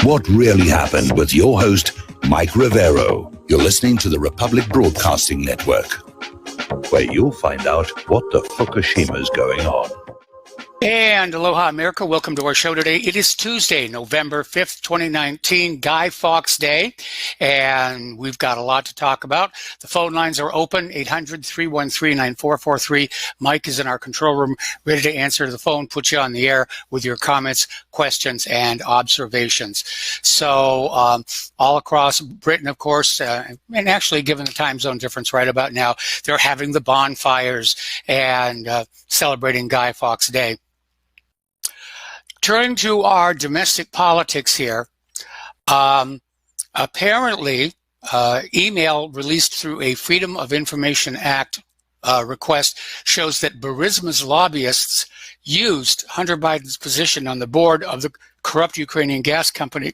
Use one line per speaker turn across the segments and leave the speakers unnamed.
What really happened with your host, Mike Rivero. You're listening to the Republic Broadcasting Network, where you'll find out what the Fukushima's going on.
And aloha, America. Welcome to our show today. It is Tuesday, November 5th, 2019, Guy Fawkes Day, and we've got a lot to talk about. The phone lines are open, 800-313-9443. Mike is in our control room, ready to answer the phone, put you on the air with your comments, questions, and observations. So all across Britain, of course, and actually given the time zone difference right about now, they're having the bonfires and celebrating Guy Fawkes Day. Turning to our domestic politics here, apparently email released through a Freedom of Information Act request shows that Burisma's lobbyists used Hunter Biden's position on the board of the corrupt Ukrainian gas company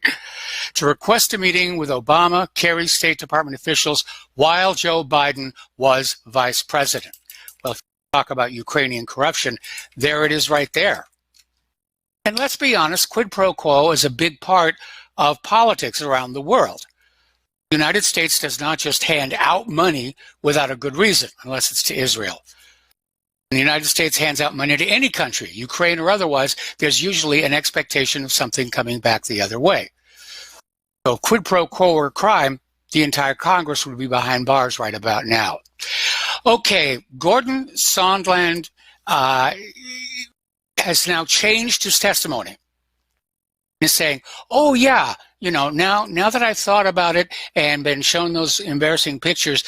to request a meeting with Obama, Kerry, State Department officials while Joe Biden was vice president. Well, if you talk about Ukrainian corruption, there it is right there. And let's be honest, quid pro quo is a big part of politics around the world. The United States does not just hand out money without a good reason, unless it's to Israel. When the United States hands out money to any country, Ukraine or otherwise, there's usually an expectation of something coming back the other way. So quid pro quo or crime, the entire Congress would be behind bars right about now. Okay, Gordon Sondland has now changed his testimony. He's saying, oh yeah, now that I've thought about it and been shown those embarrassing pictures,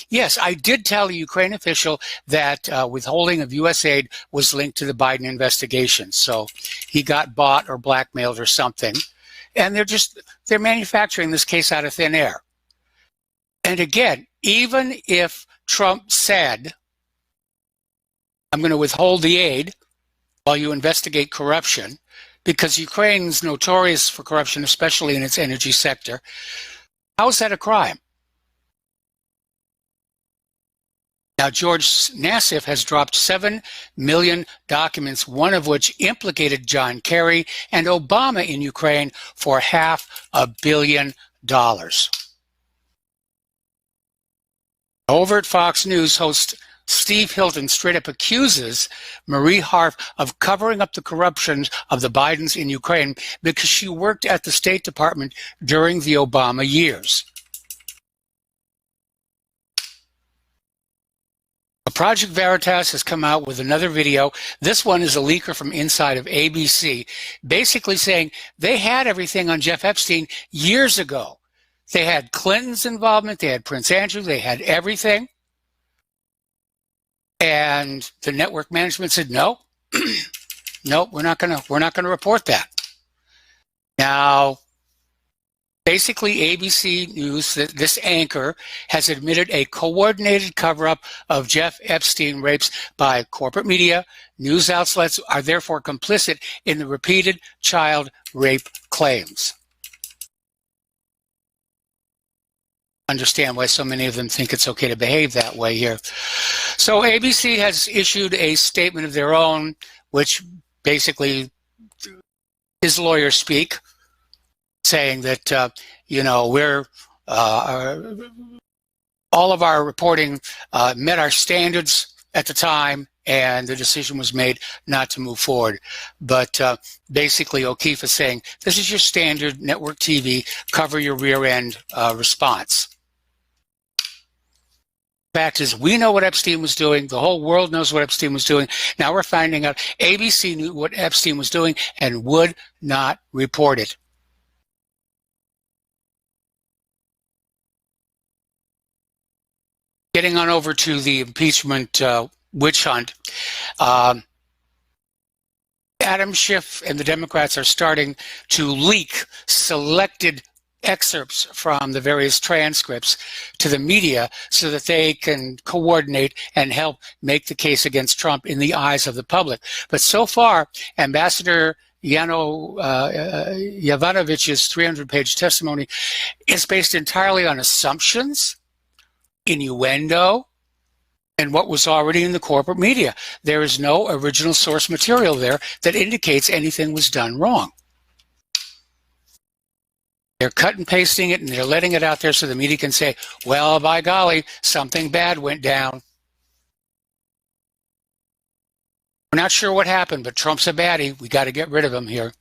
yes, I did tell a Ukraine official that withholding of U.S. aid was linked to the Biden investigation. So he got bought or blackmailed or something. And they're manufacturing this case out of thin air. And again, even if Trump said, I'm going to withhold the aid while you investigate corruption, because Ukraine's notorious for corruption, especially in its energy sector, how is that a crime? Now, George Nassif has dropped 7 million documents, one of which implicated John Kerry and Obama in Ukraine for $500 million. Over at Fox News, host Steve Hilton straight up accuses Marie Harf of covering up the corruption of the Bidens in Ukraine because she worked at the State Department during the Obama years. Project Veritas has come out with another video. This one is a leaker from inside of ABC, basically saying they had everything on Jeff Epstein years ago. They had Clinton's involvement, they had Prince Andrew, they had everything. And the network management said, no, no, we're not gonna report that. Now, basically, ABC News, this anchor, has admitted a coordinated cover-up of Jeff Epstein rapes by corporate media. News outlets are therefore complicit in the repeated child rape claims. Understand why so many of them think it's okay to behave that way here. So ABC has issued a statement of their own, which basically is lawyer speak, saying that, we're all of our reporting met our standards at the time, and the decision was made not to move forward. But basically, O'Keefe is saying, this is your standard network TV, cover your rear end response. Fact is, we know what Epstein was doing. The whole world knows what Epstein was doing. Now we're finding out ABC knew what Epstein was doing and would not report it. Getting on over to the impeachment witch hunt, Adam Schiff and the Democrats are starting to leak selected excerpts from the various transcripts to the media so that they can coordinate and help make the case against Trump in the eyes of the public. But so far, Ambassador Yovanovitch's 300-page testimony is based entirely on assumptions, innuendo, and what was already in the corporate media. There is no original source material there that indicates anything was done wrong. They're cut and pasting it, and they're letting it out there so the media can say, well, by golly, something bad went down. We're not sure what happened, but Trump's a baddie. We got to get rid of him here.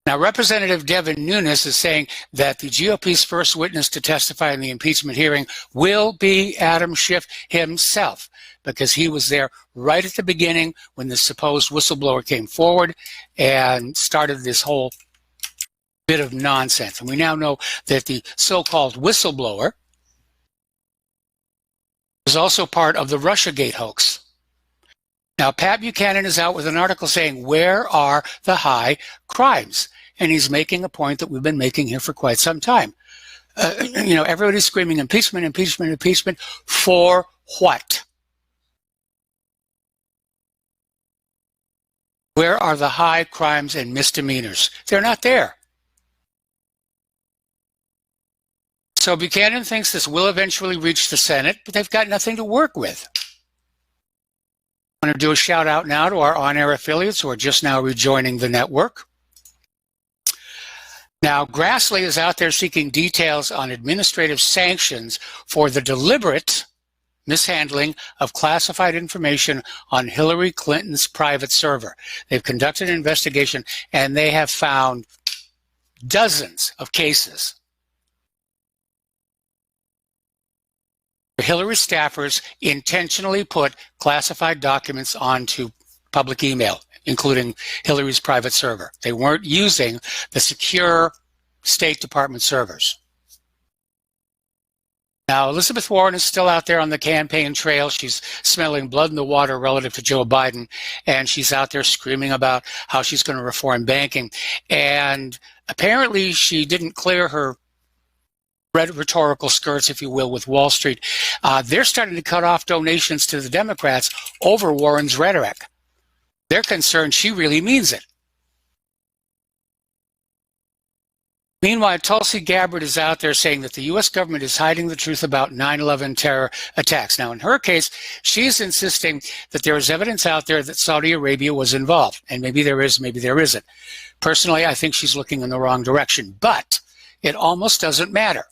Now, Representative Devin Nunes is saying that the GOP's first witness to testify in the impeachment hearing will be Adam Schiff himself, because he was there right at the beginning when the supposed whistleblower came forward and started this whole bit of nonsense. And we now know that the so-called whistleblower was also part of the Russiagate hoax. Now, Pat Buchanan is out with an article saying, where are the high crimes? And he's making a point that we've been making here for quite some time. Everybody's screaming impeachment, impeachment, impeachment. For what? Where are the high crimes and misdemeanors? They're not there. So Buchanan thinks this will eventually reach the Senate, but they've got nothing to work with. I want to do a shout out now to our on-air affiliates who are just now rejoining the network. Now, Grassley is out there seeking details on administrative sanctions for the deliberate mishandling of classified information on Hillary Clinton's private server. They've conducted an investigation and they have found dozens of cases. Hillary staffers intentionally put classified documents onto public email, including Hillary's private server. They weren't using the secure State Department servers. Now, Elizabeth Warren is still out there on the campaign trail. She's smelling blood in the water relative to Joe Biden, and she's out there screaming about how she's going to reform banking. And apparently she didn't clear her rhetorical skirts, if you will, with Wall Street. They're starting to cut off donations to the Democrats over Warren's rhetoric. They're concerned she really means it. Meanwhile, Tulsi Gabbard is out there saying that the U.S. government is hiding the truth about 9/11 terror attacks. Now, in her case, she's insisting that there is evidence out there that Saudi Arabia was involved. And maybe there is, maybe there isn't. Personally, I think she's looking in the wrong direction. But it almost doesn't matter.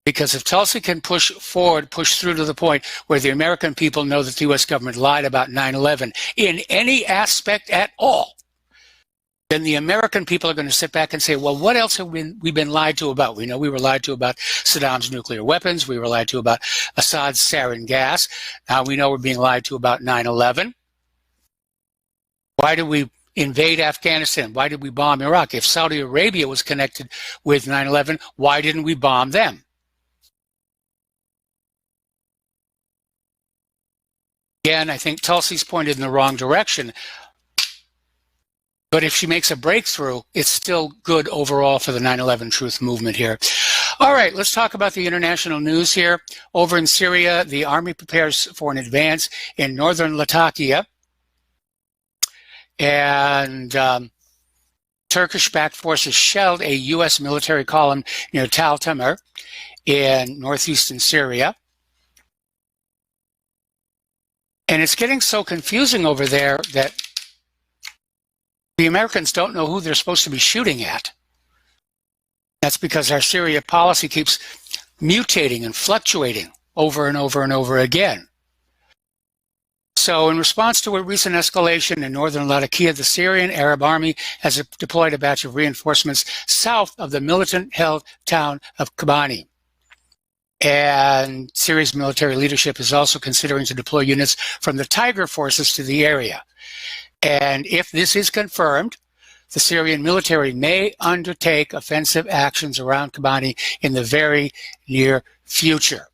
Because if Tulsi can push through to the point where the American people know that the U.S. government lied about 9/11 in any aspect at all, then the American people are going to sit back and say, well, what else have we been lied to about? We know we were lied to about Saddam's nuclear weapons. We were lied to about Assad's sarin gas. Now we know we're being lied to about 9/11. Why did we invade Afghanistan? Why did we bomb Iraq? If Saudi Arabia was connected with 9/11, why didn't we bomb them? Again, I think Tulsi's pointed in the wrong direction. But if she makes a breakthrough, it's still good overall for the 9/11 truth movement here. All right, let's talk about the international news here. Over in Syria, the army prepares for an advance in northern Latakia. And Turkish-backed forces shelled a U.S. military column near Tal Tamr in northeastern Syria. And it's getting so confusing over there that the Americans don't know who they're supposed to be shooting at. That's because our Syria policy keeps mutating and fluctuating over and over and over again. So in response to a recent escalation in northern Latakia, the Syrian Arab Army has deployed a batch of reinforcements south of the militant-held town of Kobani. And Syria's military leadership is also considering to deploy units from the Tiger forces to the area. And if this is confirmed, the Syrian military may undertake offensive actions around Kobani in the very near future.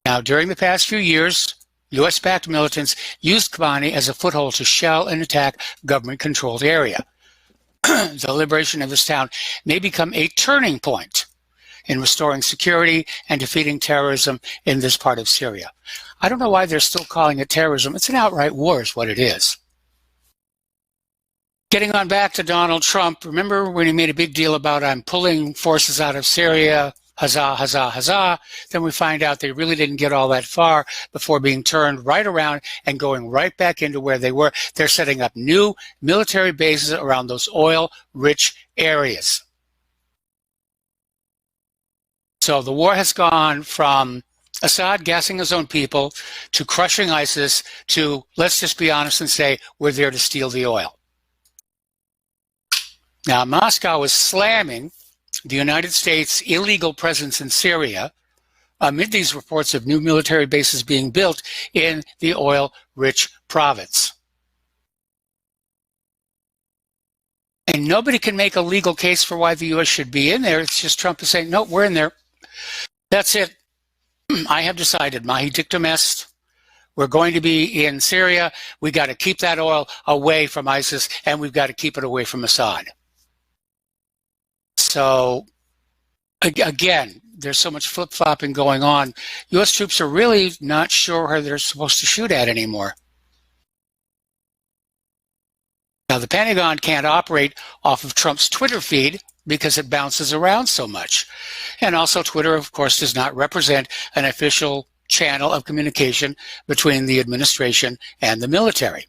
Now, during the past few years, U.S.-backed militants used Kobani as a foothold to shell and attack government-controlled area. The liberation of this town may become a turning point in restoring security and defeating terrorism in this part of Syria. I don't know why they're still calling it terrorism. It's an outright war is what it is. Getting on back to Donald Trump, remember when he made a big deal about I'm pulling forces out of Syria, huzzah, huzzah, huzzah. Then we find out they really didn't get all that far before being turned right around and going right back into where they were. They're setting up new military bases around those oil-rich areas. So the war has gone from Assad gassing his own people to crushing ISIS to, let's just be honest and say, we're there to steal the oil. Now, Moscow is slamming the United States' illegal presence in Syria amid these reports of new military bases being built in the oil-rich province. And nobody can make a legal case for why the U.S. should be in there. It's just Trump is saying, no, we're in there. That's it. I have decided, mahi dictum est. We're going to be in Syria. We got to keep that oil away from ISIS, and we've got to keep it away from Assad. So, again, there's so much flip-flopping going on. U.S. troops are really not sure where they're supposed to shoot at anymore. Now, the Pentagon can't operate off of Trump's Twitter feed because it bounces around so much. And also, Twitter, of course, does not represent an official channel of communication between the administration and the military.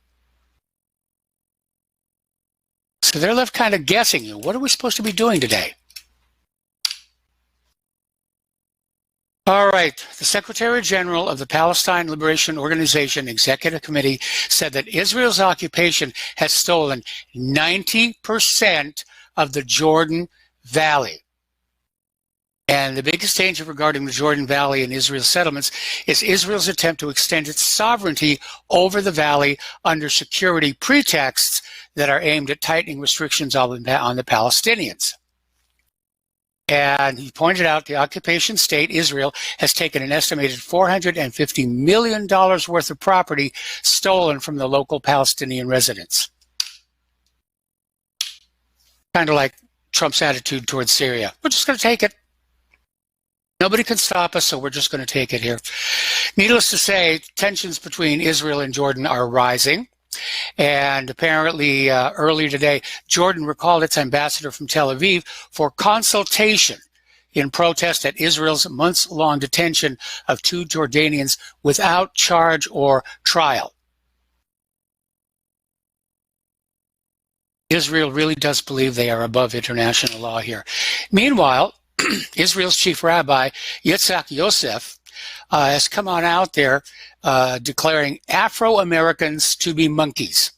So they're left kind of guessing. What are we supposed to be doing today? All right. The Secretary General of the Palestine Liberation Organization Executive Committee said that Israel's occupation has stolen 90% of the Jordan Valley. And the biggest danger regarding the Jordan Valley and Israel's settlements is Israel's attempt to extend its sovereignty over the valley under security pretexts that are aimed at tightening restrictions on the Palestinians. And he pointed out the occupation state, Israel, has taken an estimated $450 million worth of property stolen from the local Palestinian residents. Kind of like Trump's attitude towards Syria. We're just going to take it. Nobody can stop us, so we're just going to take it here. Needless to say, tensions between Israel and Jordan are rising. And apparently, earlier today, Jordan recalled its ambassador from Tel Aviv for consultation in protest at Israel's months-long detention of 2 Jordanians without charge or trial. Israel really does believe they are above international law here. Meanwhile, Israel's chief rabbi, Yitzhak Yosef, has come on out there declaring Afro-Americans to be monkeys.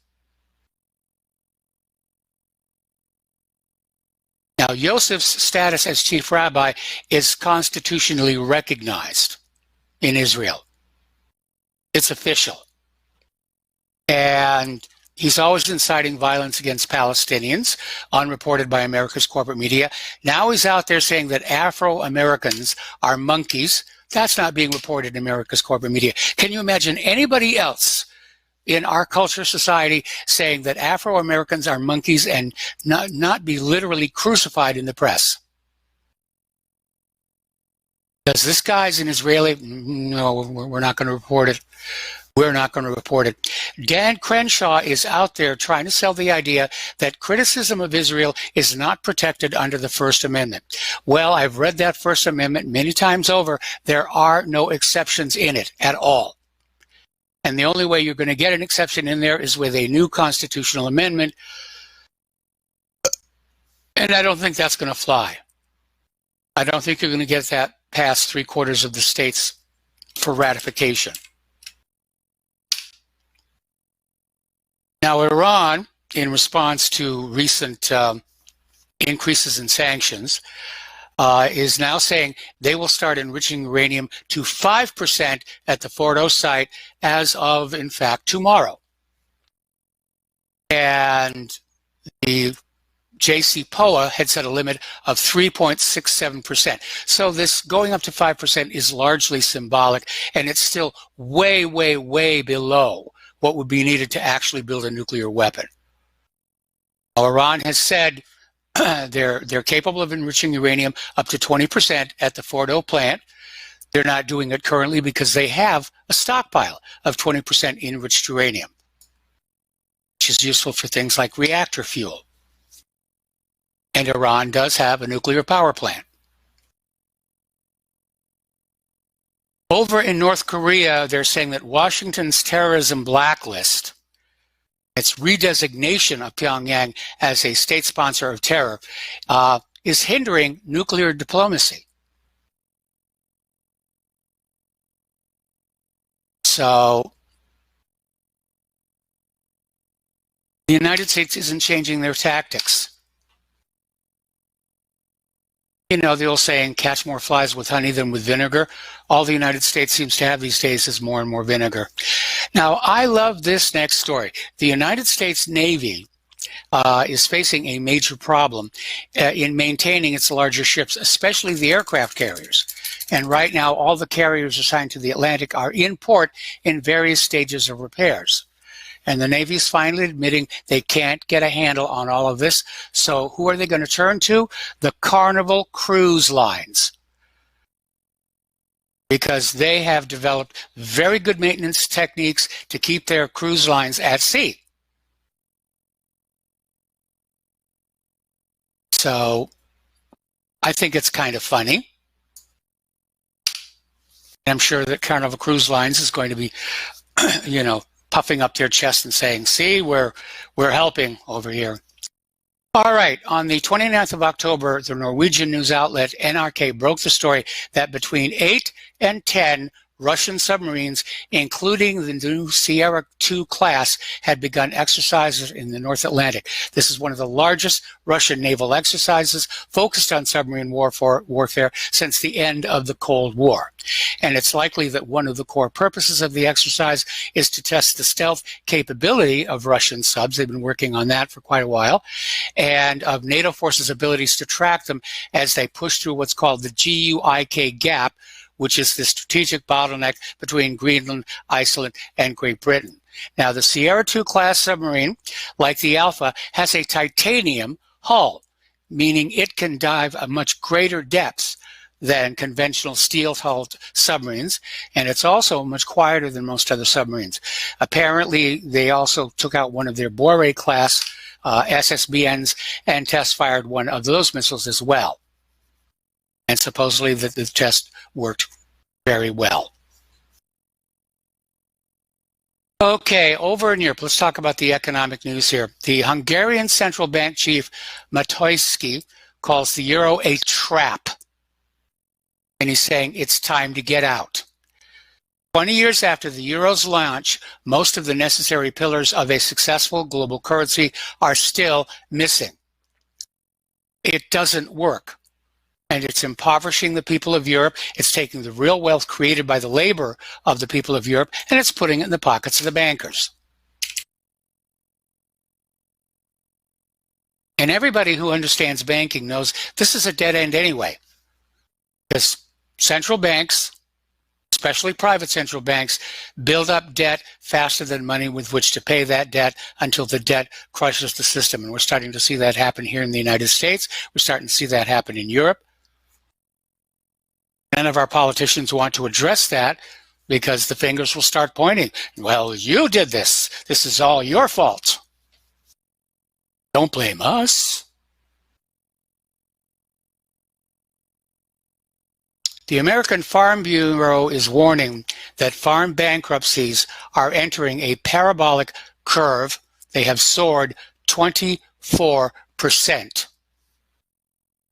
Now, Yosef's status as chief rabbi is constitutionally recognized in Israel. It's official. And he's always inciting violence against Palestinians, unreported by America's corporate media. Now he's out there saying that Afro-Americans are monkeys. That's not being reported in America's corporate media. Can you imagine anybody else in our culture, society, saying that Afro-Americans are monkeys and not be literally crucified in the press? Does this guy's an Israeli? No, we're not going to report it. We're not going to report it. Dan Crenshaw is out there trying to sell the idea that criticism of Israel is not protected under the First Amendment. Well, I've read that First Amendment many times over. There are no exceptions in it at all. And the only way you're going to get an exception in there is with a new constitutional amendment. And I don't think that's going to fly. I don't think you're going to get that past 3/4 of the states for ratification. Now, Iran, in response to recent increases in sanctions, is now saying they will start enriching uranium to 5% at the Fordo site as of, in fact, tomorrow. And the JCPOA had set a limit of 3.67%. So this going up to 5% is largely symbolic, and it's still way, way, way below what would be needed to actually build a nuclear weapon. Now, Iran has said they're capable of enriching uranium up to 20% at the Fordo plant. They're not doing it currently because they have a stockpile of 20% enriched uranium, which is useful for things like reactor fuel. And Iran does have a nuclear power plant. Over in North Korea, they're saying that Washington's terrorism blacklist, its redesignation of Pyongyang as a state sponsor of terror, is hindering nuclear diplomacy. So the United States isn't changing their tactics. You know, the old saying, catch more flies with honey than with vinegar. All the United States seems to have these days is more and more vinegar. Now, I love this next story. The United States Navy is facing a major problem in maintaining its larger ships, especially the aircraft carriers. And right now, all the carriers assigned to the Atlantic are in port in various stages of repairs. And the Navy's finally admitting they can't get a handle on all of this. So who are they going to turn to? The Carnival Cruise Lines. Because they have developed very good maintenance techniques to keep their cruise lines at sea. So I think it's kind of funny. I'm sure that Carnival Cruise Lines is going to be, you know, puffing up their chest and saying, see, we're helping over here. All right, on the 29th of October, the Norwegian news outlet NRK broke the story that between 8 and 10 Russian submarines, including the new Sierra II class, had begun exercises in the North Atlantic. This is one of the largest Russian naval exercises focused on submarine warfare since the end of the Cold War. And it's likely that one of the core purposes of the exercise is to test the stealth capability of Russian subs. They've been working on that for quite a while, and of NATO forces' abilities to track them as they push through what's called the GUIK gap, which is the strategic bottleneck between Greenland, Iceland, and Great Britain. Now, the Sierra II class submarine, like the Alpha, has a titanium hull, meaning it can dive a much greater depths than conventional steel-hulled submarines, and it's also much quieter than most other submarines. Apparently, they also took out one of their Boré-class SSBNs and test-fired one of those missiles as well. And supposedly the test worked very well. Okay, over in Europe, let's talk about the economic news here. The Hungarian central bank chief Matoszky calls the euro a trap. And he's saying it's time to get out. 20 years after the euro's launch, most of the necessary pillars of a successful global currency are still missing. It doesn't work. And it's impoverishing the people of Europe. It's taking the real wealth created by the labor of the people of Europe, and it's putting it in the pockets of the bankers. And everybody who understands banking knows this is a dead end anyway. Because central banks, especially private central banks, build up debt faster than money with which to pay that debt until the debt crushes the system. And we're starting to see that happen here in the United States. We're starting to see that happen in Europe. None of our politicians want to address that because the fingers will start pointing. Well, you did this. This is all your fault. Don't blame us. The American Farm Bureau is warning that farm bankruptcies are entering a parabolic curve. They have soared 24%.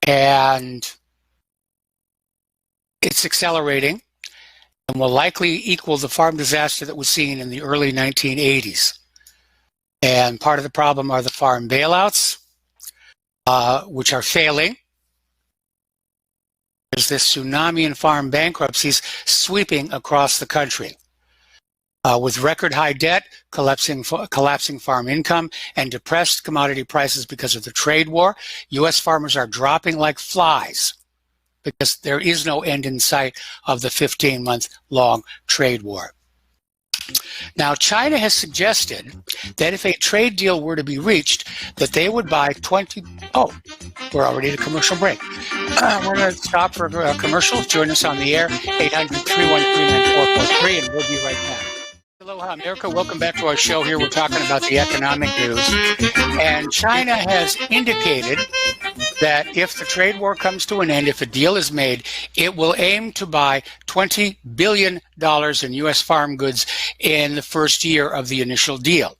And it's accelerating and will likely equal the farm disaster that was seen in the early 1980s. And part of the problem are the farm bailouts, which are failing. There's this tsunami in farm bankruptcies sweeping across the country. With record high debt, collapsing farm income, and depressed commodity prices because of the trade war, U.S. farmers are dropping like flies because there is no end in sight of the 15-month-long trade war. Now, China has suggested that if a trade deal were to be reached, that they would buy we're already at a commercial break. We're going to stop for a commercial. Join us on the air, 800-313-9443, and we'll be right back. Aloha, America. Welcome back to our show here. We're talking about the economic news. And China has indicated that if the trade war comes to an end, if a deal is made, it will aim to buy $20 billion in U.S. farm goods in the first year of the initial deal.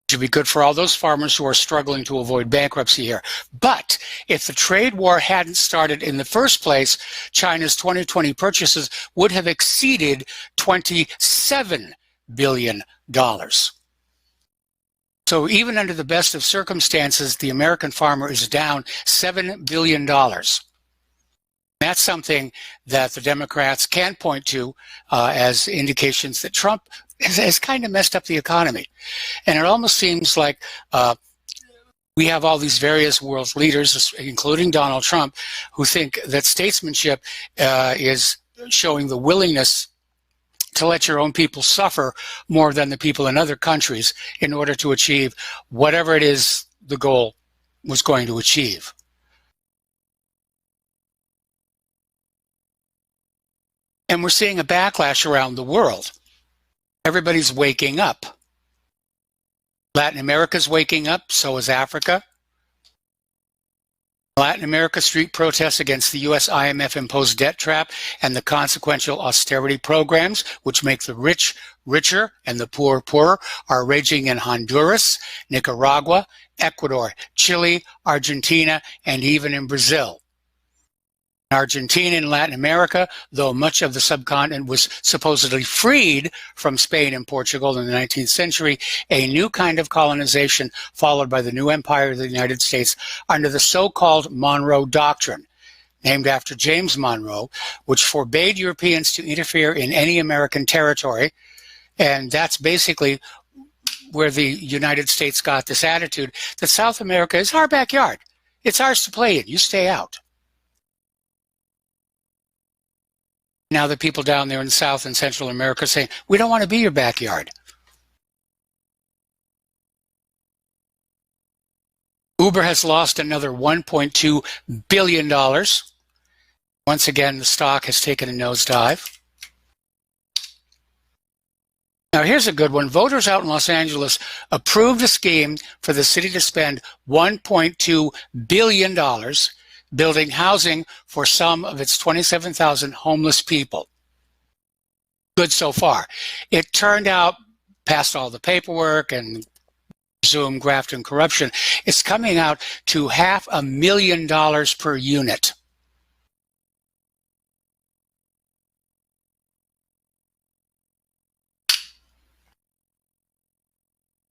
Should be good for all those farmers who are struggling to avoid bankruptcy here. But if the trade war hadn't started in the first place, China's 2020 purchases would have exceeded $27 billion. So even under the best of circumstances, the American farmer is down $7 billion. That's something that the Democrats can point to as indications that Trump has kind of messed up the economy. And it almost seems like we have all these various world leaders, including Donald Trump, who think that statesmanship is showing the willingness to let your own people suffer more than the people in other countries in order to achieve whatever it is the goal was going to achieve. And we're seeing a backlash around the world. Everybody's waking up. Latin America's waking up, so is Africa. Latin America street protests against the U.S. IMF imposed debt trap and the consequential austerity programs, which make the rich richer and the poor poorer, are raging in Honduras, Nicaragua, Ecuador, Chile, Argentina, and even in Brazil. In Argentina and Latin America, though much of the subcontinent was supposedly freed from Spain and Portugal in the 19th century, a new kind of colonization followed by the new empire of the United States under the so-called Monroe Doctrine, named after James Monroe, which forbade Europeans to interfere in any American territory. And that's basically where the United States got this attitude that South America is our backyard. It's ours to play in. You stay out. Now the people down there in South and Central America are saying, we don't want to be your backyard. Uber has lost another $1.2 billion. Once again, the stock has taken a nosedive. Now here's a good one. Voters out in Los Angeles approved a scheme for the city to spend $1.2 billion building housing for some of its 27,000 homeless people. Good so far. It turned out, past all the paperwork and Zoom, graft, and corruption, it's coming out to $500,000 per unit.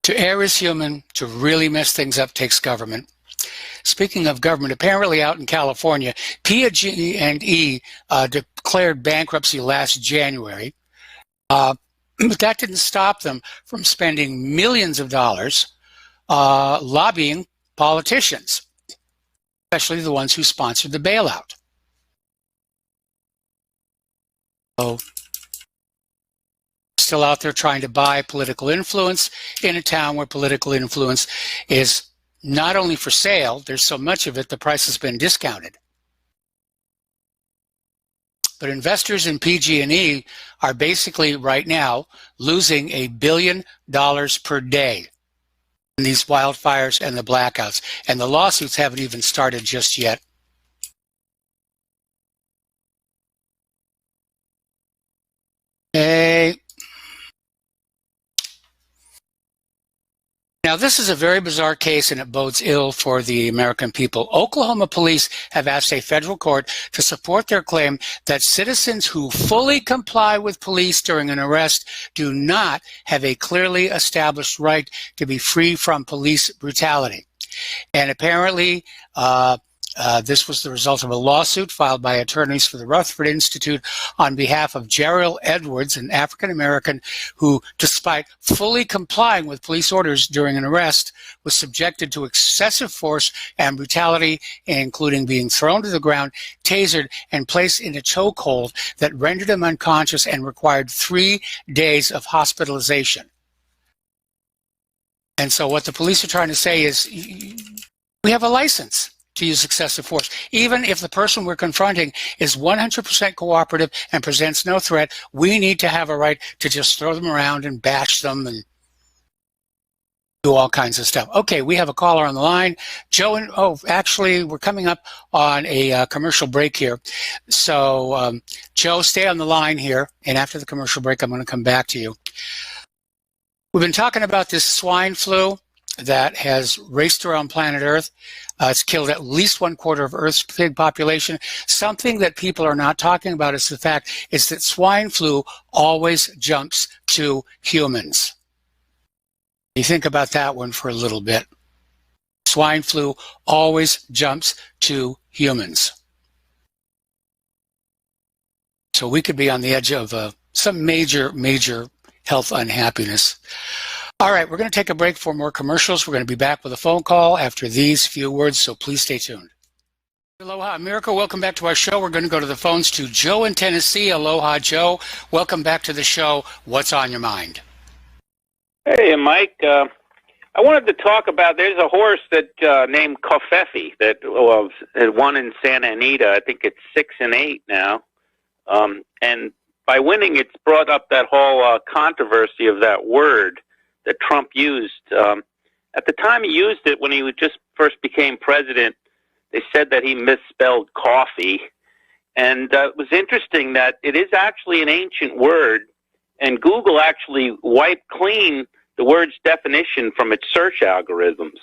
To err is human, to really mess things up takes government. Speaking of government, apparently out in California, PG&E declared bankruptcy last January, but that didn't stop them from spending millions of dollars lobbying politicians, especially the ones who sponsored the bailout. So, still out there trying to buy political influence in a town where political influence is not only for sale, there's so much of it, the price has been discounted. But investors in PG&E are basically right now losing $1 billion per day in these wildfires and the blackouts. And the lawsuits haven't even started just yet. Now, this is a very bizarre case, and it bodes ill for the American people. Oklahoma police have asked a federal court to support their claim that citizens who fully comply with police during an arrest do not have a clearly established right to be free from police brutality. And apparently, this was the result of a lawsuit filed by attorneys for the Rutherford Institute on behalf of Gerald Edwards, an African-American who, despite fully complying with police orders during an arrest, was subjected to excessive force and brutality, including being thrown to the ground, tasered, and placed in a chokehold that rendered him unconscious and required 3 days of hospitalization. And so what the police are trying to say is, we have a license to use excessive force. Even if the person we're confronting is 100% cooperative and presents no threat, we need to have a right to just throw them around and bash them and do all kinds of stuff. Okay, we have a caller on the line. Joe, and actually, we're coming up on a commercial break here. So, Joe, stay on the line here, and after the commercial break, I'm going to come back to you. We've been talking about this swine flu that has raced around planet Earth. It's killed at least 1/4 of Earth's pig population. Something that people are not talking about is the fact is that swine flu always jumps to humans. You think about that one for a little bit. Swine flu always jumps to humans. So we could be on the edge of some major health unhappiness. All right, we're going to take a break for more commercials. We're going to be back with a phone call after these few words, so please stay tuned. Aloha America, welcome back to our show. We're going to go to the phones to Joe in Tennessee. Aloha, Joe. Welcome back to the show. What's on your mind?
Hey, Mike. I wanted to talk about, there's a horse that named Kofefi that had won in Santa Anita. I think it's 6-8 now. And by winning, it's brought up that whole controversy of that word that Trump used. At the time he used it, when he just first became president, they said that he misspelled coffee. And it was interesting that it is actually an ancient word, and Google actually wiped clean the word's definition from its search algorithms,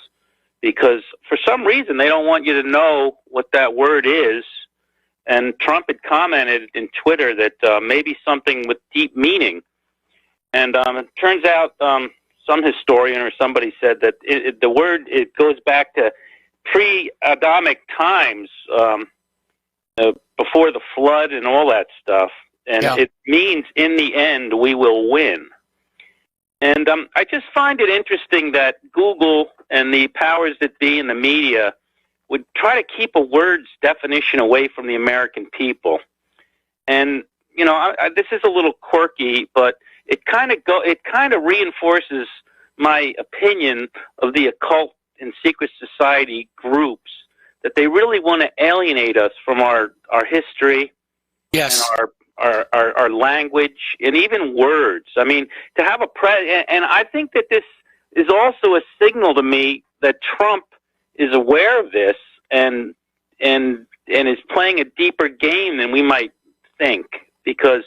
because for some reason they don't want you to know what that word is. And Trump had commented in Twitter that maybe something with deep meaning. And it turns out some historian or somebody said that the word, it goes back to pre-Adamic times, before the flood and all that stuff. And it means, in the end, we will win. And I just find it interesting that Google and the powers that be in the media would try to keep a word's definition away from the American people. And, you know, this is a little quirky, but it kind of reinforces my opinion of the occult and secret society groups, that they really want to alienate us from our history,
yes,
and our language, and even words. I mean, to have and I think that this is also a signal to me that Trump is aware of this and is playing a deeper game than we might think. Because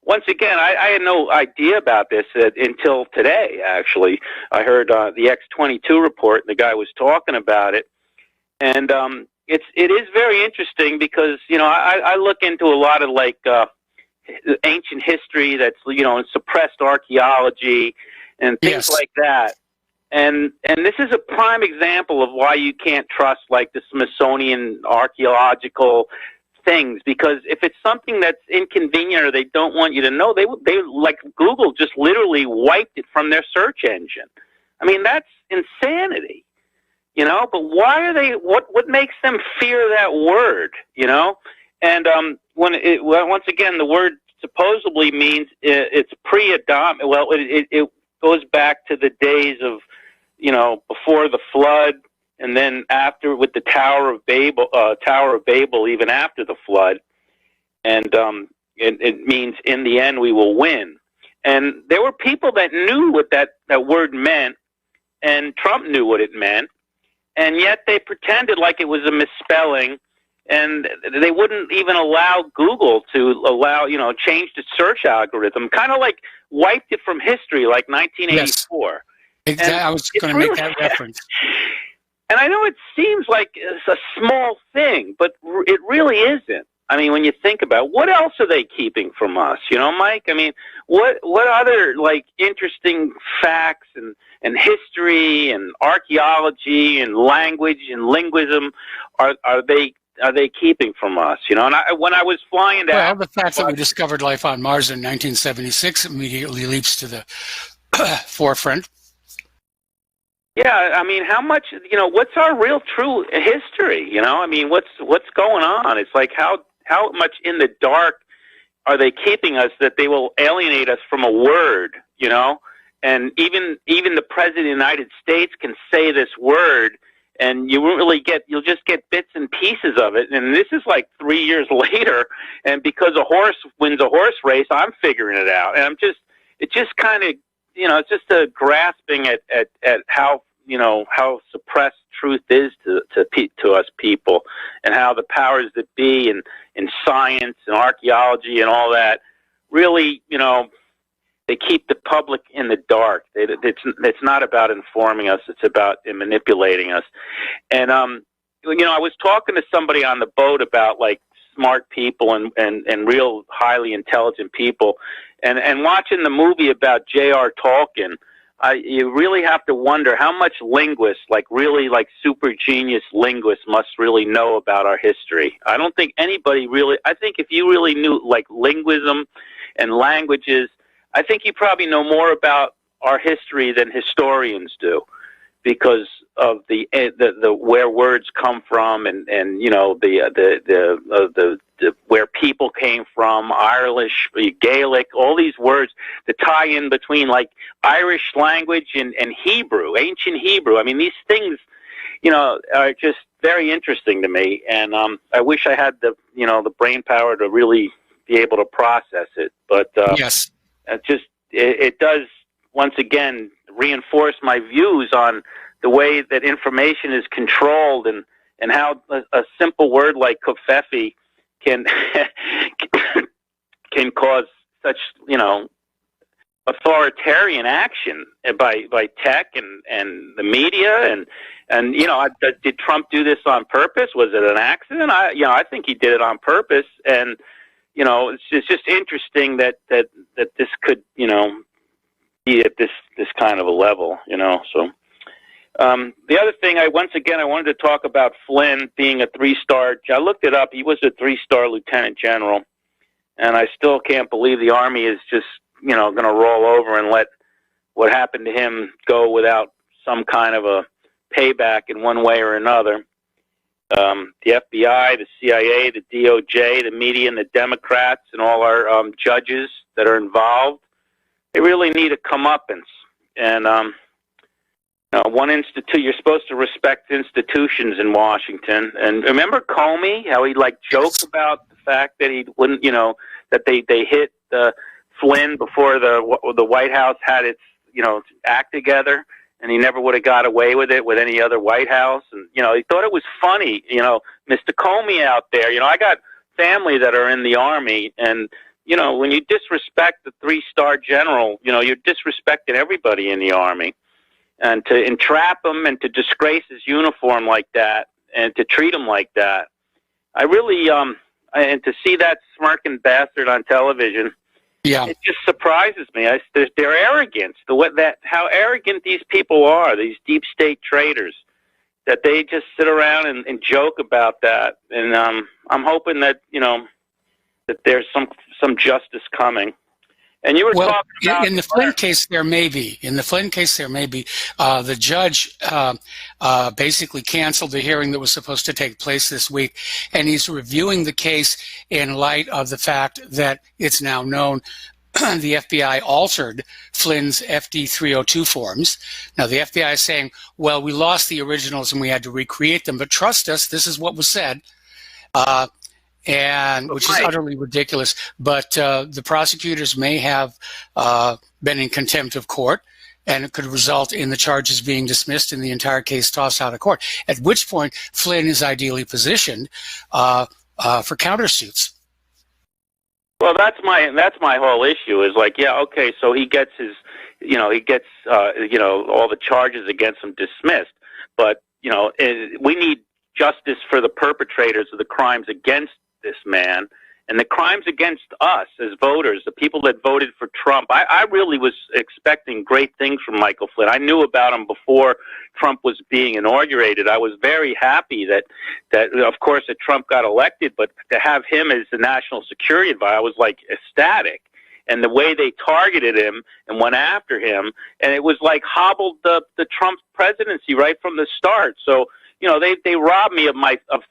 once again, I had no idea about this until today. Actually, I heard the X-22 report, and the guy was talking about it, and it is very interesting because, you know, I look into a lot of like ancient history that's, you know, suppressed archaeology and things like that. And this is a prime example of why you can't trust like the Smithsonian archaeological things, because if it's something that's inconvenient or they don't want you to know, they like Google just literally wiped it from their search engine. I mean, that's insanity, you know. But why are they? What makes them fear that word, you know? And once again, the word supposedly means it's pre-Adam. Well, it goes back to the days of, you know, before the flood, and then after with the Tower of Babel, even after the flood. And it means, in the end, we will win. And there were people that knew what that word meant, and Trump knew what it meant, and yet they pretended like it was a misspelling, and they wouldn't even allow Google to change the search algorithm, kind of like wiped it from history, like 1984.
Yes. Exactly. I was going to make that reference.
And I know it seems like it's a small thing, but it really isn't. I mean, when you think about it, what else are they keeping from us? You know, Mike? I mean, what other like interesting facts and history and archaeology and language and linguism are they keeping from us? You know, and when I was flying down,
well, the fact that we discovered life on Mars in 1976 immediately leaps to the forefront.
Yeah, I mean, how much, you know, what's our real true history? You know, I mean, what's going on? It's like how much in the dark are they keeping us that they will alienate us from a word, you know? And even the President of the United States can say this word, and you won't really you'll just get bits and pieces of it. And this is like 3 years later, and because a horse wins a horse race, I'm figuring it out. And it just kind of, you know, it's just a grasping at how, you know, how suppressed truth is to us people, and how the powers that be in science and archaeology and all that really, you know, they keep the public in the dark. It's not about informing us; it's about manipulating us. And you know, I was talking to somebody on the boat about like smart people and real highly intelligent people, and watching the movie about J.R. Tolkien. You really have to wonder how much linguists, like really like super genius linguists, must really know about our history. I don't think anybody really. I think if you really knew like linguism and languages, I think you probably know more about our history than historians do, because of the where words come from, and you know the where people came from, Irish, Gaelic, all these words, the tie in between like Irish language and Hebrew, ancient Hebrew. I mean, these things, you know, are just very interesting to me, and I wish I had the the brain power to really be able to process it. But
Yes.
it does once again reinforce my views on the way that information is controlled, and how a simple word like kofefi can can cause such authoritarian action by tech and the media, and did Trump do this on purpose? Was it an accident? I think he did it on purpose, and it's just interesting that this could be at this kind of a level, so. The other thing, I wanted to talk about Flynn being a 3-star. I looked it up. He was a 3-star lieutenant general, and I still can't believe the Army is just, going to roll over and let what happened to him go without some kind of a payback in one way or another. The FBI, the CIA, the DOJ, the media, and the Democrats, and all our judges that are involved, they really need a comeuppance. And you're supposed to respect institutions in Washington. And remember Comey, how he joked about the fact that he wouldn't, that they hit Flynn before the White House had its, act together, and he never would have got away with it with any other White House. And, he thought it was funny, Mr. Comey out there. I got family that are in the Army, and, when you disrespect the 3-star general, you're disrespecting everybody in the Army. And to entrap him and to disgrace his uniform like that and to treat him like that, I really, and to see that smirking bastard on television,
yeah,
it just surprises me. Their arrogance, how arrogant these people are, these deep state traitors, that they just sit around and joke about that. And I'm hoping that, that there's some justice coming. And you were talking about
in the Flynn case, there may be. In the Flynn case, there may be. The judge basically canceled the hearing that was supposed to take place this week, and he's reviewing the case in light of the fact that it's now known the FBI altered Flynn's FD 302 forms. Now, the FBI is saying, well, we lost the originals and we had to recreate them, but trust us, this is what was said. Which is utterly ridiculous. But the prosecutors may have been in contempt of court, and it could result in the charges being dismissed and the entire case tossed out of court, at which point Flynn is ideally positioned for countersuits.
Well, that's my whole issue is so he gets his, all the charges against him dismissed, but, we need justice for the perpetrators of the crimes against this man and the crimes against us as voters, the people that voted for Trump. I really was expecting great things from Michael Flynn. I knew about him before Trump was being inaugurated. I was very happy that of course that Trump got elected, but to have him as the national security advisor, I was ecstatic. And the way they targeted him and went after him, and it was hobbled the Trump presidency right from the start. So they robbed me of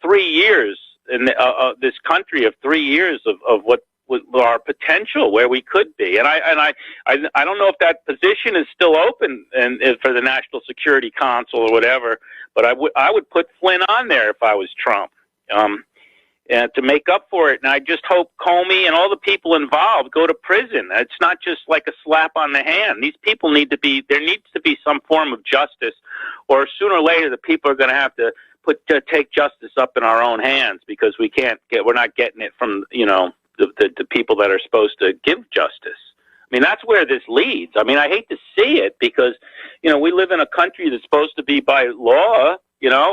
3 years in this country, of 3 years of what was our potential, where we could be. And I don't know if that position is still open and for the National Security Council or whatever, but I would put Flynn on there if I was Trump, and to make up for it. And I just hope Comey and all the people involved go to prison. It's not just like a slap on the hand. These people there needs to be some form of justice, or sooner or later the people are going to have to take justice up in our own hands, because we're not getting it from, the people that are supposed to give justice. mean, that's where this leads. I mean, I hate to see it because, we live in a country that's supposed to be by law,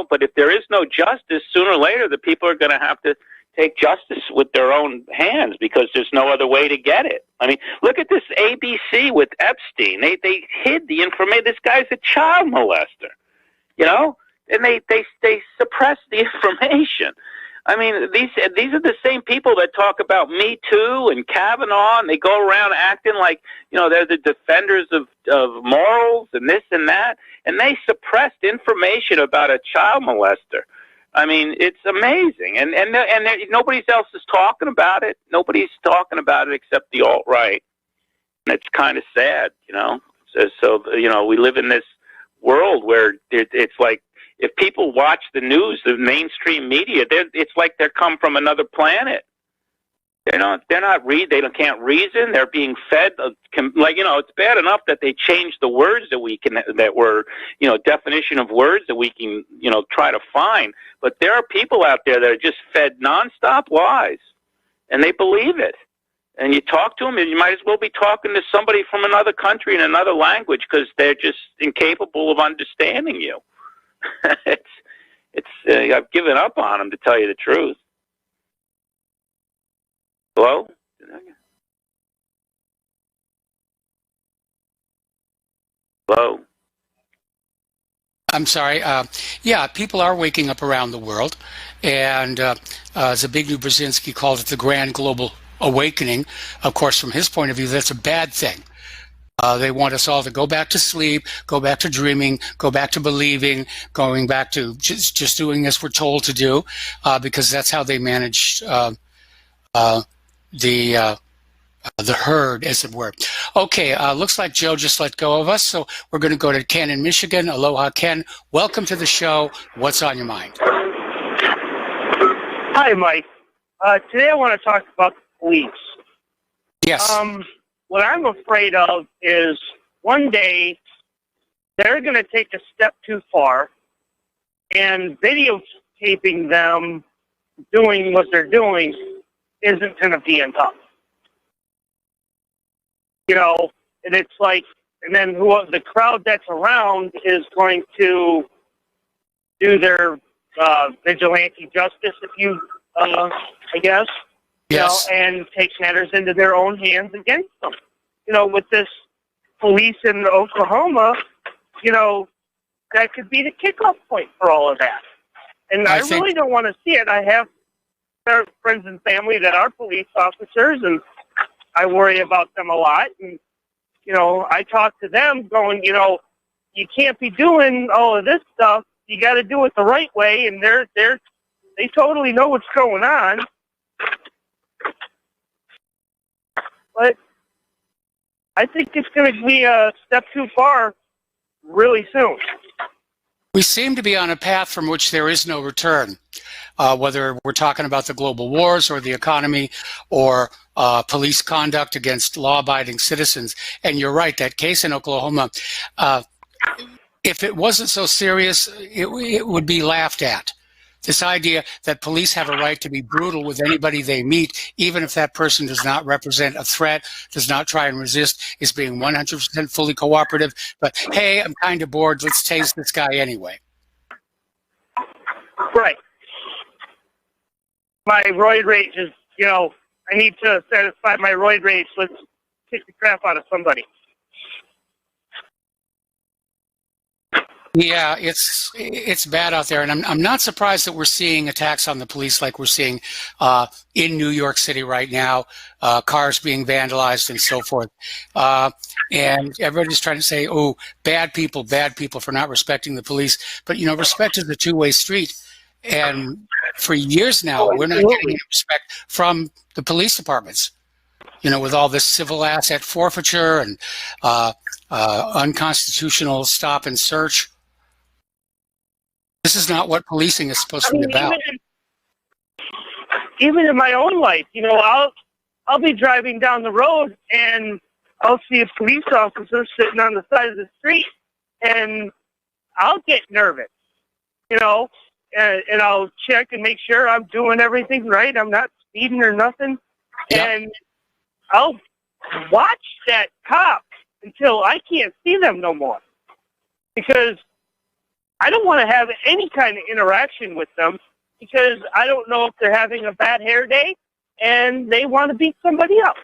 but if there is no justice, sooner or later the people are going to have to take justice with their own hands because there's no other way to get it. I mean, look at this ABC with Epstein. They hid the information. This guy's a child molester, and they suppress the information. I mean, these are the same people that talk about Me Too and Kavanaugh, and they go around acting like, they're the defenders of morals and this and that, and they suppressed information about a child molester. I mean, it's amazing, and nobody else is talking about it. Nobody's talking about it except the alt-right, and it's kind of sad, So we live in this world where it's like, if people watch the news, the mainstream media, it's like they come from another planet. They can't reason. They're being fed it's bad enough that they changed the words that were definition of words that we can try to find. But there are people out there that are just fed nonstop lies, and they believe it. And you talk to them, and you might as well be talking to somebody from another country in another language because they're just incapable of understanding you. I've given up on them, to tell you the truth. Hello? Hello?
I'm sorry. People are waking up around the world, and Zbigniew Brzezinski called it the Grand Global Awakening. Of course, from his point of view, that's a bad thing. They want us all to go back to sleep, go back to dreaming, go back to believing, going back to just doing as we're told to do, because that's how they manage the herd, as it were. Okay, looks like Joe just let go of us, so we're going to go to Ken in Michigan. Aloha, Ken. Welcome to the show. What's on your mind?
Hi, Mike. Today I want to talk about the police.
Yes.
What I'm afraid of is one day they're going to take a step too far, and videotaping them doing what they're doing isn't going to be enough. And it's like, and then the crowd that's around is going to do their vigilante justice, I guess.
Yes.
And take matters into their own hands against them. With this police in Oklahoma, that could be the kickoff point for all of that. And I really don't want to see it. I have friends and family that are police officers, and I worry about them a lot. And, I talk to them going, you can't be doing all of this stuff. You got to do it the right way. And they totally know what's going on. But I think it's going to be a step too far really soon.
We seem to be on a path from which there is no return, whether we're talking about the global wars or the economy or police conduct against law-abiding citizens. And you're right, that case in Oklahoma, if it wasn't so serious, it would be laughed at. This idea that police have a right to be brutal with anybody they meet, even if that person does not represent a threat, does not try and resist, is being 100% fully cooperative. But, hey, I'm kind of bored. Let's tase this guy anyway.
Right. My roid rage is, I need to satisfy my roid rage. Let's kick the crap out of somebody.
Yeah, it's bad out there, and I'm not surprised that we're seeing attacks on the police like we're seeing in New York City right now, cars being vandalized and so forth. And everybody's trying to say, "Oh, bad people for not respecting the police." But respect is a two-way street, and for years now, we're not getting any respect from the police departments. With all this civil asset forfeiture and unconstitutional stop and search. This is not what policing is supposed to be about.
Even in my own life, I'll be driving down the road and I'll see a police officer sitting on the side of the street, and I'll get nervous, and I'll check and make sure I'm doing everything right. I'm not speeding or nothing,
Yep.
and I'll watch that cop until I can't see them no more. Because I don't want to have any kind of interaction with them, because I don't know if they're having a bad hair day and they want to beat somebody up.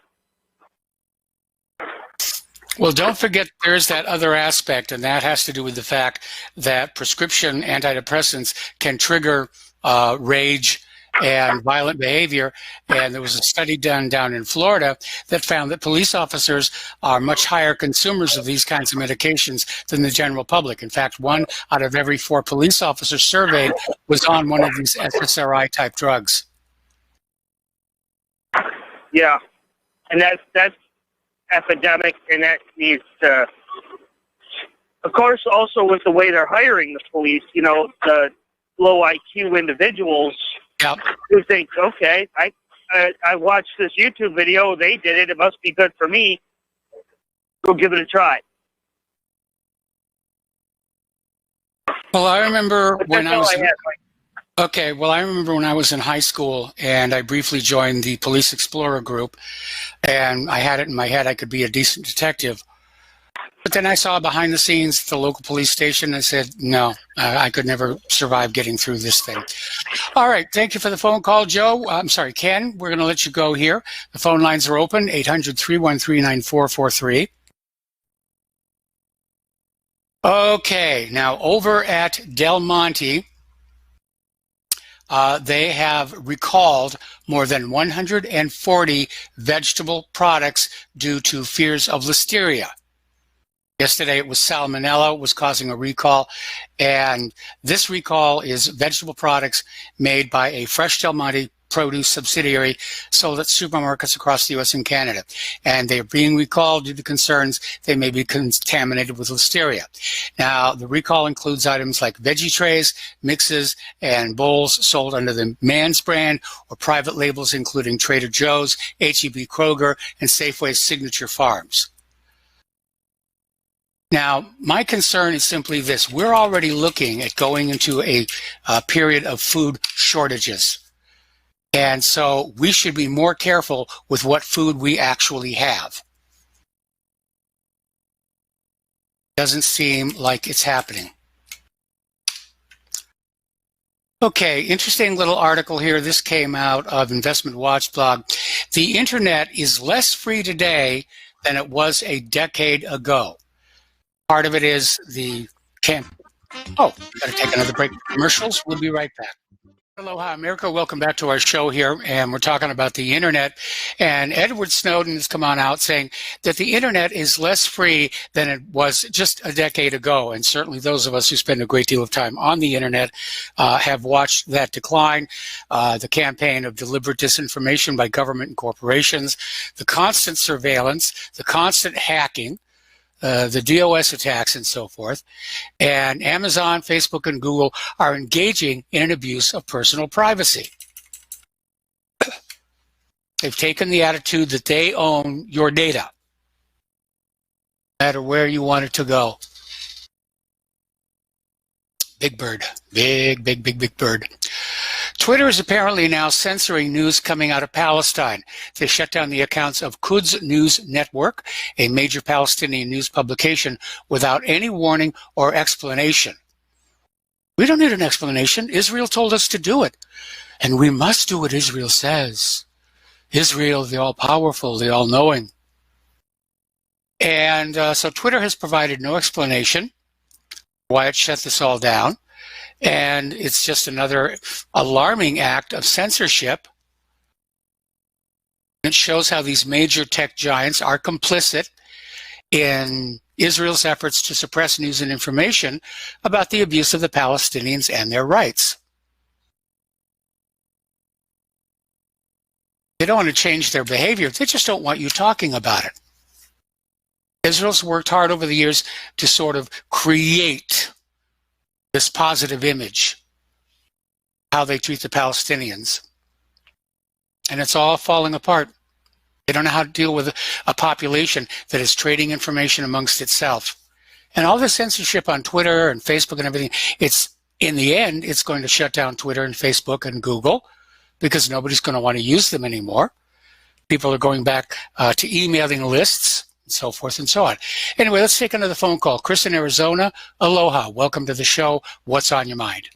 Well, don't forget there's that other aspect, and that has to do with the fact that prescription antidepressants can trigger rage and violent behavior. And there was a study done down in Florida that found that police officers are much higher consumers of these kinds of medications than the general public. In fact, 1 out of every 4 police officers surveyed was on one of these SSRI-type drugs.
Yeah, and that's epidemic, and that needs to, of course, also with the way they're hiring the police, you know, the low IQ individuals
Yep.
who think, okay, I watched this YouTube video, they did it, it must be good for me, go give it a try.
Well, I remember
But
when
that's
I was...
all I had, Mike.
Okay, well, I remember when I was in high school and I briefly joined the Police Explorer group, and I had it in my head I could be a decent detective. But then I saw behind the scenes at the local police station and I said, no, I could never survive getting through this thing. All right, thank you for the phone call, Joe. I'm sorry, Ken, we're going to let you go here. The phone lines are open, 800-313-9443. Okay, now over at Del Monte, they have recalled more than 140 vegetable products due to fears of listeria. Yesterday it was salmonella was causing a recall, and this recall is vegetable products made by a Fresh Del Monte produce subsidiary sold at supermarkets across the U.S. and Canada. And they are being recalled due to concerns they may be contaminated with listeria. Now, the recall includes items like veggie trays, mixes, and bowls sold under the Mann's brand or private labels including Trader Joe's, H-E-B Kroger, and Safeway's Signature Farms. Now, my concern is simply this. We're already looking at going into a period of food shortages. And so we should be more careful with what food we actually have. Doesn't seem like it's happening. Okay, interesting little article here. This came out of Investment Watch blog. The internet is less free today than it was a decade ago. Part of it is the camp. Oh, got to take another break for commercials. We'll be right back. Aloha, America. Welcome back to our show here, and we're talking about the internet. And Edward Snowden has come on out saying that the internet is less free than it was just a decade ago. And certainly those of us who spend a great deal of time on the internet have watched that decline, the campaign of deliberate disinformation by government and corporations, the constant surveillance, the constant hacking, the DOS attacks and so forth. And Amazon, Facebook, and Google are engaging in an abuse of personal privacy. They've taken the attitude that they own your data, no matter where you want it to go. Big bird. Big, big, big, big bird. Twitter is apparently now censoring news coming out of Palestine. They shut down the accounts of Quds News Network, a major Palestinian news publication, without any warning or explanation. We don't need an explanation. Israel told us to do it, and we must do what Israel says. Israel, the all-powerful, the all-knowing. And so Twitter has provided no explanation why it shut this all down. And it's just another alarming act of censorship. It shows how these major tech giants are complicit in Israel's efforts to suppress news and information about the abuse of the Palestinians and their rights. They don't want to change their behavior. They just don't want you talking about it. Israel's worked hard over the years to sort of create this positive image, how they treat the Palestinians. And it's all falling apart. They don't know how to deal with a population that is trading information amongst itself. And all the censorship on Twitter and Facebook and everything, it's in the end, it's going to shut down Twitter and Facebook and Google because nobody's going to want to use them anymore. People are going back to emailing lists and so forth and so on. Anyway, let's take another phone call. Chris in Arizona, aloha. Welcome to the show. What's on your mind?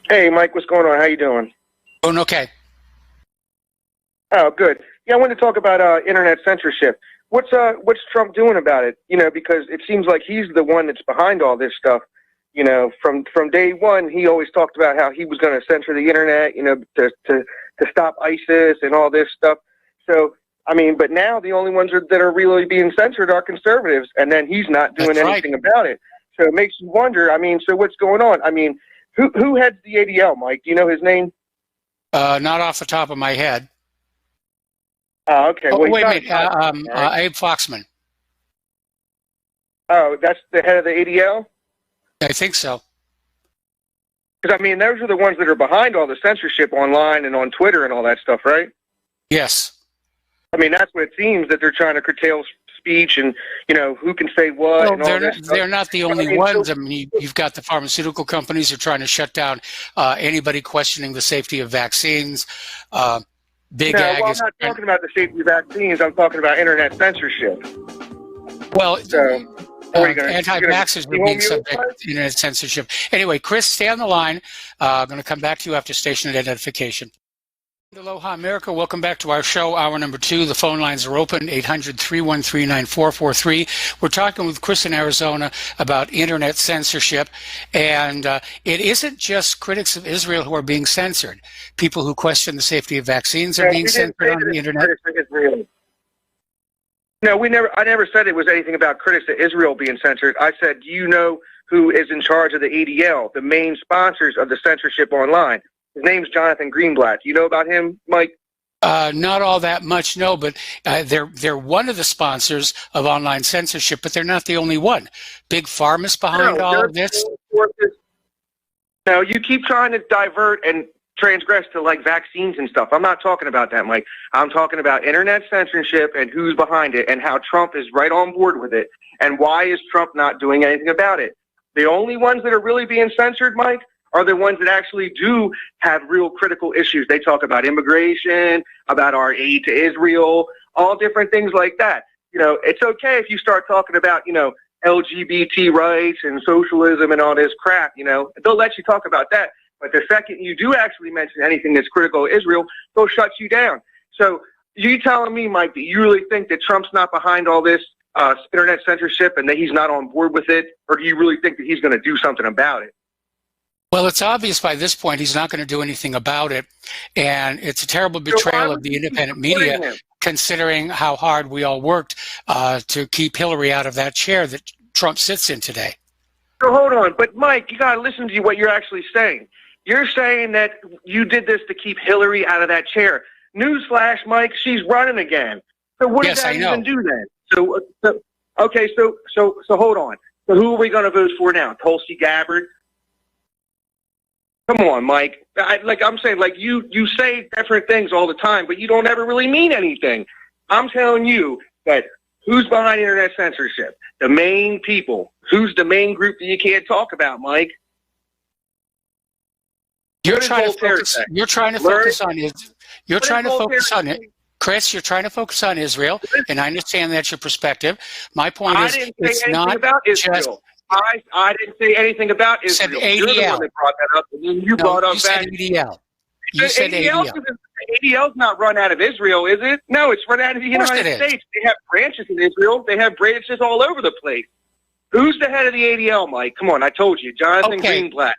Hey, Mike, what's going on? How you doing?
Doing okay.
Oh, good. Yeah, I wanted to talk about internet censorship. What's Trump doing about it? You know, because it seems like he's the one that's behind all this stuff. You know, from day one, he always talked about how he was going to censor the internet. You know, to stop ISIS and all this stuff. So, I mean, but now the only ones that are really being censored are conservatives, and then he's not doing anything about it. So it makes you wonder. I mean, so what's going on? I mean, who heads the ADL, Mike? Do you know his name?
Not off the top of my head.
Oh, okay.
Oh,
well,
wait a minute. Abe Foxman.
Oh, that's the head of the ADL?
I think so.
Because, I mean, those are the ones that are behind all the censorship online and on Twitter and all that stuff, right?
Yes.
I mean, that's what it seems, that they're trying to curtail speech and, you know, who can say what
Well,
and all that stuff.
they're not the only ones. I mean, you've got the pharmaceutical companies who are trying to shut down anybody questioning the safety of vaccines. Big Ag
well,
is...
I'm not talking about the safety of vaccines. I'm talking about internet censorship.
Well, anti-vaxxers are being
me
subject to internet censorship. Anyway, Chris, stay on the line. I'm going to come back to you after station identification. Aloha, America. Welcome back to our show, hour number 2. The phone lines are open, 800-313-9443. We're talking with Chris in Arizona about internet censorship. And it isn't just critics of Israel who are being censored. People who question the safety of vaccines are being censored on the internet.
No, I never said it was anything about critics of Israel being censored. I said, do you know who is in charge of the ADL, the main sponsors of the censorship online? His name's Jonathan Greenblatt. Do you know about him, Mike?
Not all that much, no, but they're one of the sponsors of online censorship, but they're not the only one. Big Pharma's behind all of this.
No, you keep trying to divert and transgress to like vaccines and stuff. I'm not talking about that, Mike. I'm talking about internet censorship and who's behind it and how Trump is right on board with it. And why is Trump not doing anything about it? The only ones that are really being censored, Mike, are the ones that actually do have real critical issues. They talk about immigration, about our aid to Israel, all different things like that. You know, it's okay if you start talking about, you know, LGBT rights and socialism and all this crap, you know. They'll let you talk about that. But the second you do actually mention anything that's critical of Israel, they'll shut you down. So you telling me, Mike, that you really think that Trump's not behind all this internet censorship and that he's not on board with it? Or do you really think that he's going to do something about it?
Well, it's obvious by this point he's not going to do anything about it. And it's a terrible betrayal of the independent media, considering how hard we all worked to keep Hillary out of that chair that Trump sits in today.
So hold on. But, Mike, you got to listen to what you're actually saying. You're saying that you did this to keep Hillary out of that chair. Newsflash, Mike, she's running again. So what does that even do then? So hold on. So who are we going to vote for now? Tulsi Gabbard? Come on, Mike. I'm saying, you say different things all the time, but you don't ever really mean anything. I'm telling you that who's behind internet censorship? The main people. Who's the main group that you can't talk about, Mike?
You're trying to focus on it. Chris, you're trying to focus on Israel, and I understand that's your perspective. My point is, it's not just...
I didn't say anything about Israel.
You said ADL.
You're the one that brought that up, and then you brought up
said ADL. You said ADL.
ADL's not run out of Israel, is it? No, it's run out of the United States. They have branches in Israel. They have branches all over the place. Who's the head of the ADL, Mike? Come on, I told you. Jonathan Greenblatt.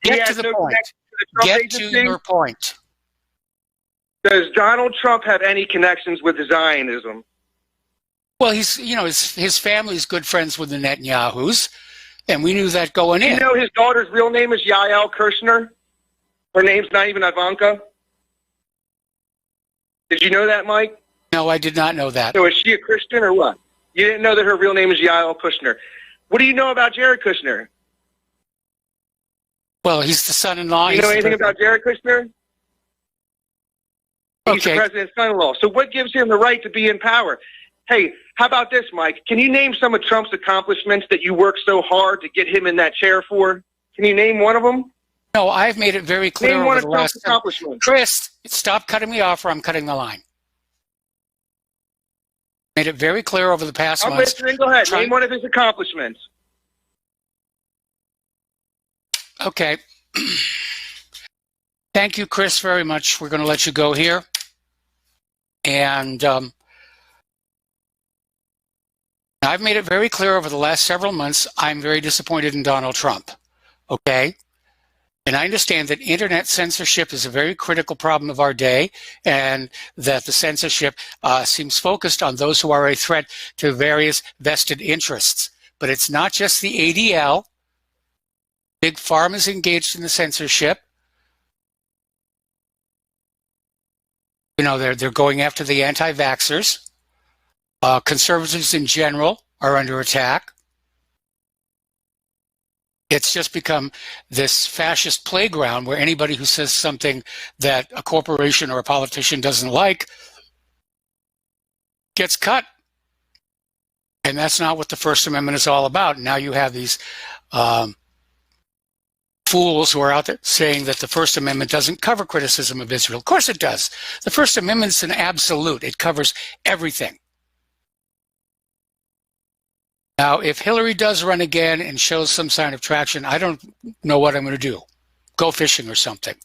Get to the point. Get to your point.
Does Donald Trump have any connections with Zionism?
Well, his family's good friends with the Netanyahus, and we knew that going in.
You know his daughter's real name is Yael Kirshner? Her name's not even Ivanka? Did you know that, Mike?
No, I did not know that.
So is she a Christian or what? You didn't know that her real name is Yael Kushner. What do you know about Jared Kushner?
Well, he's the son-in-law.
Do you know anything about Jared Kushner? He's the
Okay.
president's son-in-law. So what gives him the right to be in power? Hey, how about this, Mike? Can you name some of Trump's accomplishments that you worked so hard to get him in that chair for? Can you name one of them?
No, I've made it very clear
Name one
over
of
the
Trump's
last...
accomplishments.
Chris, stop cutting me off or I'm cutting the line. Made it very clear over the past
I'm
months.
listening. Go ahead. Name one of his accomplishments.
Okay. Thank you, Chris, very much. We're going to let you go here. And I've made it very clear over the last several months, I'm very disappointed in Donald Trump. Okay? And I understand that internet censorship is a very critical problem of our day, and that the censorship seems focused on those who are a threat to various vested interests. But it's not just the ADL. Big Pharma is engaged in the censorship. You know, they're going after the anti-vaxxers. Conservatives in general are under attack. It's just become this fascist playground where anybody who says something that a corporation or a politician doesn't like gets cut. And that's not what the First Amendment is all about. Now you have these fools who are out there saying that the First Amendment doesn't cover criticism of Israel. Of course it does. The First Amendment is an absolute. It covers everything. Now, if Hillary does run again and shows some sign of traction, I don't know what I'm going to do. Go fishing or something.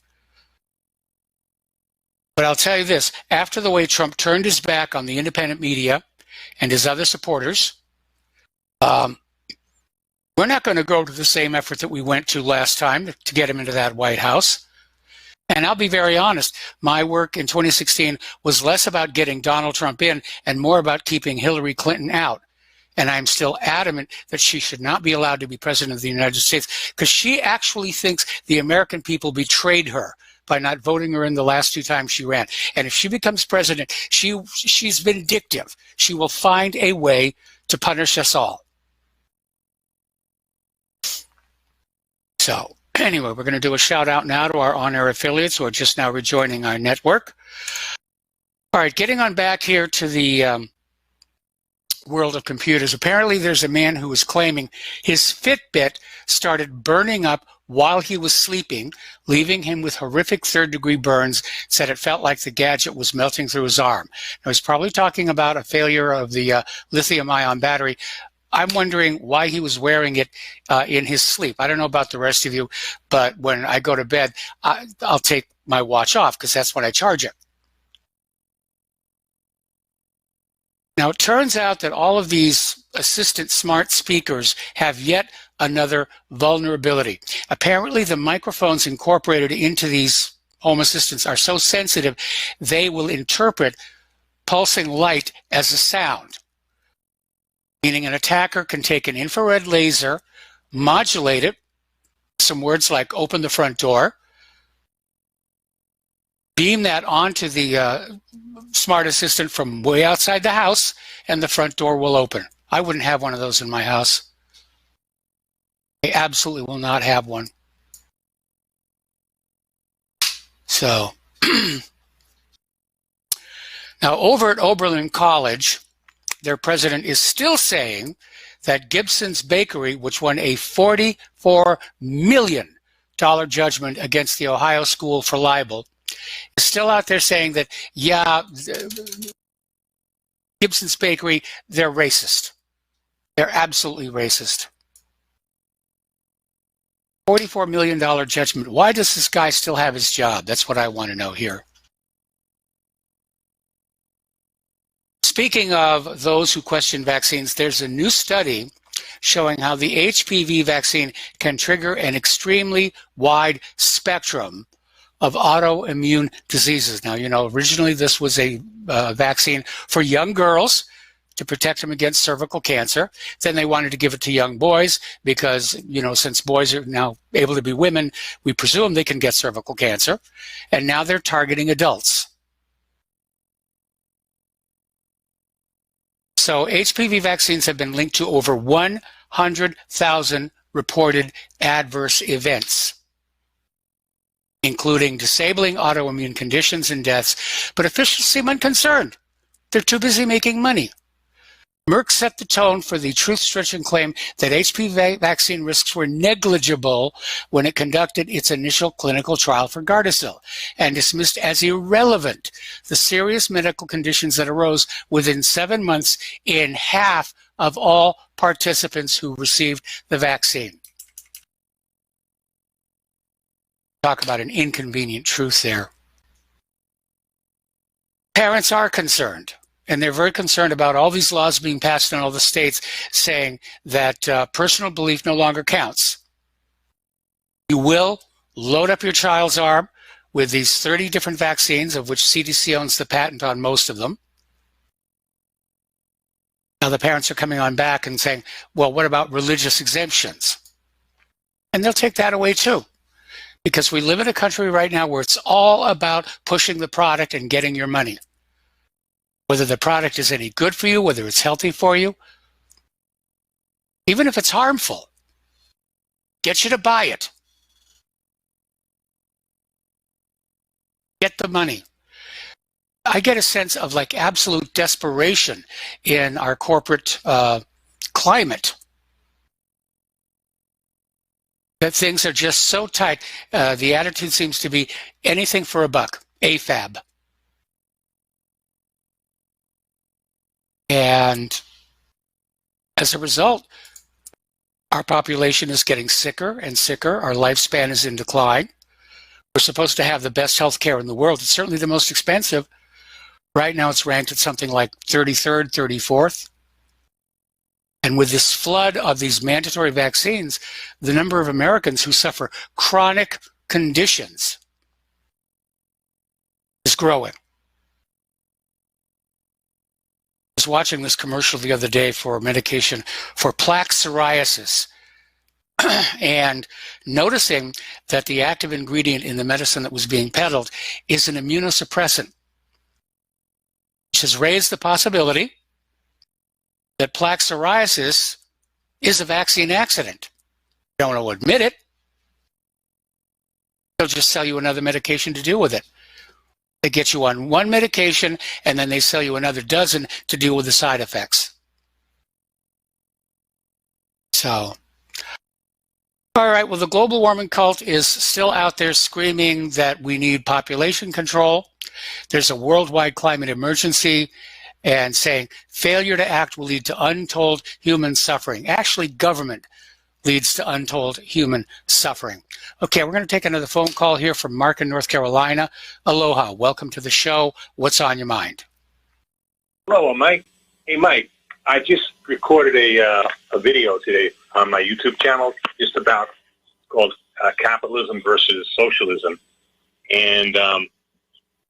But I'll tell you this, after the way Trump turned his back on the independent media and his other supporters, we're not going to go to the same effort that we went to last time to get him into that White House. And I'll be very honest, my work in 2016 was less about getting Donald Trump in and more about keeping Hillary Clinton out. And I'm still adamant that she should not be allowed to be president of the United States because she actually thinks the American people betrayed her by not voting her in the last 2 times she ran. And if she becomes president, she's vindictive. She will find a way to punish us all. So anyway, we're going to do a shout out now to our on-air affiliates who are just now rejoining our network. All right, getting on back here to the world of computers. Apparently there's a man who is claiming his Fitbit started burning up while he was sleeping, leaving him with horrific third-degree burns, said it felt like the gadget was melting through his arm. Now, he's probably talking about a failure of the lithium-ion battery. I'm wondering why he was wearing it in his sleep. I don't know about the rest of you, but when I go to bed, I'll take my watch off because that's when I charge it. Now, it turns out that all of these assistant smart speakers have yet another vulnerability. Apparently, the microphones incorporated into these home assistants are so sensitive, they will interpret pulsing light as a sound. Meaning an attacker can take an infrared laser, modulate it, some words like open the front door, beam that onto the smart assistant from way outside the house, and the front door will open. I wouldn't have one of those in my house. I absolutely will not have one. So, now over at Oberlin College, their president is still saying that Gibson's Bakery, which won a $44 million judgment against the Ohio school for libel, is still out there saying that, yeah, Gibson's Bakery, they're racist. They're absolutely racist. $44 million judgment. Why does this guy still have his job? That's what I want to know here. Speaking of those who question vaccines, there's a new study showing how the HPV vaccine can trigger an extremely wide spectrum of autoimmune diseases. Now, you know, originally this was a vaccine for young girls to protect them against cervical cancer. Then they wanted to give it to young boys because, you know, since boys are now able to be women, we presume they can get cervical cancer. And now they're targeting adults. So HPV vaccines have been linked to over 100,000 reported adverse events, including disabling autoimmune conditions and deaths. But officials seem unconcerned. They're too busy making money. Merck set the tone for the truth-stretching claim that HPV vaccine risks were negligible when it conducted its initial clinical trial for Gardasil, and dismissed as irrelevant the serious medical conditions that arose within 7 months in half of all participants who received the vaccine. Talk about an inconvenient truth there. Parents are concerned. And they're very concerned about all these laws being passed in all the states saying that personal belief no longer counts. You will load up your child's arm with these 30 different vaccines, of which CDC owns the patent on most of them. Now the parents are coming on back and saying, well, what about religious exemptions? And they'll take that away too. Because we live in a country right now where it's all about pushing the product and getting your money. Whether the product is any good for you, whether it's healthy for you, even if it's harmful, get you to buy it. Get the money. I get a sense of like absolute desperation in our corporate climate. That things are just so tight. The attitude seems to be anything for a buck, AFAB. And as a result, our population is getting sicker and sicker. Our lifespan is in decline. We're supposed to have the best health care in the world. It's certainly the most expensive. Right now it's ranked at something like 33rd, 34th. And with this flood of these mandatory vaccines, the number of Americans who suffer chronic conditions is growing. I was watching this commercial the other day for medication for plaque psoriasis and noticing that the active ingredient in the medicine that was being peddled is an immunosuppressant, which has raised the possibility that plaque psoriasis is a vaccine accident. You don't want to admit it. They'll just sell you another medication to deal with it. They get you on one medication, and then they sell you another dozen to deal with the side effects. So, all right, well, the global warming cult is still out there screaming that we need population control. There's a worldwide climate emergency, and saying failure to act will lead to untold human suffering. Actually, government leads to untold human suffering. Okay, we're going to take another phone call here from Mark in North Carolina. Aloha, welcome to the show. What's on your mind?
Hello, Mike. Hey, Mike, I just recorded a video today on my YouTube channel just about called Capitalism versus Socialism. And to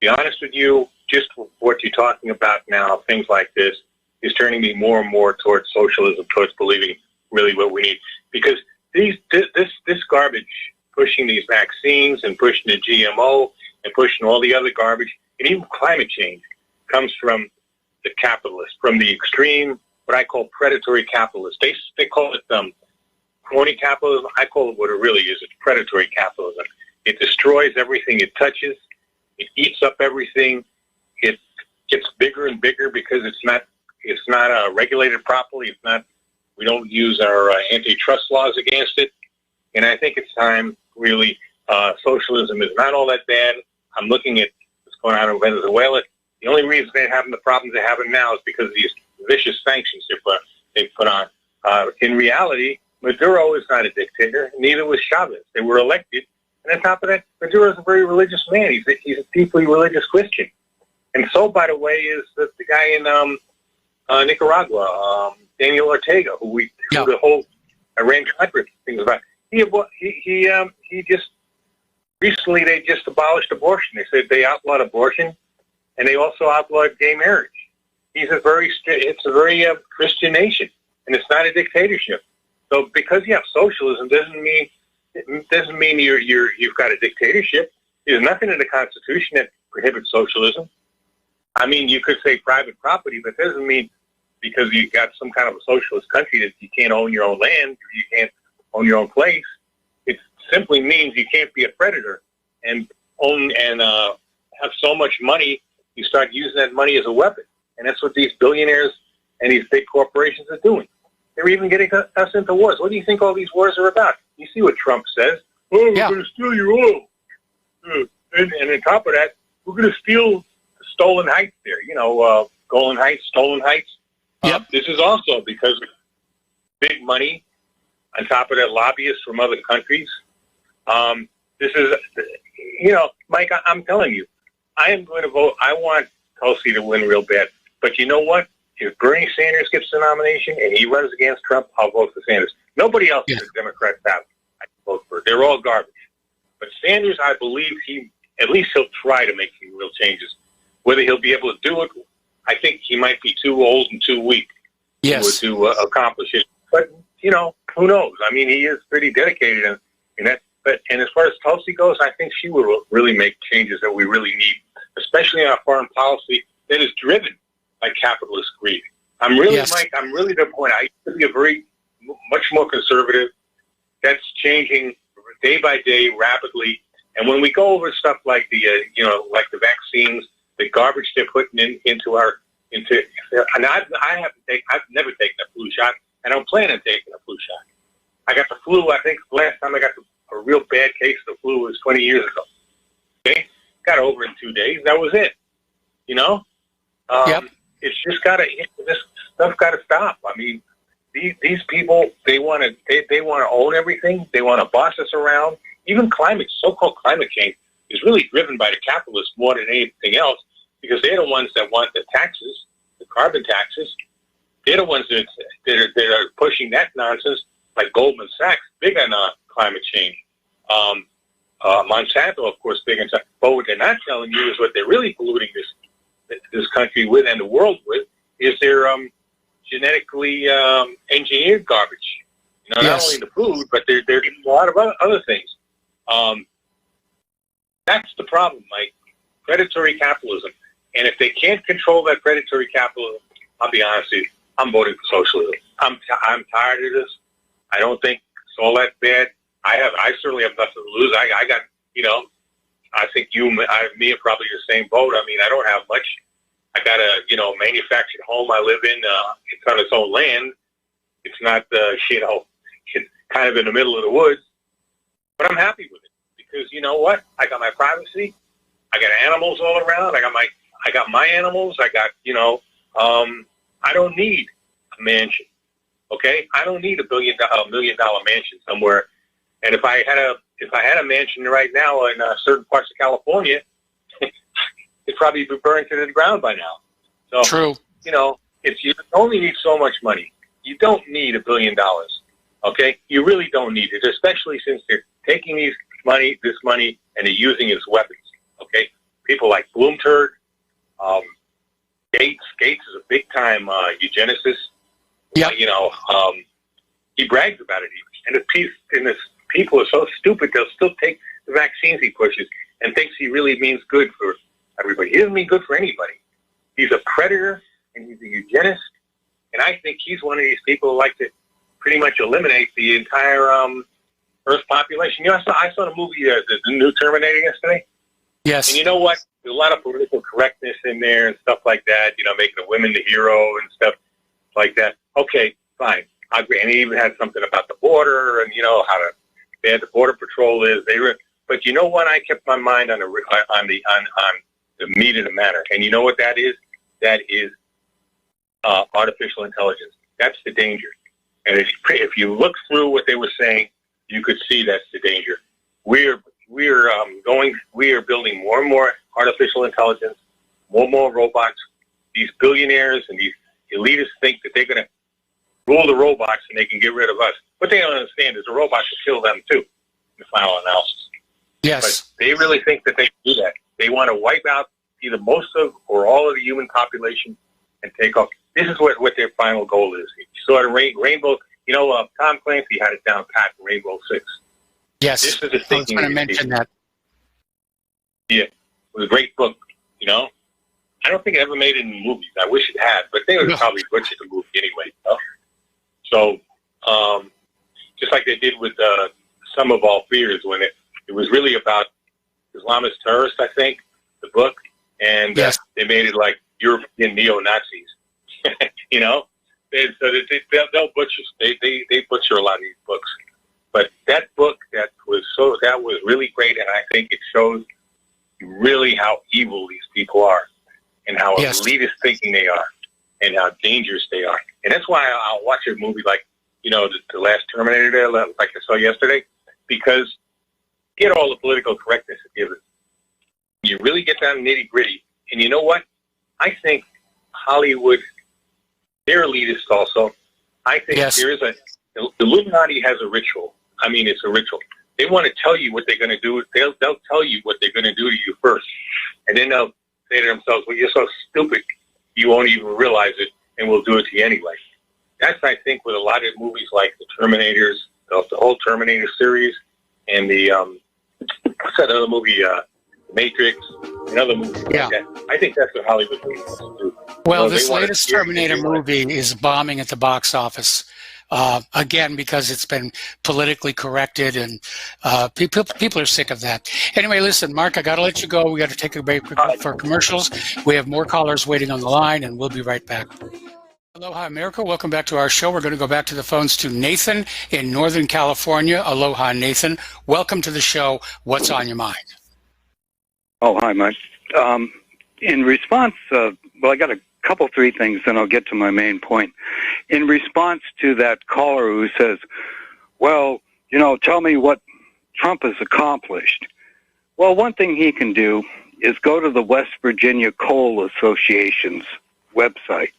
be honest with you, just what you're talking about now, things like this, is turning me more and more towards socialism, towards believing really what we need. Because this garbage, pushing these vaccines and pushing the GMO and pushing all the other garbage, and even climate change, comes from the capitalists, from the extreme, what I call predatory capitalists. They call it crony capitalism. I call it what it really is. It's predatory capitalism. It destroys everything it touches. It eats up everything. It gets bigger and bigger because it's not regulated properly. We don't use our antitrust laws against it. And I think it's time, really, socialism is not all that bad. I'm looking at what's going on in Venezuela. The only reason they're having the problems they're having now is because of these vicious sanctions they put on. In reality, Maduro is not a dictator. Neither was Chavez. They were elected. And on top of that, Maduro is a very religious man. He's a deeply religious Christian. And so, by the way, is the guy in Nicaragua, Daniel Ortega, who the whole Iran-Contra things about. He just recently they just abolished abortion. They said they outlawed abortion, and they also outlawed gay marriage. It's a very Christian nation, and it's not a dictatorship. So because you have socialism doesn't mean you've got a dictatorship. There's nothing in the Constitution that prohibits socialism. I mean, you could say private property, but it doesn't mean because you got some kind of a socialist country that you can't own your own land, or you can't own your own place. It simply means you can't be a predator and own and have so much money, you start using that money as a weapon. And that's what these billionaires and these big corporations are doing. They're even getting us into wars. What do you think all these wars are about? You see what Trump says. Oh, we're going to steal your oil. And on top of that, we're going to steal Stolen Heights there. You know, Golan Heights, Stolen Heights.
Yep.
This is also because of big money. On top of that, lobbyists from other countries. This is, you know, Mike, I'm telling you, I am going to vote. I want Tulsi to win real bad. But you know what? If Bernie Sanders gets the nomination and he runs against Trump, I'll vote for Sanders. Nobody else is a Democrat ballot I can vote for. They're all garbage. But Sanders, I believe at least he'll try to make some real changes. Whether he'll be able to do it, I think he might be too old and too weak to accomplish it. But, you know, who knows? I mean, he is pretty dedicated in that. And as far as Tulsi goes, I think she will really make changes that we really need, especially in our foreign policy that is driven by capitalist greed. Mike, I'm really the point. I used to be much more conservative. That's changing day by day, rapidly. And when we go over stuff like the vaccines, the garbage they're putting into, and I've never taken a flu shot, and I don't plan on taking a flu shot. I got the flu. I think the last time I got a real bad case of the flu was 20 years ago. Okay, got over in 2 days. That was it. You know, it's just this stuff got to stop. I mean, these people, they want to own everything. They want to boss us around. Even so-called climate change is really driven by the capitalists more than anything else, because they're the ones that want the taxes, the carbon taxes. They're the ones that are pushing that nonsense, like Goldman Sachs, big on climate change. Monsanto, of course, big on. But what they're not telling you is what they're really polluting this country with and the world with is their genetically engineered garbage. You know, not only the food, but they're doing a lot of other things. That's the problem, Mike. Predatory capitalism. And if they can't control that predatory capitalism, I'll be honest with you, I'm voting for socialism. I'm tired of this. I don't think it's all that bad. I certainly have nothing to lose. I got, you know, I think me are probably the same boat. I mean, I don't have much. I got a, you know, manufactured home I live in. It's on its own land. It's not, you know, it's kind of in the middle of the woods. But I'm happy with it because you know what? I got my privacy. I got animals all around. I got my animals. I got, you know, I don't need a mansion. Okay, I don't need $1 million mansion somewhere. And if I had a mansion right now in certain parts of California, it'd probably be burned to the ground by now. So,
true.
You know, you only need so much money. You don't need $1 billion. Okay, you really don't need it, especially since they're taking this money, and they're using it as weapons. Okay, people like Bloomberg, Gates. Gates is a big time eugenicist.
Yeah,
you know, he brags about it even. And the people are so stupid, they'll still take the vaccines he pushes and thinks he really means good for everybody. He doesn't mean good for anybody. He's a predator and he's a eugenist. And I think he's one of these people who like to pretty much eliminate the entire Earth population. You know, I saw the movie, the new Terminator yesterday.
Yes.
And you know what? There's a lot of political correctness in there and stuff like that, you know, making the women the hero and stuff like that. Okay, fine. I agree. And he even had something about the border and, you know, how bad the border patrol is. But you know what? I kept my mind on the meat of the matter. And you know what that is? That is artificial intelligence. That's the danger. And if you look through what they were saying, you could see that's the danger. We are building more and more artificial intelligence, more robots. These billionaires and these elitists think that they're going to rule the robots and they can get rid of us. What they don't understand is the robots will kill them too in the final analysis.
Yes.
But they really think that they can do that. They want to wipe out either most of or all of the human population and take off. This is what their final goal is. You saw the Rainbow, you know, Tom Clancy had it down pat in Rainbow Six.
Yes,
this is
I was going to mention that.
Yeah, it was a great book, you know. I don't think it ever made it in movies. I wish it had, but they would probably butcher the movie anyway. You know? So, just like they did with Sum of All Fears, when it was really about Islamist terrorists, I think, the book, and they made it like European neo-Nazis. You know, They'll butcher. They butcher a lot of these books. But that book that was really great, and I think it shows really how evil these people are, and how elitist thinking they are, and how dangerous they are. And that's why I'll watch a movie like, the last Terminator there, like I saw yesterday, because you get all the political correctness it gives. You really get down to nitty gritty, and you know what? I think Hollywood, they're elitist also. I think there is the Illuminati has a ritual. I mean, it's a ritual. They want to tell you what they're going to do. They'll tell you what they're going to do to you first, and then they'll say to themselves, "Well, you're so stupid, you won't even realize it, and we'll do it to you anyway." That's, I think, with a lot of movies like the Terminators, the whole Terminator series, and the what's that other movie, Matrix, and other movies like that. I think that's what Hollywood wants to do.
Well, this latest Terminator movie is bombing at the box office. Again, because it's been politically corrected, and people are sick of that. Anyway, listen, Mark, I got to let you go. We got to take a break for commercials. We have more callers waiting on the line, and we'll be right back. Aloha, America. Welcome back to our show. We're going to go back to the phones to Nathan in Northern California. Aloha, Nathan. Welcome to the show. What's on your mind?
Oh, hi, Mike. In response, well, I got a couple, three things, then I'll get to my main point. In response to that caller who says, well, tell me what Trump has accomplished. Well, one thing he can do is go to the West Virginia Coal Association's website,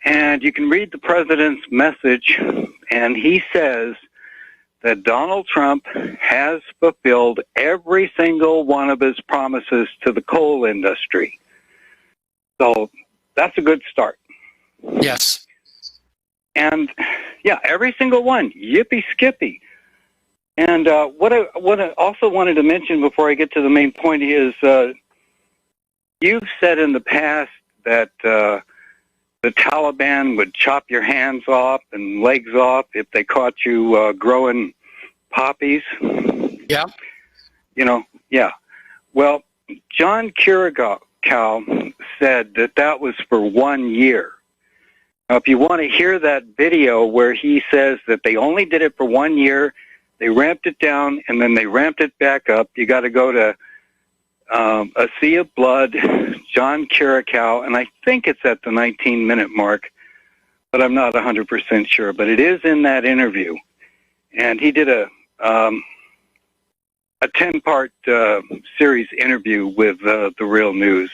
and you can read the president's message, and he says that Donald Trump has fulfilled every single one of his promises to the coal industry. So that's a good start.
Yes.
And, every single one. Yippee-skippy. And what I also wanted to mention before I get to the main point is you've said in the past that the Taliban would chop your hands off and legs off if they caught you growing poppies.
Yeah.
Well, John Kirikou said that was for 1 year. Now, if you want to hear that video where he says that they only did it for 1 year, they ramped it down, and then they ramped it back up, you got to go to A Sea of Blood, John Kirikou, and I think it's at the 19-minute mark, but I'm not 100% sure. But it is in that interview, and he did a 10-part series interview with The Real News.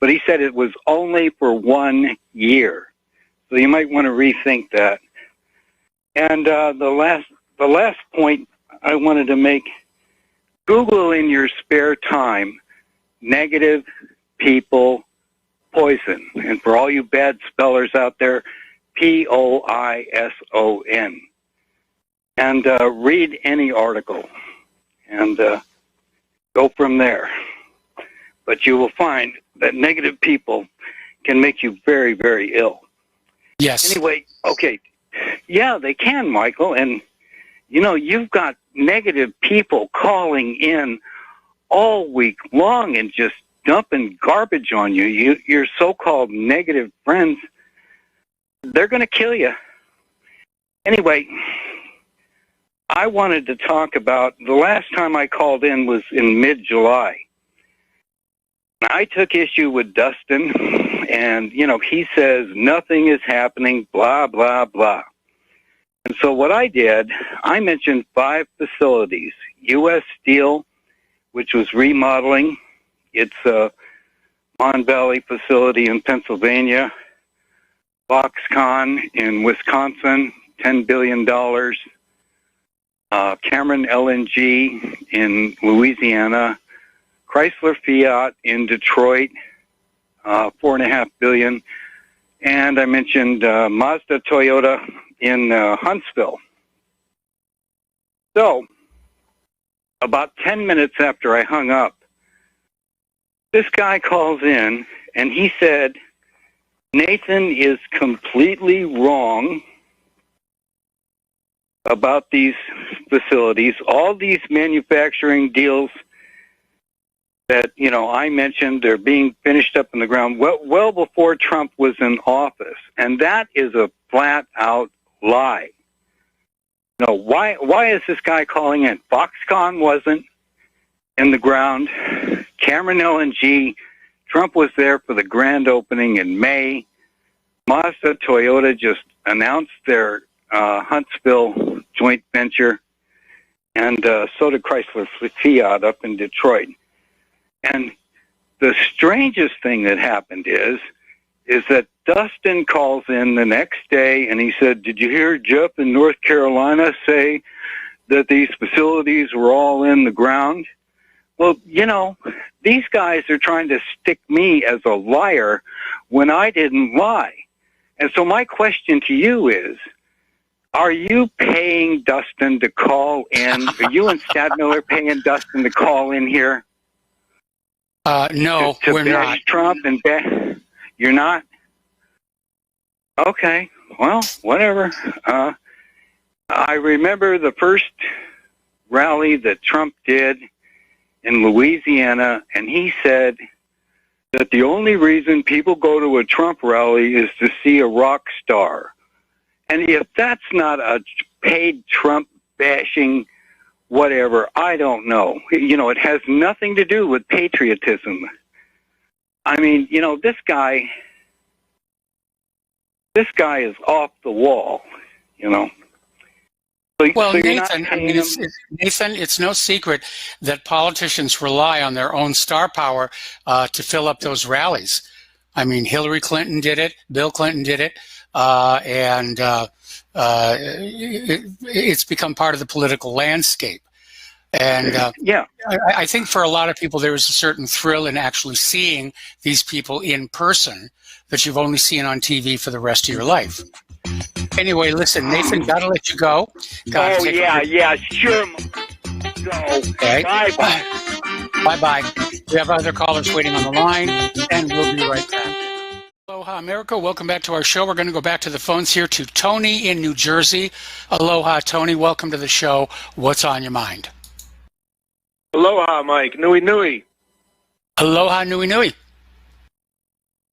But he said it was only for 1 year, so you might want to rethink that. And the last point I wanted to make: Google in your spare time negative people poison, and for all you bad spellers out there, POISON, and read any article and go from there. But you will find that negative people can make you very, very ill.
Yes.
Anyway, okay. Yeah, they can, Michael. And, you've got negative people calling in all week long and just dumping garbage on you. Your so-called negative friends, they're going to kill you. Anyway, I wanted to talk about the last time I called in was in mid-July. I took issue with Dustin, and, he says nothing is happening, blah, blah, blah. And so what I did, I mentioned 5 facilities. U.S. Steel, which was remodeling its Mon Valley facility in Pennsylvania. Foxconn in Wisconsin, $10 billion. Cameron LNG in Louisiana. Chrysler Fiat in Detroit, $4.5 billion. And I mentioned Mazda Toyota in Huntsville. So, about 10 minutes after I hung up, this guy calls in and he said, Nathan is completely wrong about these facilities. All these manufacturing deals that, you know, I mentioned they're being finished up in the ground well before Trump was in office. And that is a flat-out lie. No, why is this guy calling in? Foxconn wasn't in the ground. Cameron LNG, Trump was there for the grand opening in May. Mazda, Toyota just announced their Huntsville joint venture, and so did Chrysler Fiat up in Detroit. And the strangest thing that happened is that Dustin calls in the next day and he said, "Did you hear Jeff in North Carolina say that these facilities were all in the ground?" Well, you know, these guys are trying to stick me as a liar when I didn't lie. And so my question to you is, are you paying Dustin to call in? Are you and Stadmiller paying Dustin to call in here?
No, we're not.
Trump and you're not? Okay, well, whatever. I remember the first rally that Trump did in Louisiana, and he said that the only reason people go to a Trump rally is to see a rock star. And if that's not a paid Trump bashing whatever, I don't know. You know, it has nothing to do with patriotism. I mean, you know, this guy is off the wall, you know.
Well,
so
Nathan, it's no secret that politicians rely on their own star power to fill up those rallies. I mean, Hillary Clinton did it, Bill Clinton did it, and it's become part of the political landscape. And
yeah,
I think for a lot of people, there is a certain thrill in actually seeing these people in person that you've only seen on TV for the rest of your life. Anyway, listen, Nathan, gotta let you go.
Sure. Go.
Okay.
Bye-bye.
Bye-bye. We have other callers waiting on the line, and we'll be right back. Aloha, America. Welcome back to our show. We're going to go back to the phones here to Tony in New Jersey. Aloha, Tony. Welcome to the show. What's on your mind?
Aloha, Mike. Nui Nui.
Aloha, Nui Nui.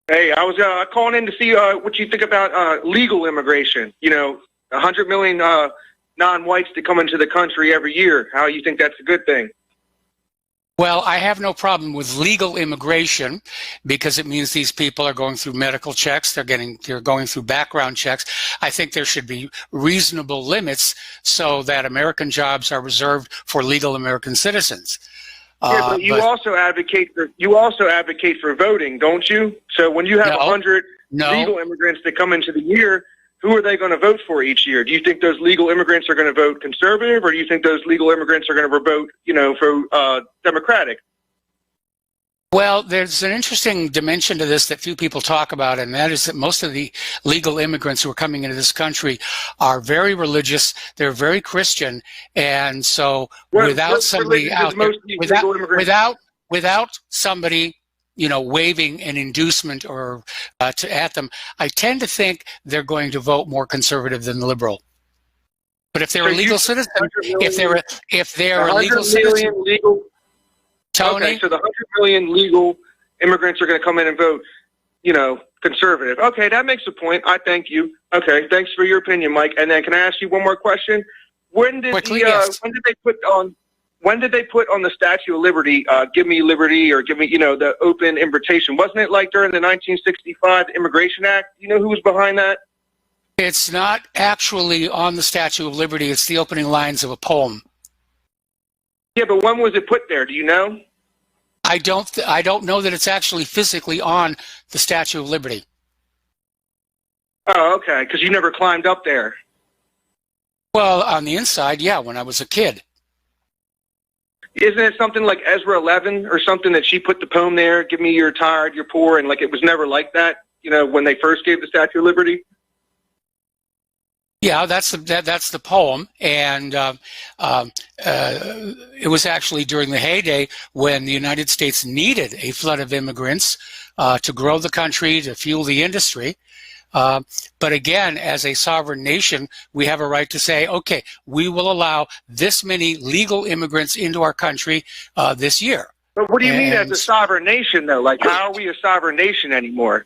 Hey, I was calling in to see what you think about legal immigration. You know, 100 million non-whites that come into the country every year. How you think that's a good thing?
Well, I have no problem with legal immigration because it means these people are going through medical checks. They're going through background checks. I think there should be reasonable limits so that American jobs are reserved for legal American citizens.
Yeah, but you also advocate for voting, don't you? So when you have 100 legal immigrants that come into the year, who are they going to vote for each year? Do you think those legal immigrants are going to vote conservative, or do you think those legal immigrants are going to vote, you know, for Democratic?
Well, there's an interesting dimension to this that few people talk about, and that is that most of the legal immigrants who are coming into this country are very religious. They're very Christian, and so without somebody out there, without somebody, you know, waving an inducement or at them, I tend to think they're going to vote more conservative than liberal. But if they're a legal citizen, if they're a legal citizen, Tony?
Okay, so the 100 million legal immigrants are going to come in and vote, you know, conservative. Okay, that makes a point. I thank you. Okay, thanks for your opinion, Mike. And then can I ask you one more question? When did they put on the Statue of Liberty, give me liberty, or give me, you know, the open invitation? Wasn't it like during the 1965 Immigration Act? You know who was behind that?
It's not actually on the Statue of Liberty. It's the opening lines of a poem.
Yeah, but when was it put there? Do you know?
I don't know that it's actually physically on the Statue of Liberty.
Oh, okay, because you never climbed up there.
Well, on the inside, yeah, when I was a kid.
Isn't it something like Ezra 11 or something that she put the poem there, give me you're tired, you're poor, and like it was never like that, you know, when they first gave the Statue of Liberty?
Yeah, that's the poem, and it was actually during the heyday when the United States needed a flood of immigrants to grow the country, to fuel the industry. But again, as a sovereign nation, we have a right to say, okay, we will allow this many legal immigrants into our country this year.
But what do you mean as
And-
a sovereign nation, though? Like, how are we a sovereign nation anymore?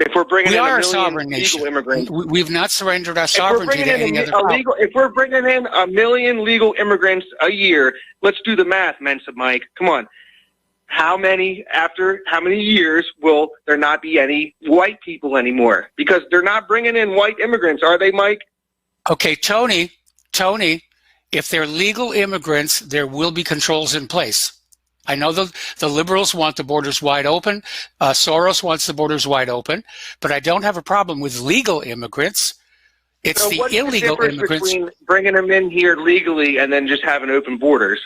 If we're bringing
We
in
are
a
a sovereign
million
nation.
legal immigrants,
We've not surrendered our
if we're
sovereignty
bringing
to
in
any other power.
if we're bringing in 1 million legal immigrants a year, let's do the math, Mensa Mike. Come on. After how many years will there not be any white people anymore? Because they're not bringing in white immigrants, are they, Mike?
Okay, Tony, if they're legal immigrants, there will be controls in place. I know the liberals want the borders wide open. Soros wants the borders wide open, but I don't have a problem with legal immigrants. It's
So
the
what's
illegal
the difference
immigrants.
between bringing them in here legally and then just having open borders?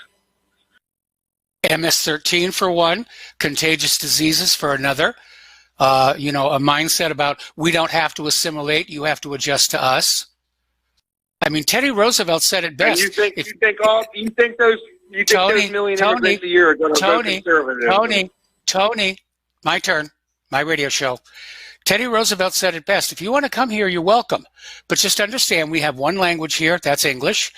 MS-13 for one, contagious diseases for another. A mindset about we don't have to assimilate, you have to adjust to us. I mean, Teddy Roosevelt said it best.
And you think those million immigrants a year are going to vote conservative?
Tony, my turn, my radio show. Teddy Roosevelt said it best. If you want to come here, you're welcome. But just understand we have one language here, that's English.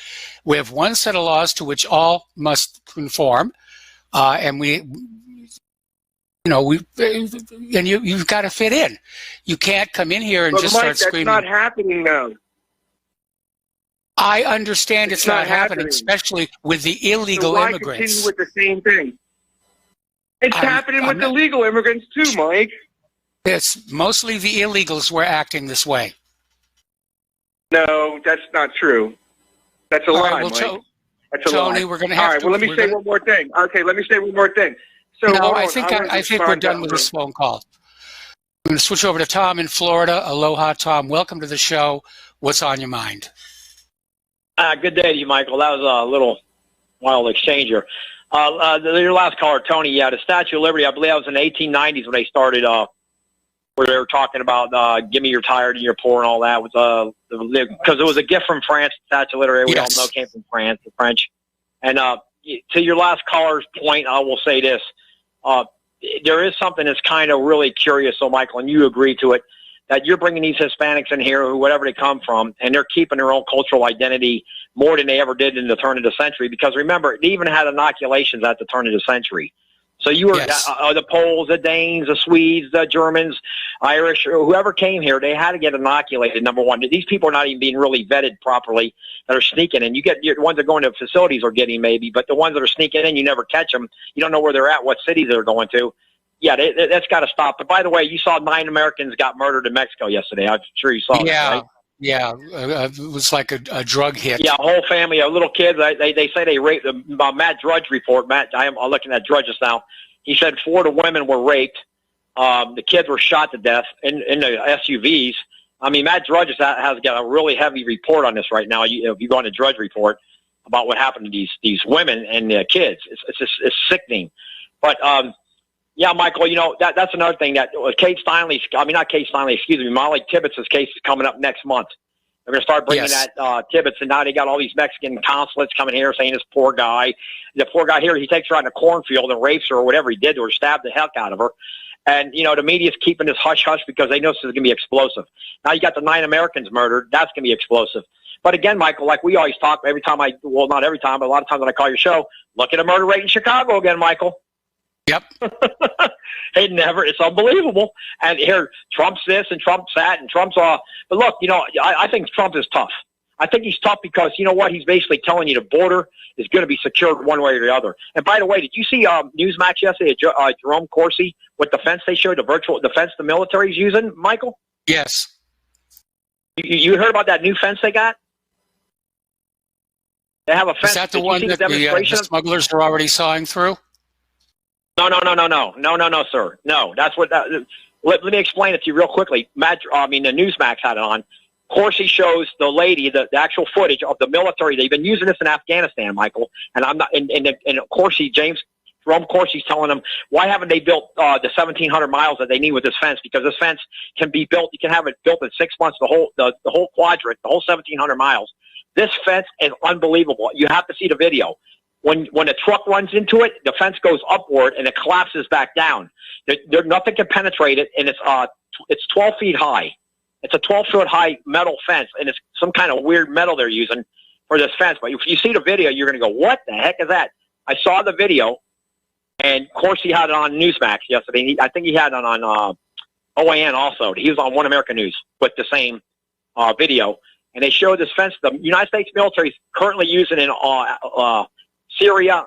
We have one set of laws to which all must conform. And you've got to fit in. You can't come in here and
But
just
Mike,
start screaming.
That's not happening now.
I understand it's not happening,
happening,
especially with the illegal
so why
immigrants.
Continue with the same thing? It's happening with the legal immigrants too, Mike.
It's mostly the illegals who are acting this way.
No, that's not true. That's a lie, Mike. That's a
Tony,
lie.
we're going to have
All right,
to.
well, let me say one more thing. Okay, let me say one more thing. So,
no, I think we're done with this phone call. I'm going to switch over to Tom in Florida. Aloha, Tom. Welcome to the show. What's on your mind?
Good day to you, Michael. That was a little wild exchange here. Your last caller, Tony, the Statue of Liberty, I believe that was in the 1890s when they started, where they were talking about give me your tired and your poor and all that. Because it was a gift from France, the Statue of Liberty, we all know came from France, the French. And to your last caller's point, I will say this. There is something that's kind of really curious, so Michael, and you agree to it, that you're bringing these Hispanics in here, whatever they come from, and they're keeping their own cultural identity more than they ever did in the turn of the century. Because remember, they even had inoculations at the turn of the century. So you were the Poles, the Danes, the Swedes, the Germans, Irish, or whoever came here, they had to get inoculated, number one. These people are not even being really vetted properly that are sneaking in. You get the ones that go into facilities are getting maybe, but the ones that are sneaking in, you never catch them. You don't know where they're at, what cities they're going to. Yeah, that's got to stop. But by the way, you saw 9 Americans got murdered in Mexico yesterday. I'm sure you saw that, right?
Yeah, it was like a drug hit.
Yeah, a whole family of little kids. They say they raped Matt Drudge report. I'm looking at Drudge just now. He said 4 of the women were raped. The kids were shot to death in the SUVs. I mean, Matt Drudge has got a really heavy report on this right now. If you go on the Drudge report about what happened to these women and kids, it's sickening. But yeah, Michael, that's another thing that Molly Tibbetts' case is coming up next month. They're going to start bringing that Tibbetts, and now they got all these Mexican consulates coming here saying this poor guy. The poor guy here, he takes her out in a cornfield and rapes her or whatever he did to her, stabbed the heck out of her. And, the media's keeping this hush-hush because they know this is going to be explosive. Now you got the 9 Americans murdered. That's going to be explosive. But again, Michael, like we always talk not every time, but a lot of times when I call your show, look at the murder rate in Chicago again, Michael.
Yep.
It's unbelievable. And here, Trump's this and Trump's that and Trump's all. But look, I think Trump is tough. I think he's tough because, you know what, he's basically telling you the border is going to be secured one way or the other. And by the way, did you see Newsmax yesterday, Jerome Corsi, with the fence they showed, the virtual defense the military's using, Michael?
Yes.
You heard about that new fence they got? They have a fence.
Is that the one that the smugglers are already sawing through?
No, sir. No, that's what. Let me explain it to you real quickly. The Newsmax had it on. Corsi shows the lady the actual footage of the military. They've been using this in Afghanistan, Michael. And I'm not. And Corsi, Jerome Corsi's telling them, why haven't they built the 1,700 miles that they need with this fence? Because this fence can be built. You can have it built in 6 months. The whole quadrant, the whole 1,700 miles. This fence is unbelievable. You have to see the video. When a truck runs into it, the fence goes upward and it collapses back down. Nothing can penetrate it, and it's 12 feet high. It's a 12-foot high metal fence, and it's some kind of weird metal they're using. for this fence. But if you see the video, you're going to go, what the heck is that? I saw the video, and of course he had it on Newsmax yesterday. I think he had it on OAN also. He was on One American News with the same video. And they showed this fence the United States military is currently using in Syria,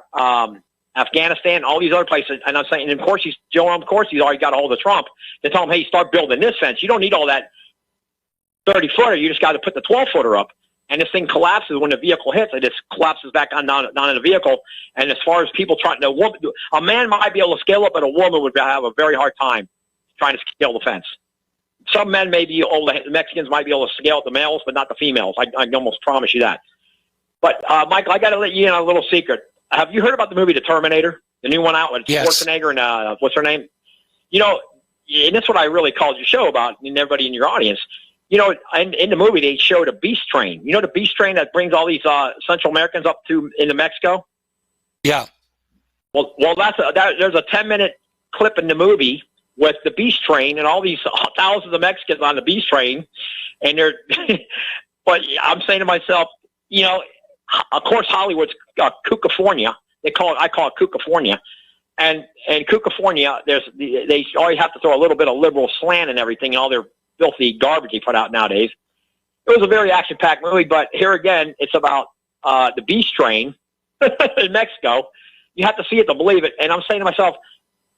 Afghanistan, all these other places. And I'm saying, and of course, he's already got a hold of Trump to tell him, hey, start building this fence. You don't need all that 30-footer. You just got to put the 12-footer up. And this thing collapses when the vehicle hits. It just collapses back down in the vehicle. And as far as people trying to, a man might be able to scale up, but a woman would have a very hard time trying to scale the fence. Some men may be able to, Mexicans might be able to scale the males, but not the females. I almost promise you that. But, Michael, I got to let you in on a little secret. Have you heard about the movie The Terminator? The new one out with Schwarzenegger and what's her name? You know, and that's what I really called your show about, and everybody in your audience. You know, in the movie, they showed a beast train. You know the beast train that brings all these Central Americans up into Mexico?
Yeah.
Well, there's a 10-minute clip in the movie with the beast train and all these thousands of Mexicans on the beast train, and they're. But I'm saying to myself, you know, of course Hollywood's Cucafornia. I call it Cucafornia, and Cucafornia. They always have to throw a little bit of liberal slant and everything, and all their filthy garbage they put out nowadays. It was a very action-packed movie, but here again, it's about the beast train in Mexico. You have to see it to believe it. And I'm saying to myself,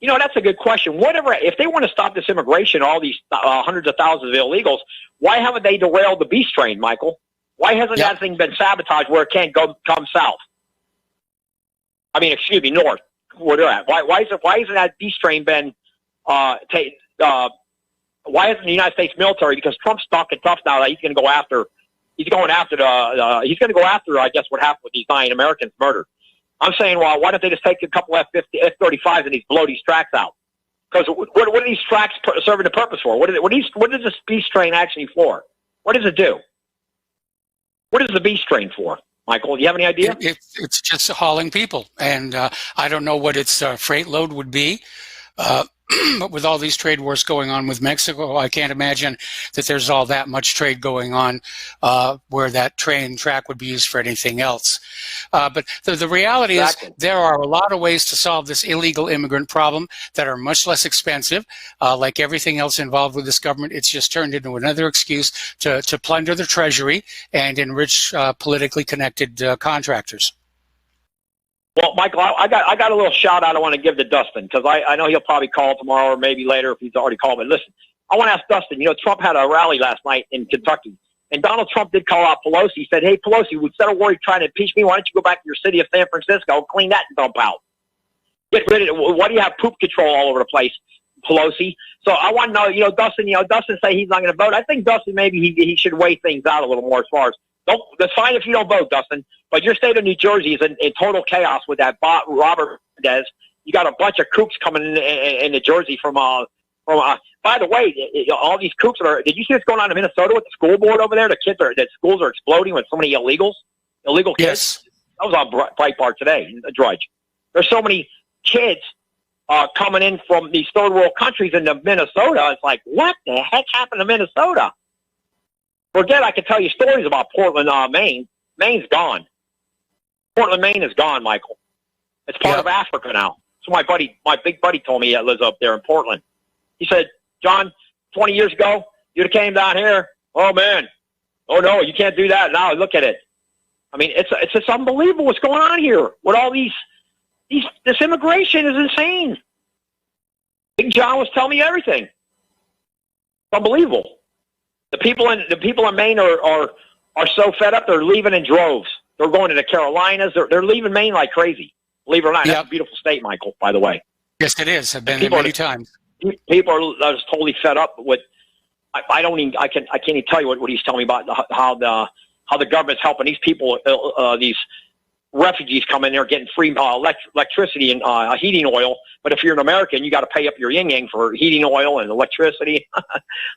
you know, that's a good question. Whatever, if they want to stop this immigration, all these hundreds of thousands of illegals, why haven't they derailed the beast train, Michael? Why hasn't that thing been sabotaged where it can't come south? I mean, excuse me, north, where they're at. Why isn't that beast train been why isn't the United States military? Because Trump's talking tough now that he's going to go after. He's going to go after. I guess what happened with these 9 Americans murdered. I'm saying, well, why don't they just take a couple F-35s and blow these tracks out? Because what are these tracks serving the purpose for? What is this beast train actually for? What does it do? What is the beast train for, Michael? Do you have any idea?
It's just hauling people, and I don't know what its freight load would be. But with all these trade wars going on with Mexico, I can't imagine that there's all that much trade going on where that train track would be used for anything else. But the reality is there are a lot of ways to solve this illegal immigrant problem that are much less expensive. Like everything else involved with this government, it's just turned into another excuse to plunder the treasury and enrich politically connected contractors.
Well, Michael, I got a little shout out I want to give to Dustin, because I know he'll probably call tomorrow or maybe later if he's already called. But listen, I want to ask Dustin, you know, Trump had a rally last night in Kentucky, and Donald Trump did call out Pelosi. He said, hey, Pelosi, instead of trying to impeach me, why don't you go back to your city of San Francisco, clean that dump out? Get rid of it. Why do you have poop control all over the place, Pelosi? So I want to know, Dustin say he's not going to vote. I think Dustin maybe he should weigh things out a little more as far as, that's fine if you don't vote, Dustin. But your state of New Jersey is in total chaos with that bot, Robert Mendez. You got a bunch of kooks coming in New Jersey from. By the way, all these kooks did you see what's going on in Minnesota with the school board over there? The schools are exploding with so many illegal kids.
Yes.
That was on Breitbart today, Drudge. There's so many kids coming in from these third world countries into Minnesota. It's like, what the heck happened to Minnesota? Forget I could tell you stories about Portland, Maine. Maine's gone. Portland, Maine is gone, Michael. It's part of Africa now. So my big buddy told me that lives up there in Portland. He said, John, 20 years ago, you'd have came down here. Oh, man. Oh, no, you can't do that. Now look at it. I mean, it's just unbelievable what's going on here with all this immigration is insane. Big John was telling me everything. It's unbelievable. The people in Maine are so fed up. They're leaving in droves. They're going to the Carolinas. They're leaving Maine like crazy. Believe it or not, that's a beautiful state, Michael. By the way.
Yes, it is. I've been there many times.
People are just totally fed up with. I can't even tell you what he's telling me about how the government's helping these people. These refugees come in there getting free electricity and heating oil. But if you're an American, you got to pay up your yin-yang for heating oil and electricity.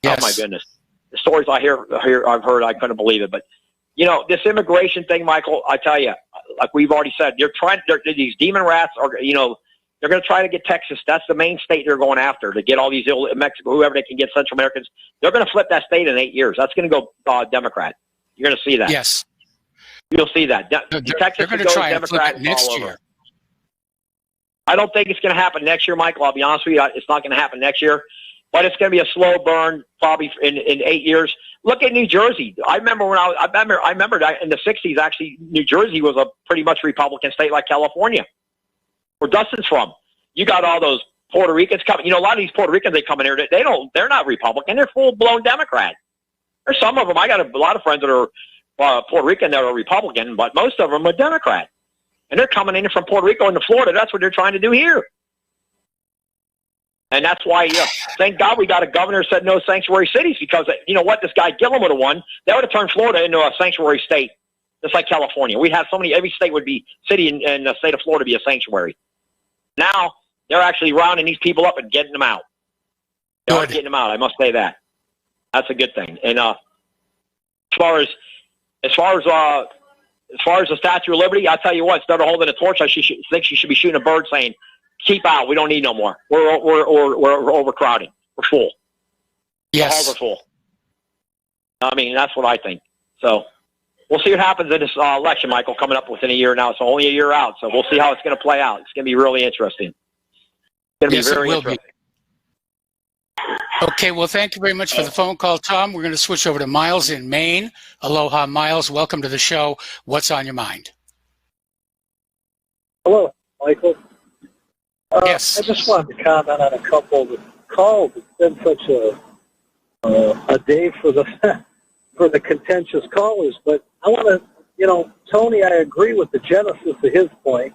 Yes.
Oh my goodness. The stories I've heard, I couldn't believe it. But, this immigration thing, Michael, I tell you, like we've already said, these demon rats are, they're going to try to get Texas. That's the main state they're going after to get all these Mexico, whoever they can get, Central Americans. They're going to flip that state in 8 years. That's going to go Democrat. You're going to see that.
Yes.
You'll see that.
They're going to try and flip it next year.
I don't think it's going to happen next year, Michael. I'll be honest with you. It's not going to happen next year. But it's going to be a slow burn, probably in 8 years. Look at New Jersey. I remember that in the 60s, actually, New Jersey was a pretty much Republican state like California, where Dustin's from. You got all those Puerto Ricans coming. You know, a lot of these Puerto Ricans, they come in here, they're not Republican. They're full-blown Democrat. There's some of them. I got a lot of friends that are Puerto Rican that are Republican, but most of them are Democrat. And they're coming in from Puerto Rico into Florida. That's what they're trying to do here. And that's why, thank God we got a governor who said no sanctuary cities, because, you know what, this guy Gillum would have won. That would have turned Florida into a sanctuary state, just like California. We'd have every state would be, city in the state of Florida be a sanctuary. Now, they're actually rounding these people up and getting them out. They're getting them out, I must say that. That's a good thing. And as far as the Statue of Liberty, I'll tell you what, instead of holding a torch, I think she should be shooting a bird saying, keep out. We don't need no more. We're overcrowded. We're full.
Yes.
We're full. I mean, that's what I think. So we'll see what happens in this election, Michael, coming up within a year now. It's only a year out, so we'll see how it's going to play out. It's going to be really interesting. It's going to be very interesting.
Okay, well, thank you very much for the phone call, Tom. We're going to switch over to Miles in Maine. Aloha, Miles. Welcome to the show. What's on your mind?
Hello, Michael.
Yes.
I just wanted to comment on a couple of the calls. It's been such a day for the contentious callers, but I want to, Tony, I agree with the genesis of his point.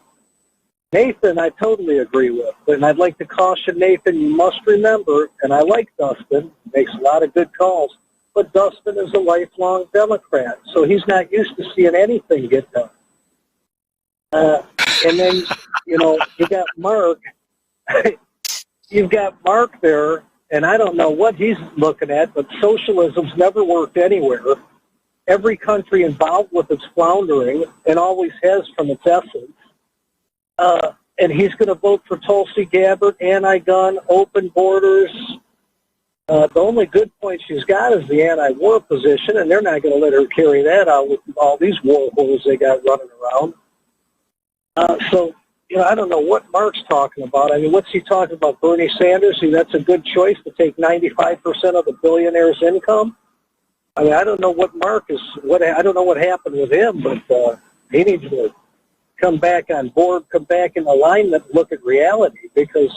Nathan, I totally agree with, and I'd like to caution Nathan, you must remember, and I like Dustin, makes a lot of good calls, but Dustin is a lifelong Democrat, so he's not used to seeing anything get done. And then, you got Mark. You've got Mark there, and I don't know what he's looking at, but socialism's never worked anywhere. Every country involved with it's floundering, and always has from its essence. And he's going to vote for Tulsi Gabbard, anti-gun, open borders. The only good point she's got is the anti-war position, and they're not going to let her carry that out with all these war whores they got running around. So, I don't know what Mark's talking about. I mean, what's he talking about? Bernie Sanders? That's a good choice to take 95% of the billionaire's income? I mean, I don't know what Mark is. I don't know what happened with him, but he needs to come back on board, come back in alignment, look at reality, because,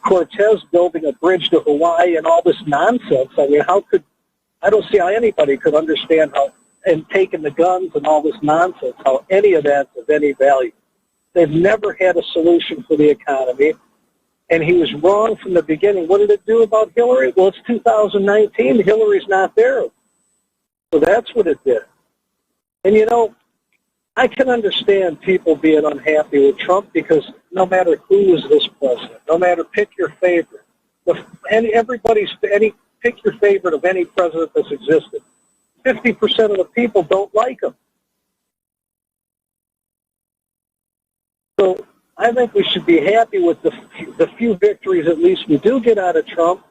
Cortez building a bridge to Hawaii and all this nonsense. I mean, I don't see how anybody could understand how, and taking the guns and all this nonsense, how any of that's of any value. They've never had a solution for the economy, and he was wrong from the beginning. What did it do about Hillary? Well, it's 2019. Hillary's not there. So that's what it did. And, I can understand people being unhappy with Trump, because no matter who is this president, no matter, pick your favorite. Pick your favorite of any president that's existed. 50% of the people don't like him. So I think we should be happy with the few victories at least we do get out of Trump,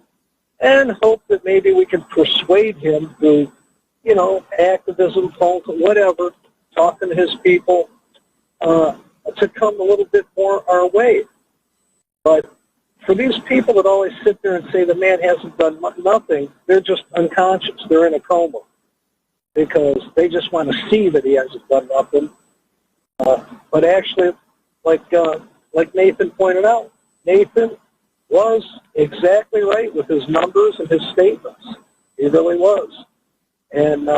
and hope that maybe we can persuade him through, activism, phone, whatever, talking to his people, to come a little bit more our way. But for these people that always sit there and say the man hasn't done nothing, they're just unconscious. They're in a coma, because they just want to see that he hasn't done nothing. But actually, like Nathan pointed out, Nathan was exactly right with his numbers and his statements. He really was. And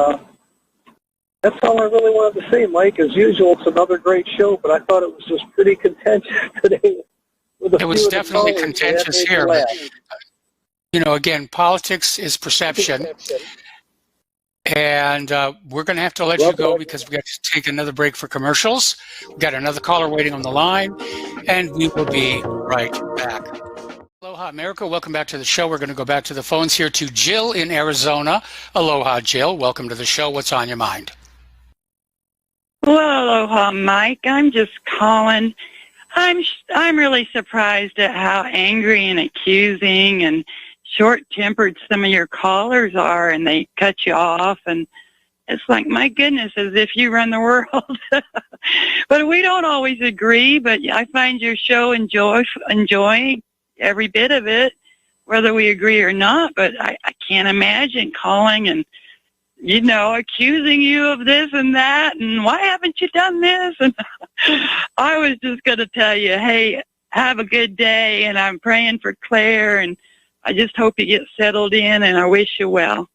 that's all I really wanted to say, Mike. As usual, it's another great show, but I thought it was just pretty contentious today.
It was definitely contentious here. But, again, politics is perception. And we're going to have to let you go, because we got to take another break for commercials. We've got another caller waiting on the line, and we will be right back. Aloha, America. Welcome back to the show. We're going to go back to the phones here to Jill in Arizona. Aloha, Jill. Welcome to the show. What's on your mind?
Well, aloha, Mike. I'm just calling. I'm really surprised at how angry and accusing and short-tempered some of your callers are, and they cut you off. And It's like, my goodness, as if you run the world. But we don't always agree, but I find your show enjoying every bit of it, whether we agree or not. But I can't imagine calling and, accusing you of this and that, and why haven't you done this? And I was just going to tell you, hey, have a good day, and I'm praying for Claire, and I just hope you get settled in, and I wish you well.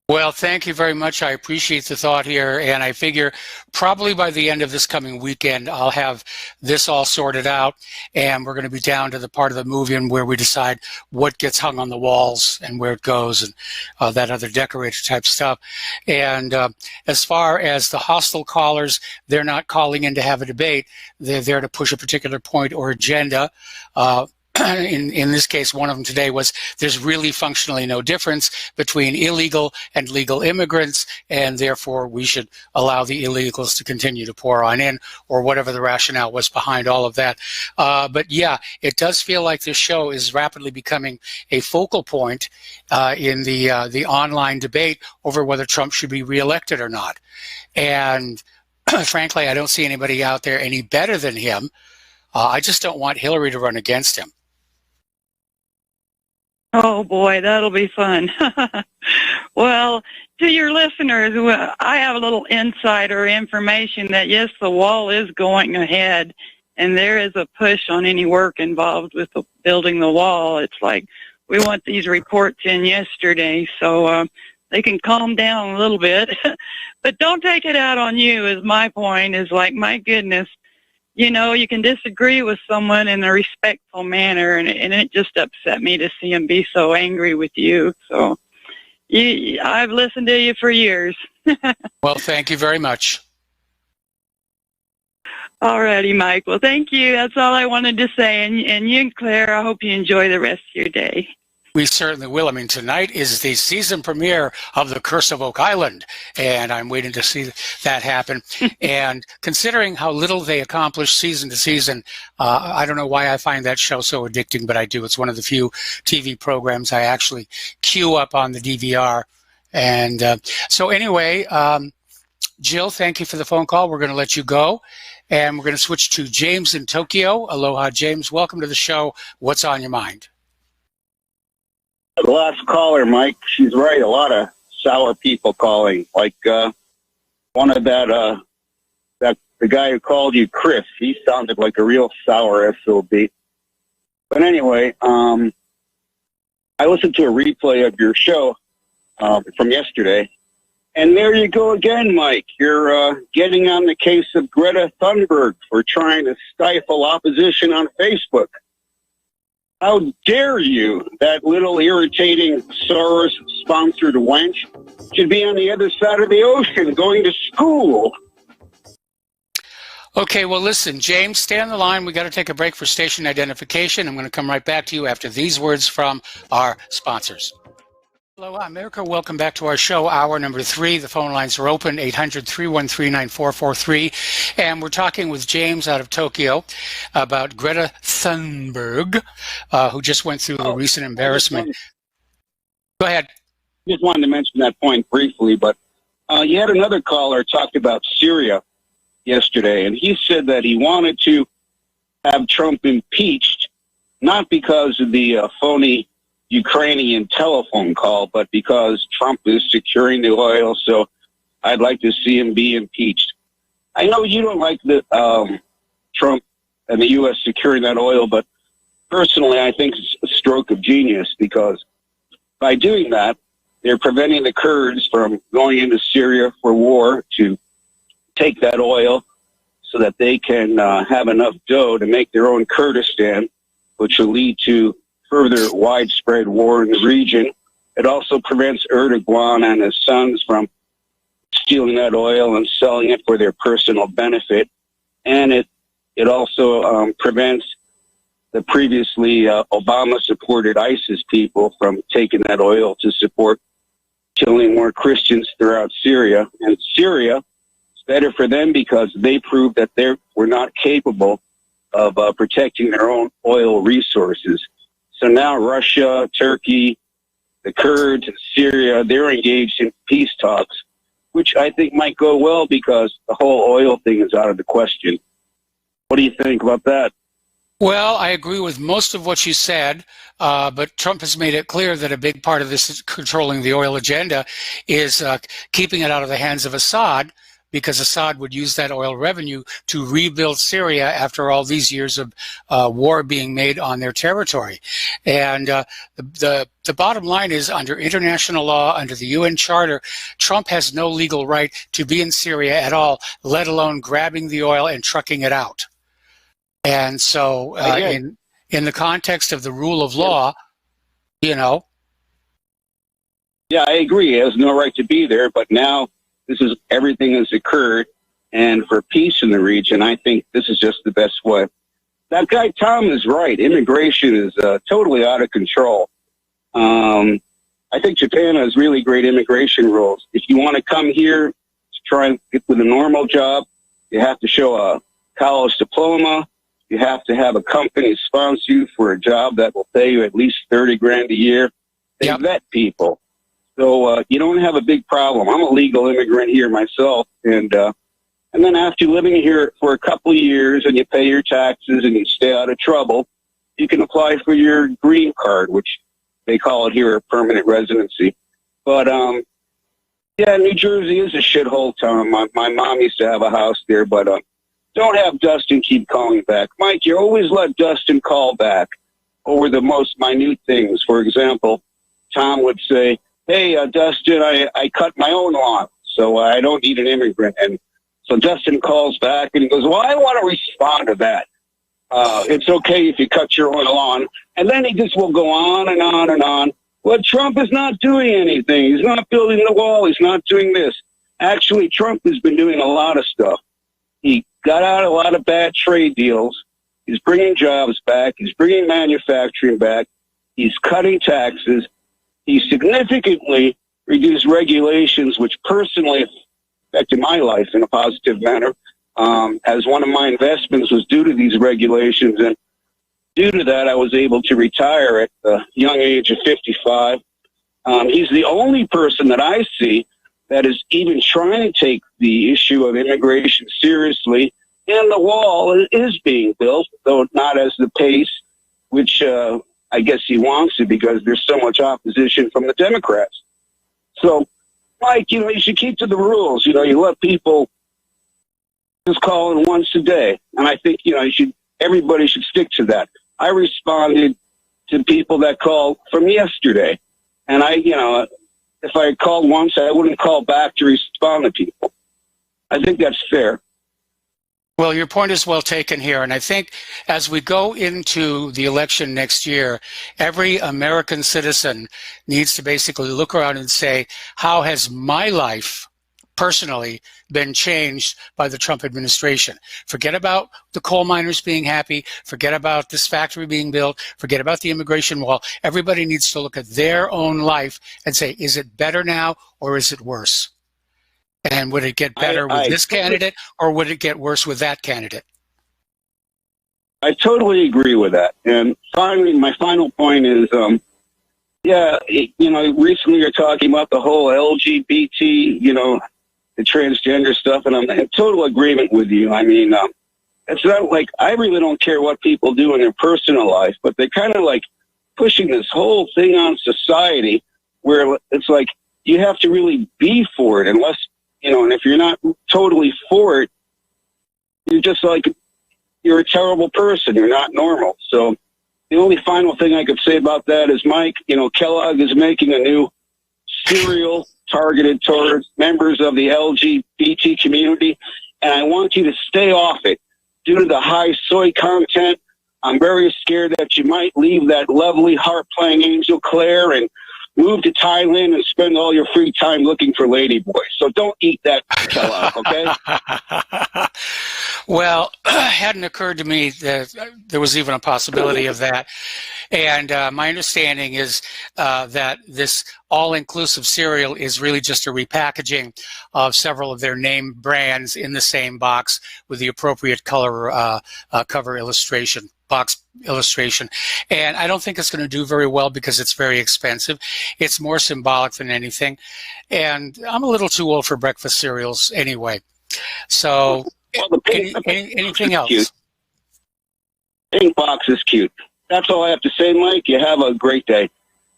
Well, thank you very much. I appreciate the thought here, and I figure probably by the end of this coming weekend, I'll have this all sorted out, and we're going to be down to the part of the movie and where we decide what gets hung on the walls and where it goes and that other decorator type stuff. And as far as the hostile callers, they're not calling in to have a debate. They're there to push a particular point or agenda. In this case, one of them today was there's really functionally no difference between illegal and legal immigrants, and therefore we should allow the illegals to continue to pour on in, or whatever the rationale was behind all of that. But yeah, it does feel like this show is rapidly becoming a focal point in the online debate over whether Trump should be reelected or not. And frankly, I don't see anybody out there any better than him. I just don't want Hillary to run against him.
Oh, boy, that'll be fun. Well, to your listeners, I have a little insider information that, yes, the wall is going ahead, and there is a push on any work involved with building the wall. It's like we want these reports in yesterday, so they can calm down a little bit. But don't take it out on you, is my point, is like, my goodness, you can disagree with someone in a respectful manner, and it just upset me to see him be so angry with you. So I've listened to you for years.
Well, thank you very much.
All righty, Mike. Well, thank you. That's all I wanted to say. And you and Claire, I hope you enjoy the rest of your day.
We certainly will. I mean, tonight is the season premiere of The Curse of Oak Island, and I'm waiting to see that happen. And considering how little they accomplish season to season, I don't know why I find that show so addicting, but I do. It's one of the few TV programs I actually queue up on the DVR. And so anyway, Jill, thank you for the phone call. We're going to let you go, and we're going to switch to James in Tokyo. Aloha, James. Welcome to the show. What's on your mind?
The last caller, Mike, she's right. A lot of sour people calling. Like one of the guy who called you, Chris, he sounded like a real sour SOB. But anyway, I listened to a replay of your show from yesterday, and there you go again, Mike. You're getting on the case of Greta Thunberg for trying to stifle opposition on Facebook. How dare you, that little irritating Soros-sponsored wench should be on the other side of the ocean going to school.
Okay, well, listen, James, stay on the line. We got to take a break for station identification. I'm going to come right back to you after these words from our sponsors. Hello, America. Welcome back to our show, hour number 3. The phone lines are open, 800-313-9443. And we're talking with James out of Tokyo about Greta Thunberg, who just went through a recent embarrassment. Go ahead.
Just wanted to mention that point briefly, but you had another caller talk about Syria yesterday, and he said that he wanted to have Trump impeached, not because of the phony Ukrainian telephone call, but because Trump is securing the oil, so I'd like to see him be impeached. I know you don't like the Trump and the U.S. securing that oil, but personally I think it's a stroke of genius, because by doing that, they're preventing the Kurds from going into Syria for war to take that oil so that they can have enough dough to make their own Kurdistan, which will lead to further widespread war in the region. It also prevents Erdogan and his sons from stealing that oil and selling it for their personal benefit. And it also prevents the previously Obama-supported ISIS people from taking that oil to support killing more Christians throughout Syria. And Syria, it's better for them because they proved that they were not capable of protecting their own oil resources. So now Russia, Turkey, the Kurds, and Syria, they're engaged in peace talks which I think might go well because the whole oil thing is out of the question. What do you think about that?
Well, I agree with most of what you said, but Trump has made it clear that a big part of this controlling the oil agenda is keeping it out of the hands of Assad, because Assad would use that oil revenue to rebuild Syria after all these years of war being made on their territory. And the bottom line is, under international law, under the UN Charter, Trump has no legal right to be in Syria at all, let alone grabbing the oil and trucking it out. And so in the context of the rule of law, you know.
Yeah, I agree. He has no right to be there, but now everything has occurred, and for peace in the region, I think this is just the best way. That guy Tom is right. Immigration is totally out of control. I think Japan has really great immigration rules. If you want to come here to try and get with a normal job, you have to show a college diploma. You have to have a company sponsor you for a job that will pay you at least $30,000 a year. They vet people. So you don't have a big problem. I'm a legal immigrant here myself, and then after living here for a couple of years and you pay your taxes and you stay out of trouble, you can apply for your green card, which they call it here a permanent residency. But yeah, New Jersey is a shithole town. My mom used to have a house there, but don't have Dustin keep calling back. Mike, you always let Dustin call back over the most minute things. For example, Tom would say, hey, Dustin, I cut my own lawn, so I don't need an immigrant. And so Dustin calls back and he goes, well, I want to respond to that. It's okay if you cut your own lawn. And then he just will go on and on and on. Well, Trump is not doing anything. He's not building the wall. He's not doing this. Actually, Trump has been doing a lot of stuff. He got out a lot of bad trade deals. He's bringing jobs back. He's bringing manufacturing back. He's cutting taxes. He significantly reduced regulations, which personally affected my life in a positive manner, as one of my investments was due to these regulations. And due to that, I was able to retire at the young age of 55. He's the only person that I see that is even trying to take the issue of immigration seriously. And the wall is being built, though not as the pace, which I guess he wants to, because there's so much opposition from the Democrats. So, Mike, you should keep to the rules. You let people just call in once a day. And I think, everybody should stick to that. I responded to people that called from yesterday. And if I had called once, I wouldn't call back to respond to people. I think that's fair.
Well, your point is well taken here. And I think as we go into the election next year, every American citizen needs to basically look around and say, how has my life personally been changed by the Trump administration? Forget about the coal miners being happy. Forget about this factory being built. Forget about the immigration wall. Everybody needs to look at their own life and say, is it better now or is it worse? And would it get better with this candidate, or would it get worse with that candidate?
I totally agree with that. And finally, my final point is, recently you're talking about the whole LGBT, the transgender stuff, and I'm in total agreement with you. I mean, it's not like, I really don't care what people do in their personal life, but they're kind of like pushing this whole thing on society where it's like you have to really be for it, unless, and if you're not totally for it, you're just like, you're a terrible person. You're not normal. So the only final thing I could say about that is, Mike, Kellogg is making a new cereal targeted towards members of the LGBT community, and I want you to stay off it. Due to the high soy content, I'm very scared that you might leave that lovely harp-playing Angel Claire and move to Thailand and spend all your free time looking for ladyboys. So don't eat that, Kellogg, okay?
Well, it hadn't occurred to me that there was even a possibility of that. And my understanding is that this all-inclusive cereal is really just a repackaging of several of their name brands in the same box with the appropriate color cover illustration, box illustration. And I don't think it's going to do very well because it's very expensive. It's more symbolic than anything. And I'm a little too old for breakfast cereals anyway. So anything else?
Cute. Pink box is cute. That's all I have to say, Mike. You have a great day.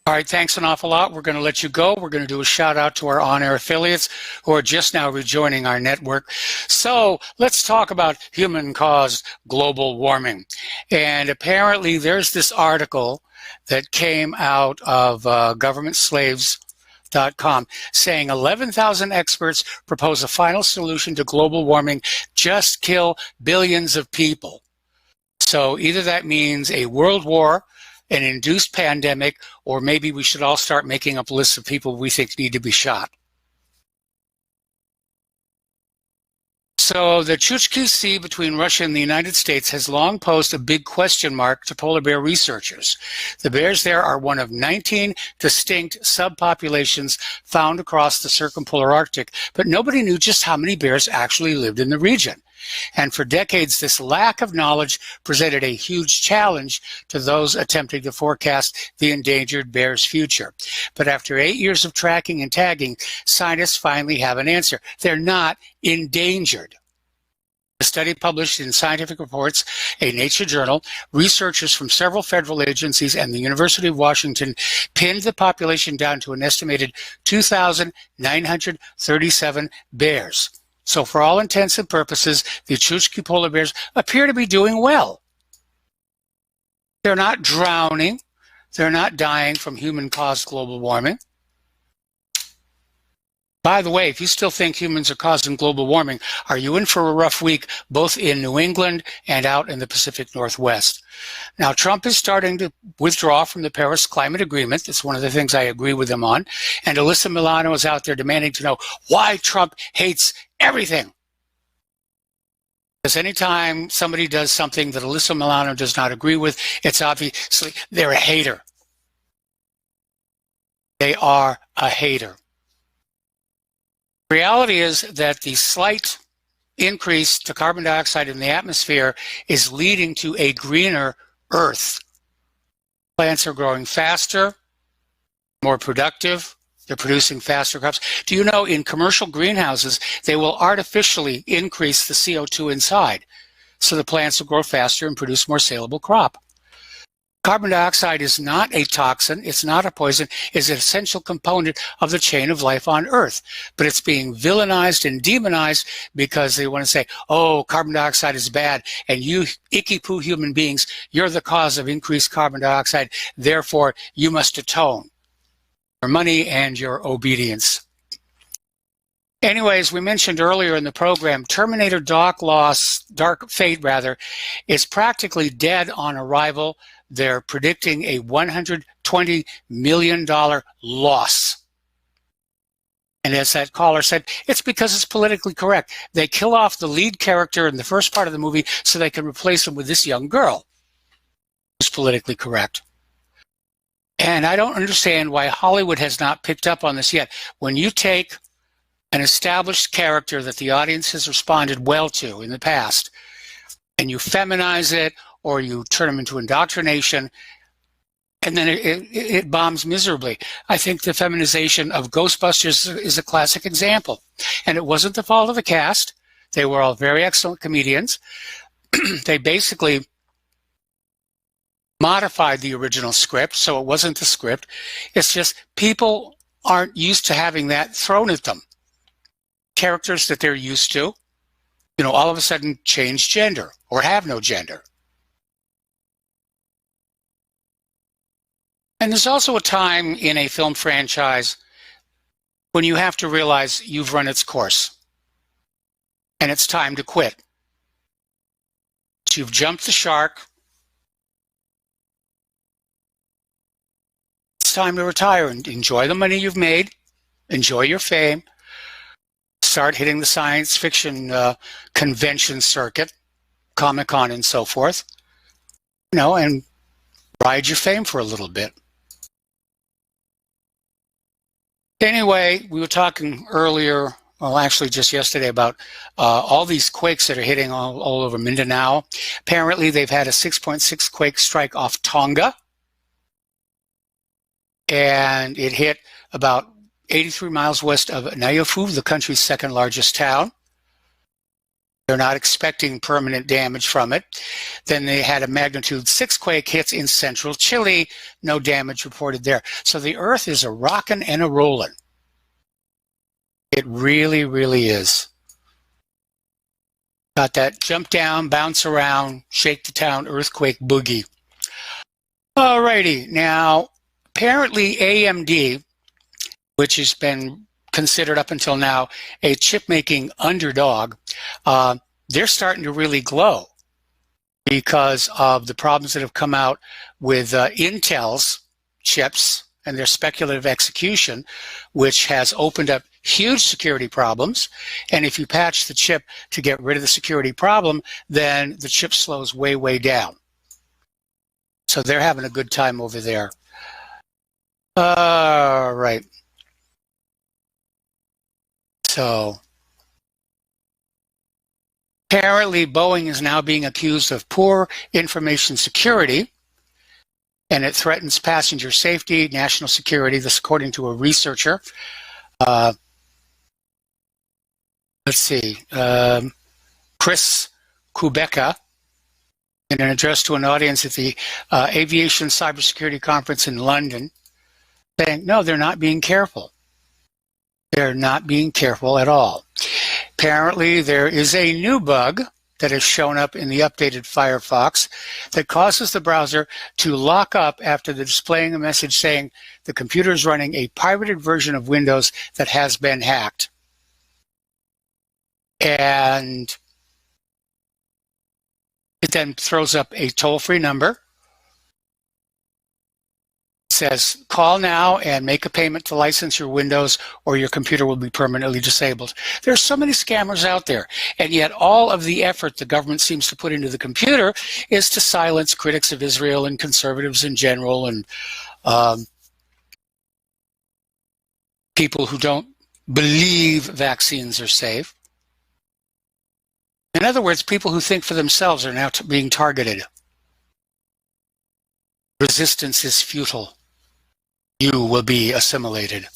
All right, thanks an awful lot. We're going to let you go. We're going to do a shout out to our on-air affiliates who are just now rejoining our network. So let's talk about human-caused global warming. And apparently there's this article that came out of governmentslaves.com saying 11,000 experts propose a final solution to global warming, just kill billions of people. So either that means a world war, an induced pandemic, or maybe we should all start making up lists of people we think need to be shot. So the Chukchi Sea between Russia and the United States has long posed a big question mark to polar bear researchers. The bears there are one of 19 distinct subpopulations found across the circumpolar Arctic, but nobody knew just how many bears actually lived in the region. And for decades, this lack of knowledge presented a huge challenge to those attempting to forecast the endangered bear's future. But after 8 years of tracking and tagging, scientists finally have an answer. They're not endangered. A study published in Scientific Reports, a Nature journal, researchers from several federal agencies and the University of Washington pinned the population down to an estimated 2,937 bears. So for all intents and purposes, the Chukchi polar bears appear to be doing well. They're not drowning. They're not dying from human-caused global warming. By the way, if you still think humans are causing global warming, are you in for a rough week, both in New England and out in the Pacific Northwest? Now, Trump is starting to withdraw from the Paris Climate Agreement. That's one of the things I agree with him on. And Alyssa Milano is out there demanding to know why Trump hates everything. Because anytime somebody does something that Alyssa Milano does not agree with, it's obviously they're a hater. They are a hater. Reality is that the slight increase to carbon dioxide in the atmosphere is leading to a greener Earth. Plants are growing faster, more productive. They're producing faster crops. Do you know in commercial greenhouses, they will artificially increase the CO2 inside so the plants will grow faster and produce more saleable crop? Carbon dioxide is not a toxin, it's not a poison, it's an essential component of the chain of life on Earth. But it's being villainized and demonized because they want to say, oh, carbon dioxide is bad, and you icky-poo human beings, you're the cause of increased carbon dioxide, therefore you must atone your money and your obedience. Anyways, we mentioned earlier in the program, Terminator Dark Fate is practically dead on arrival. They're predicting a $120 million loss. And as that caller said, it's because it's politically correct. They kill off the lead character in the first part of the movie so they can replace him with this young girl who's politically correct. And I don't understand why Hollywood has not picked up on this yet. When you take an established character that the audience has responded well to in the past, and you feminize it, or you turn them into indoctrination, and then it bombs miserably. I think the feminization of Ghostbusters is a classic example. And it wasn't the fault of the cast. They were all very excellent comedians. They basically modified the original script, so it wasn't the script. It's just people aren't used to having that thrown at them. Characters that they're used to, all of a sudden change gender or have no gender. And there's also a time in a film franchise when you have to realize you've run its course and it's time to quit. You've jumped the shark. It's time to retire and enjoy the money you've made, enjoy your fame, start hitting the science fiction convention circuit, Comic-Con and so forth, and ride your fame for a little bit. Anyway, we were talking earlier, well, actually just yesterday, about all these quakes that are hitting all over Mindanao. Apparently, they've had a 6.6 quake strike off Tonga, and it hit about 83 miles west of Nayafu, the country's second largest town. They're not expecting permanent damage from it. Then they had a magnitude 6 quake hits in central Chile. No damage reported there. So the earth is a rockin' and a rollin'. It really, really is. Got that jump down, bounce around, shake the town, earthquake boogie. Alrighty, now apparently AMD, which has been considered up until now a chip-making underdog, they're starting to really glow because of the problems that have come out with Intel's chips and their speculative execution, which has opened up huge security problems. And if you patch the chip to get rid of the security problem, then the chip slows way, way down. So they're having a good time over there. All right. So apparently Boeing is now being accused of poor information security, and it threatens passenger safety, national security. This according to a researcher. Let's see, Chris Kubeka, in an address to an audience at the Aviation Cybersecurity Conference in London, saying, no, they're not being careful. They're not being careful at all. Apparently, there is a new bug that has shown up in the updated Firefox that causes the browser to lock up after displaying a message saying the computer is running a pirated version of Windows that has been hacked. And it then throws up a toll-free number. It says, call now and make a payment to license your Windows or your computer will be permanently disabled. There's so many scammers out there, and yet all of the effort the government seems to put into the computer is to silence critics of Israel and conservatives in general and people who don't believe vaccines are safe. In other words, people who think for themselves are now being targeted. Resistance is futile. You will be assimilated.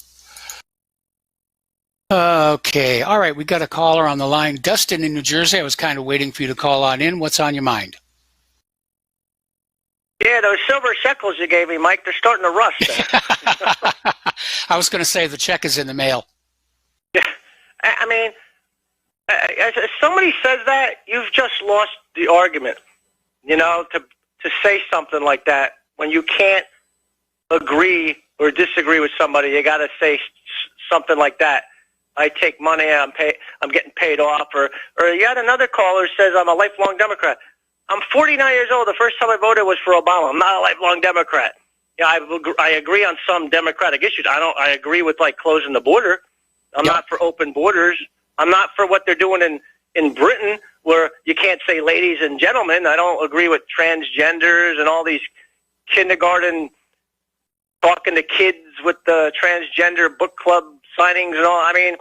Okay, all right, we got a caller on the line. Dustin in New Jersey, I was kind of waiting for you to call on in. What's on your mind?
Yeah, those silver shekels you gave me, Mike, they're starting to rust.
I was going to say the check is in the mail.
Yeah, I mean, as somebody says that, you've just lost the argument, you know, to say something like that when you can't agree or disagree with somebody. You got to say something like that. I take money, I'm getting paid off. Or yet another caller says I'm a lifelong Democrat. I'm 49 years old. The first time I voted was for Obama. I'm not a lifelong Democrat. Yeah, I agree on some Democratic issues. I agree with like closing the border. I'm not for open borders. I'm not for what they're doing in Britain where you can't say ladies and gentlemen. I don't agree with transgenders and all these kindergarten talking to kids with the transgender book club signings and all. I mean,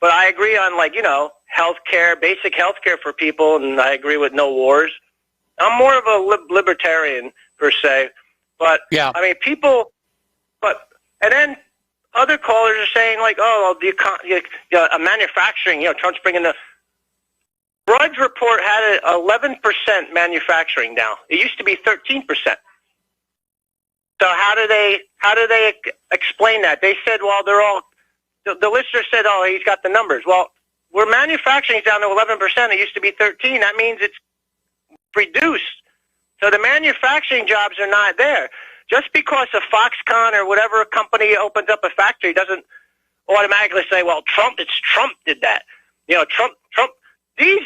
but I agree on, like, you know, healthcare, basic healthcare for people, and I agree with no wars. I'm more of a libertarian per se, but yeah. I mean, people. And then other callers are saying like, oh, a manufacturing. You know, Trump's bringing the Drudge Report had 11% manufacturing now. It used to be 13%. So how do they explain that? They said, well, they're all. The listener said, oh, he's got the numbers. Well, we're manufacturing down to 11%. It used to be 13. That means it's reduced. So the manufacturing jobs are not there. Just because a Foxconn or whatever company opens up a factory doesn't automatically say, well, Trump did that. You know, Trump. These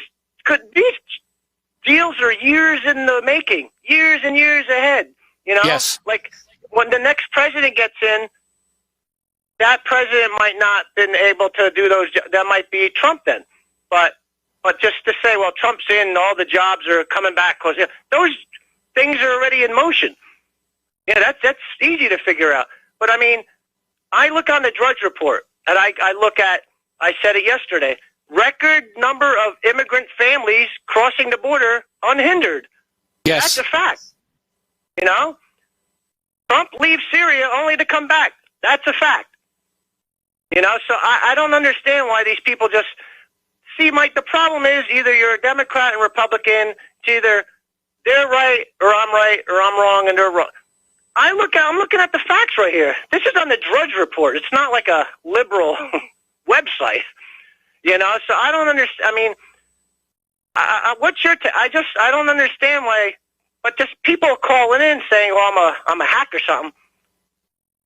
deals are years in the making, years and years ahead. You know, yes. Like when the next president gets in, that president might not been able to do those. That might be Trump then. But just to say, well, Trump's in, all the jobs are coming back because those things are already in motion. Yeah, that's easy to figure out. But I mean, I look on the Drudge Report, and I look at, I said it yesterday, record number of immigrant families crossing the border unhindered.
Yes.
That's a fact. You know? Trump leaves Syria only to come back. That's a fact. You know, so I don't understand why these people just see, Mike, the problem is either you're a Democrat and Republican, it's either they're right or I'm wrong and they're wrong. I'm looking at the facts right here. This is on the Drudge Report. It's not like a liberal website. You know, so I don't understand. I mean, what's your I don't understand why, but just people calling in saying, "Oh, I'm a hack or something."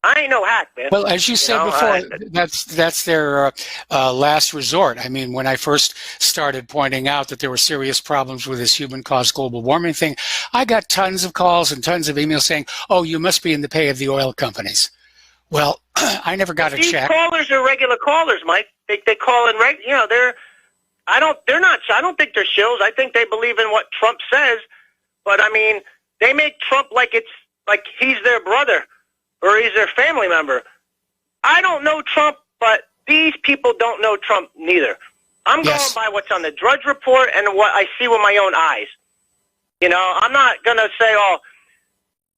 I ain't no hack, man.
Well, as you said before, that's their last resort. I mean, when I first started pointing out that there were serious problems with this human-caused global warming thing, I got tons of calls and tons of emails saying, "Oh, you must be in the pay of the oil companies." Well, I never got a check.
These callers are regular callers, Mike. They call in you know, I don't think they're shills. I think they believe in what Trump says, but I mean, they make Trump like he's their brother or he's their family member. I don't know Trump, but these people don't know Trump neither. I'm going by what's on the Drudge Report and what I see with my own eyes. You know, I'm not going to say, "Oh,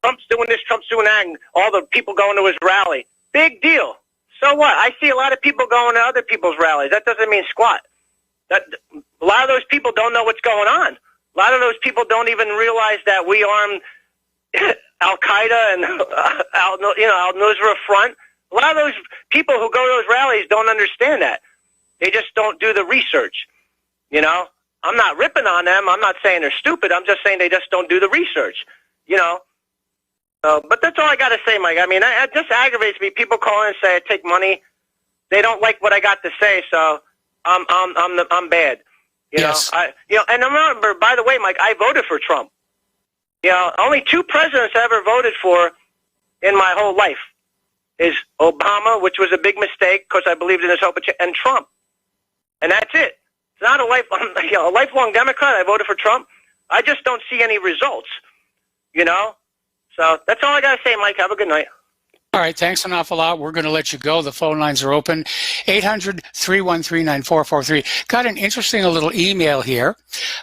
Trump's doing this, Trump's doing that," and all the people going to his rally. Big deal. So what? I see a lot of people going to other people's rallies. That doesn't mean squat. A lot of those people don't know what's going on. A lot of those people don't even realize that we armed Al-Qaeda and Al-Nusra Front. A lot of those people who go to those rallies don't understand that. They just don't do the research. You know, I'm not ripping on them. I'm not saying they're stupid. I'm just saying they just don't do the research. You know. But that's all I got to say, Mike. I mean, it just aggravates me. People call in and say I take money. They don't like what I got to say, so I'm bad. You know, and remember, by the way, Mike, I voted for Trump. You know, only 2 presidents I ever voted for in my whole life is Obama, which was a big mistake because I believed in his hope, and Trump. And that's it. It's not a lifelong Democrat. I voted for Trump. I just don't see any results. You know. So that's all I got to say, Mike. Have a good night.
All right. Thanks an awful lot. We're going to let you go. The phone lines are open. 800-313-9443. Got an interesting little email here.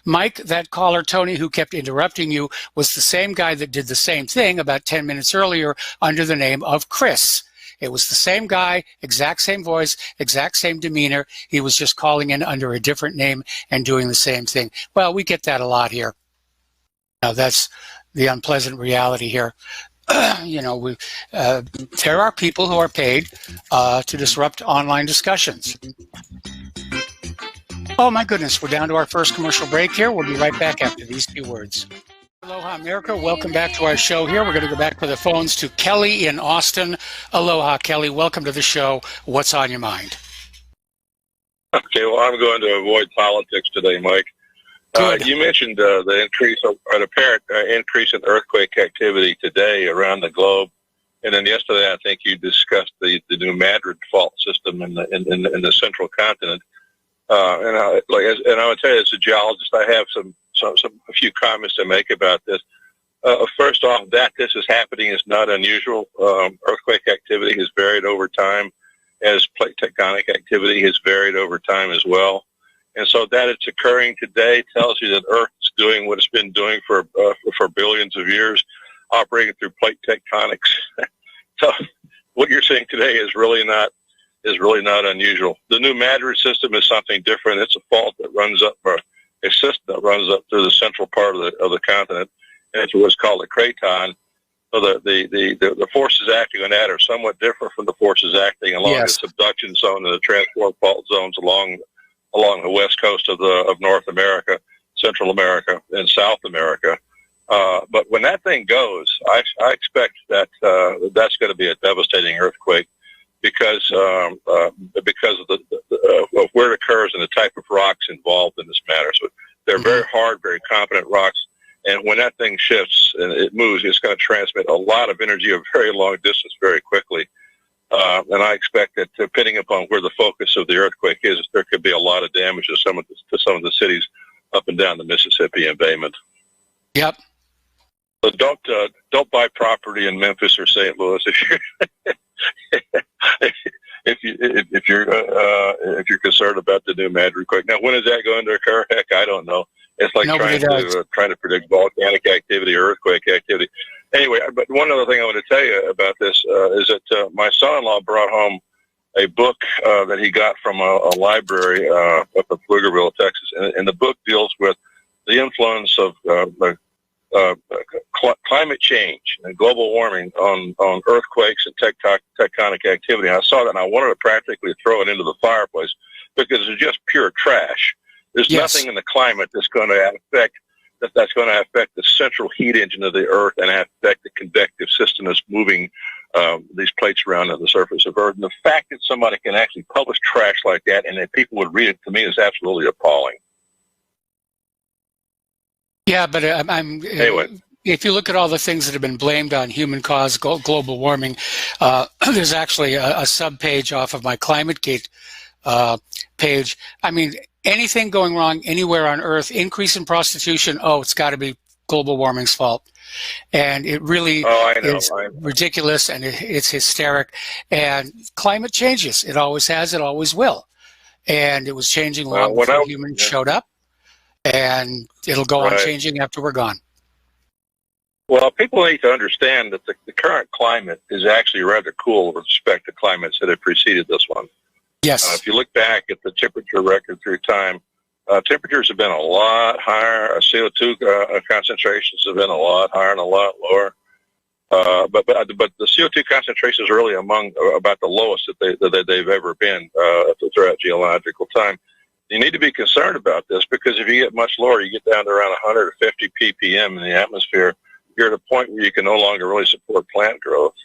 Mike, that caller, Tony, who kept interrupting you, was the same guy that did the same thing about 10 minutes earlier under the name of Chris. It was the same guy, exact same voice, exact same demeanor. He was just calling in under a different name and doing the same thing. Well, we get that a lot here. Now, that's the unpleasant reality here. You know, there are people who are paid to disrupt online discussions. Oh, my goodness. We're down to our first commercial break here. We'll be right back after these few words. Aloha, America. Welcome back to our show here. We're going to go back to the phones to Kelly in Austin. Aloha, Kelly. Welcome to the show. What's on your mind?
Okay, well, I'm going to avoid politics today, Mike. You mentioned the increase, or an apparent increase in earthquake activity today around the globe, and then yesterday I think you discussed the new Madrid fault system in the central continent. And I would tell you, as a geologist, I have a few comments to make about this. First off, that this is happening is not unusual. Earthquake activity has varied over time, as plate tectonic activity has varied over time as well. And so that it's occurring today tells you that Earth is doing what it's been doing for billions of years, operating through plate tectonics. So what you're seeing today is really not unusual. The new Madrid system is something different. It's a fault that runs up, or a system that runs up through the central part of the continent, and it's what's called a craton. So the forces acting on that are somewhat different from the forces acting along the subduction zone and the transport fault zones along the west coast of North America, Central America, and South America. But when that thing goes, I expect that that's going to be a devastating earthquake because of where it occurs and the type of rocks involved in this matter. So they're very hard, very competent rocks. And when that thing shifts and it moves, it's going to transmit a lot of energy a very long distance very quickly. And I expect that, depending upon where the focus of the earthquake is, there could be a lot of damage to some of the cities up and down the Mississippi embayment.
Yep.
So don't buy property in Memphis or St. Louis if you're concerned about the new mad earthquake. Now, when is that going to occur? Heck, I don't know. It's like trying to predict volcanic activity or earthquake activity. Anyway, but one other thing I want to tell you about this is that my son-in-law brought home a book that he got from a library up in Pflugerville, Texas, and the book deals with the influence of climate change and global warming on earthquakes and tectonic activity. And I saw that, and I wanted to practically throw it into the fireplace because it's just pure trash. There's nothing in the climate that's going to affect the central heat engine of the Earth and affect the convective system that's moving these plates around on the surface of Earth. And the fact that somebody can actually publish trash like that and that people would read it, to me, is absolutely appalling.
Yeah, but
anyway.
If you look at all the things that have been blamed on human-caused global warming, there's actually a sub-page off of my ClimateGate page. I mean, anything going wrong anywhere on Earth, increase in prostitution, it's got to be global warming's fault. And it really is ridiculous, and it's hysteric. And climate changes. It always has, it always will. And it was changing long before humans showed up. And it'll go on changing after we're gone.
Well, people need to understand that the current climate is actually rather cool with respect to climates that have preceded this one.
Yes.
If you look back at the temperature record through time, temperatures have been a lot higher. CO2 concentrations have been a lot higher and a lot lower. But the CO2 concentrations are really among about the lowest that they've ever been throughout geological time. You need to be concerned about this because if you get much lower, you get down to around 150 ppm in the atmosphere, you're at a point where you can no longer really support plant growth.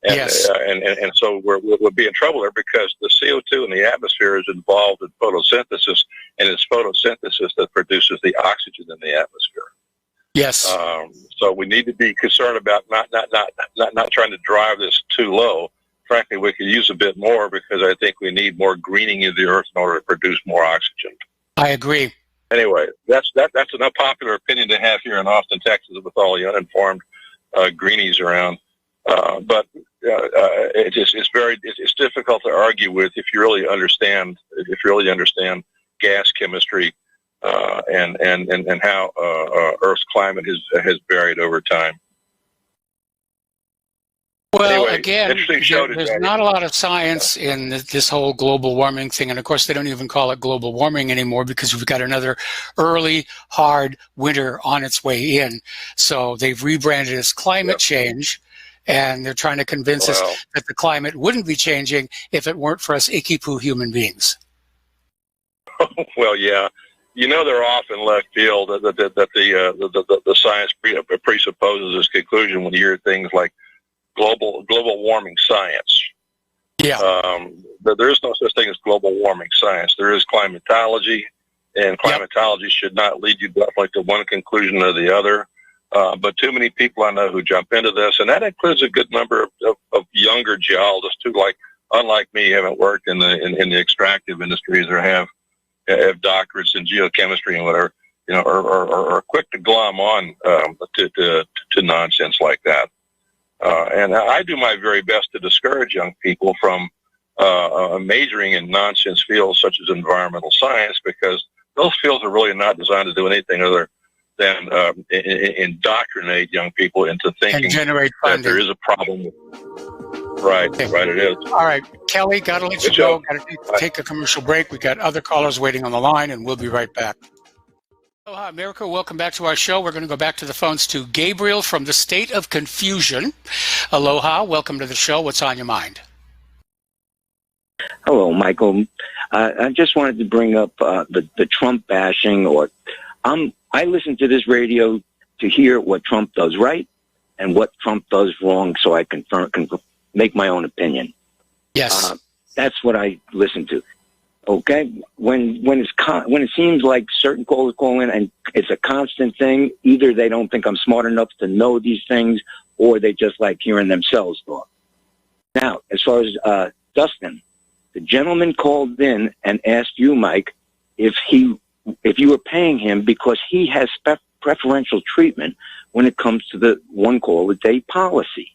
And, and so we'll be in trouble there because the CO2 in the atmosphere is involved in photosynthesis, and it's photosynthesis that produces the oxygen in the atmosphere.
Yes.
So we need to be concerned about not trying to drive this too low. Frankly, we could use a bit more because I think we need more greening of the earth in order to produce more oxygen.
I agree.
Anyway, that's an unpopular opinion to have here in Austin, Texas, with all the uninformed greenies around. But it's difficult to argue with if you really understand gas chemistry and how Earth's climate has varied over time.
Well,
anyway,
again, there's not a lot of science in this whole global warming thing. And of course, they don't even call it global warming anymore because we've got another early, hard winter on its way in. So they've rebranded it as climate change. And they're trying to convince us that the climate wouldn't be changing if it weren't for us icky-poo human beings.
Well, yeah. You know, they're off in left field that the science presupposes this conclusion when you hear things like global warming science.
Yeah.
There is no such thing as global warming science. There is climatology, and climatology should not lead you definitely to one conclusion or the other. But too many people I know who jump into this, and that includes a good number of younger geologists who, unlike me, haven't worked in the extractive industries or have doctorates in geochemistry and whatever, are quick to glom on to nonsense like that. And I do my very best to discourage young people from majoring in nonsense fields such as environmental science, because those fields are really not designed to do anything other than indoctrinate young people into thinking
and generate
that there is a problem. Right, it is.
All right, Kelly, got to let you go. Got to take a commercial break. We got other callers waiting on the line, and we'll be right back. Aloha, America. Welcome back to our show. We're going to go back to the phones to Gabriel from the state of confusion. Aloha, welcome to the show. What's on your mind?
Hello, Michael. I just wanted to bring up the Trump bashing. I listen to this radio to hear what Trump does right and what Trump does wrong, so I can make my own opinion.
Yes,
that's what I listen to. Okay, when it seems like certain callers call in and it's a constant thing, either they don't think I'm smart enough to know these things, or they just like hearing themselves talk. Now, as far as Dustin, the gentleman called in and asked you, Mike, if you were paying him because he has preferential treatment when it comes to the one call a day policy.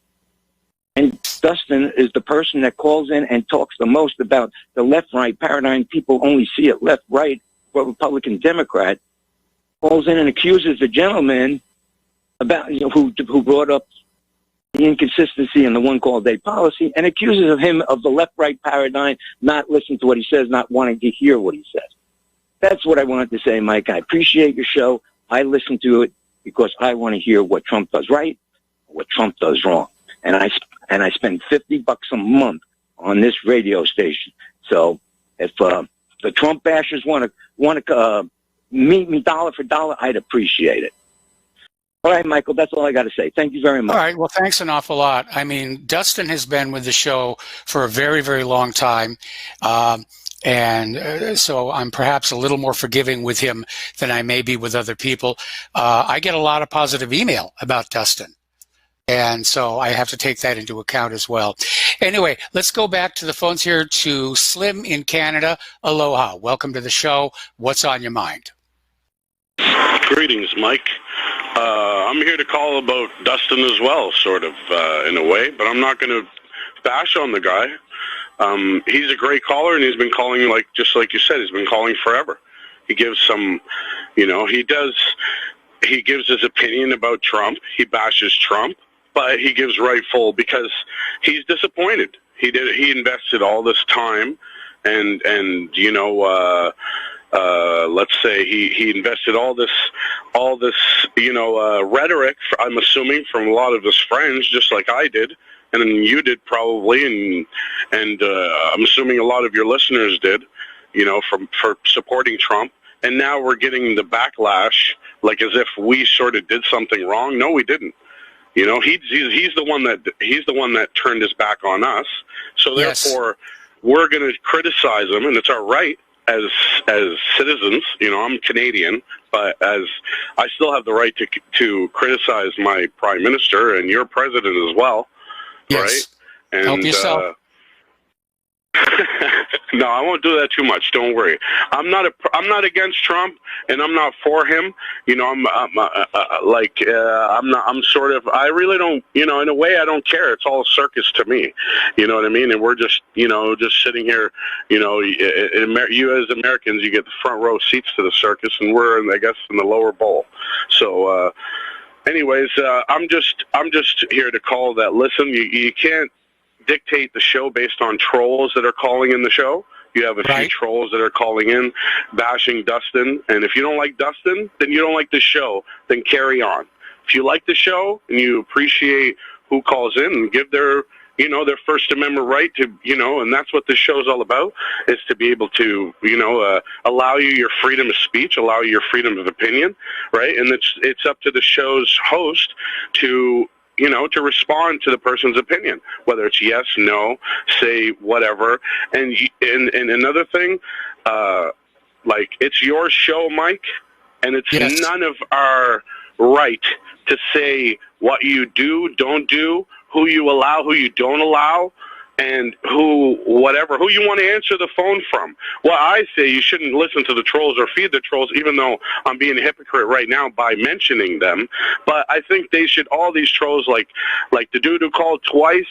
And Dustin is the person that calls in and talks the most about the left-right paradigm. People only see it left-right, or Republican, Democrat. Calls in and accuses the gentleman about who brought up the inconsistency in the one call a day policy, and accuses him of the left-right paradigm, not listening to what he says, not wanting to hear what he says. That's what I wanted to say, Mike. I appreciate your show. I listen to it because I want to hear what Trump does right, what Trump does wrong. And I spend $50 a month on this radio station. So if the Trump bashers want to meet me dollar for dollar, I'd appreciate it. All right, Michael, that's all I got to say. Thank you very much.
All right, well, thanks an awful lot. I mean, Dustin has been with the show for a very, very long time. So I'm perhaps a little more forgiving with him than I may be with other people. I get a lot of positive email about Dustin. And so I have to take that into account as well. Anyway, let's go back to the phones here to Slim in Canada. Aloha. Welcome to the show. What's on your mind?
Greetings, Mike. I'm here to call about Dustin as well, sort of, in a way, but I'm not going to bash on the guy. He's a great caller, and he's been calling, just like you said, he's been calling forever. He gives some, he gives his opinion about Trump. He bashes Trump, but he gives rightful because he's disappointed. He invested all this time and let's say he invested all this rhetoric, I'm assuming, from a lot of his friends, just like I did, and then you did probably, and I'm assuming a lot of your listeners did, for supporting Trump. And now we're getting the backlash, like as if we sort of did something wrong. No, we didn't. He's the one that turned his back on us. So therefore, we're going to criticize him, and it's our right as citizens. I'm Canadian, but as I still have the right to criticize my prime minister and your president as well.
Yes.
Right? And,
help yourself.
No, I won't do that too much. Don't worry. I'm not against Trump, and I'm not for him. I'm sort of. I really don't. In a way, I don't care. It's all a circus to me. You know what I mean? And we're just, just sitting here. You as Americans, you get the front row seats to the circus, and we're, I guess, in the lower bowl. So, anyways, I'm just here to call that. Listen, you can't dictate the show based on trolls that are calling in the show. You have a few trolls that are calling in, bashing Dustin. And if you don't like Dustin, then you don't like the show. Then carry on. If you like the show and you appreciate who calls in and give their First Amendment right to, and that's what this show is all about, is to be able to, allow you your freedom of speech, allow you your freedom of opinion, right? And it's up to the show's host to respond to the person's opinion, whether it's yes, no, say whatever. And another thing, it's your show, Mike, and it's none of our right to say what you do, don't do, who you allow, who you don't allow, and who you want to answer the phone from. Well, I say you shouldn't listen to the trolls or feed the trolls, even though I'm being a hypocrite right now by mentioning them. But I think they should, all these trolls, like the dude who called twice,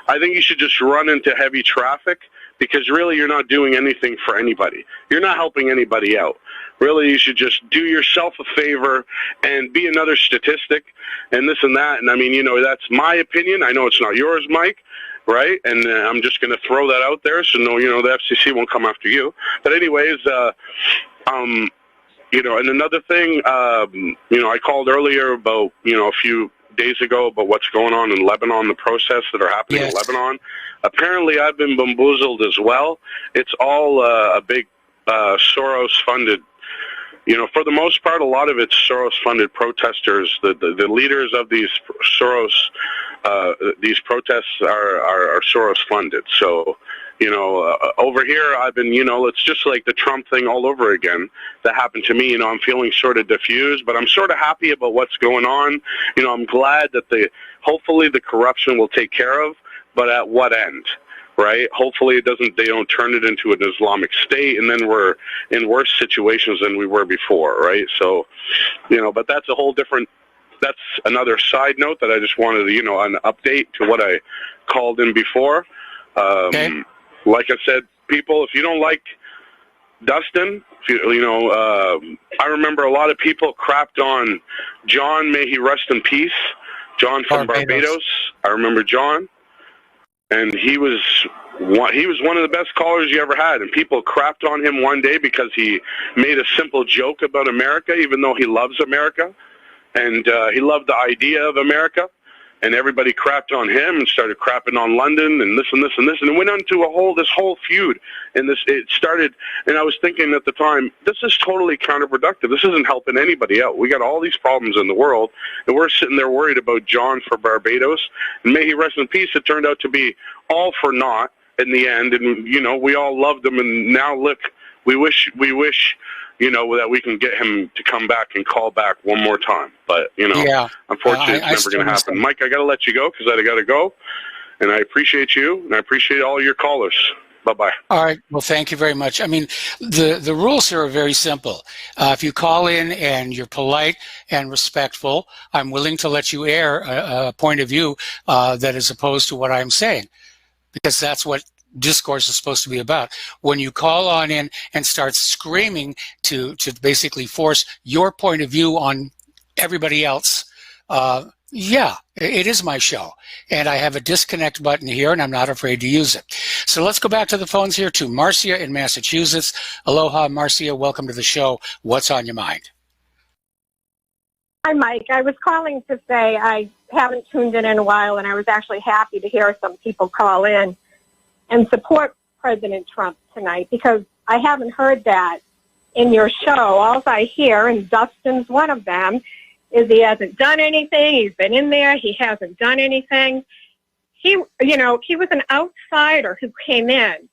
I think you should just run into heavy traffic, because really you're not doing anything for anybody. You're not helping anybody out. Really, you should just do yourself a favor and be another statistic and this and that. And I mean, that's my opinion. I know it's not yours, Mike. Right, and I'm just going to throw that out there, so the FCC won't come after you. But anyways, and another thing, I called earlier about, a few days ago about what's going on in Lebanon, the protests that are happening in Lebanon. Apparently, I've been bamboozled as well. It's all a big Soros-funded. For the most part, a lot of it's Soros-funded protesters. The leaders of these these protests are Soros-funded. So, over here, I've been, it's just like the Trump thing all over again that happened to me. I'm feeling sort of diffused, but I'm sort of happy about what's going on. I'm glad that hopefully the corruption will take care of, but at what end? Right? Hopefully they don't turn it into an Islamic State, and then we're in worse situations than we were before, right? So, but that's a whole different that's another side note that I just wanted to, an update to what I called in before. Like I said, people, if you don't like Dustin, I remember a lot of people crapped on John, may he rest in peace. John from Barbados. I remember John, and he was one of the best callers you ever had, and people crapped on him one day because he made a simple joke about America, even though he loves America, and he loved the idea of America, and everybody crapped on him and started crapping on London and this and this and this, and it went into this whole feud, and it started, and I was thinking at the time, this is totally counterproductive. This isn't helping anybody out. We got all these problems in the world, and we're sitting there worried about John for Barbados, and may he rest in peace. It turned out to be all for naught in the end, and we all loved him, and now look, we wish that we can get him to come back and call back one more time. But, unfortunately, it's never going to happen. Mike, I got to let you go because I got to go. And I appreciate you, and I appreciate all your callers. Bye-bye. All
right. Well, thank you very much. I mean, the rules here are very simple. If you call in and you're polite and respectful, I'm willing to let you air a point of view that is opposed to what I'm saying, because that's what discourse is supposed to be about. When you call on in and start screaming to basically force your point of view on everybody else, yeah, it is my show, and I have a disconnect button here, and I'm not afraid to use it. So let's go back to the phones here to Marcia in Massachusetts. Aloha, Marcia. Welcome to the show. What's on your mind?
Hi, Mike. I was calling to say I haven't tuned in a while, and I was actually happy to hear some people call in and support President Trump tonight, because I haven't heard that in your show. All I hear, and Dustin's one of them, is he hasn't done anything. He's been in there. He hasn't done anything. He was an outsider who came in,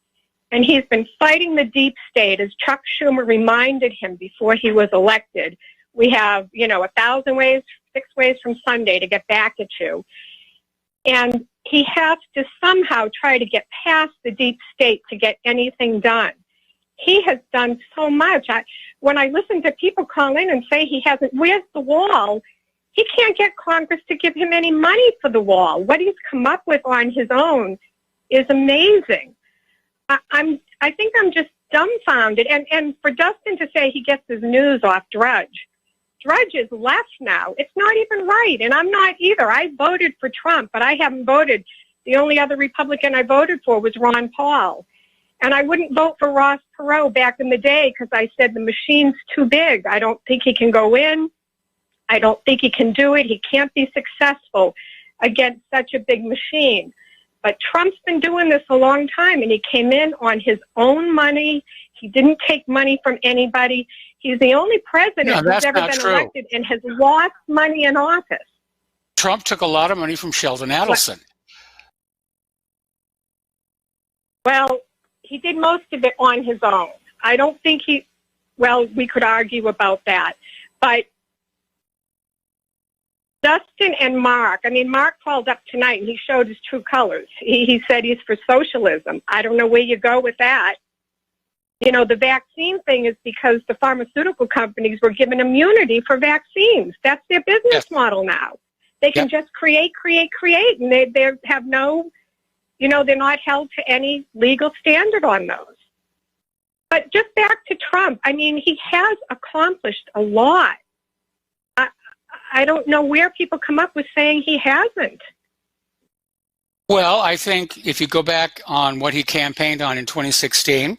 and he's been fighting the deep state, as Chuck Schumer reminded him before he was elected. We have, 1,000 ways, 6 ways from Sunday to get back at you. And he has to somehow try to get past the deep state to get anything done. He has done so much. When I listen to people call in and say he hasn't, where's the wall? He can't get Congress to give him any money for the wall. What he's come up with on his own is amazing. I think I'm just dumbfounded. And for Dustin to say he gets his news off Drudge. Drudge is left now. It's not even right, and I'm not either. I voted for Trump, but I haven't voted. The only other Republican I voted for was Ron Paul. And I wouldn't vote for Ross Perot back in the day because I said the machine's too big. I don't think he can go in. I don't think he can do it. He can't be successful against such a big machine. But Trump's been doing this a long time, and he came in on his own money. He didn't take money from anybody. He's the only president who's ever been elected and has lost money in office.
Trump took a lot of money from Sheldon Adelson.
Well, he did most of it on his own. I don't think we could argue about that. But Dustin and Mark called up tonight and he showed his true colors. He said he's for socialism. I don't know where you go with that. The vaccine thing is because the pharmaceutical companies were given immunity for vaccines. That's their business model now. They can just create, and they have no, they're not held to any legal standard on those. But just back to Trump, he has accomplished a lot. I don't know where people come up with saying he hasn't.
Well, I think if you go back on what he campaigned on in 2016,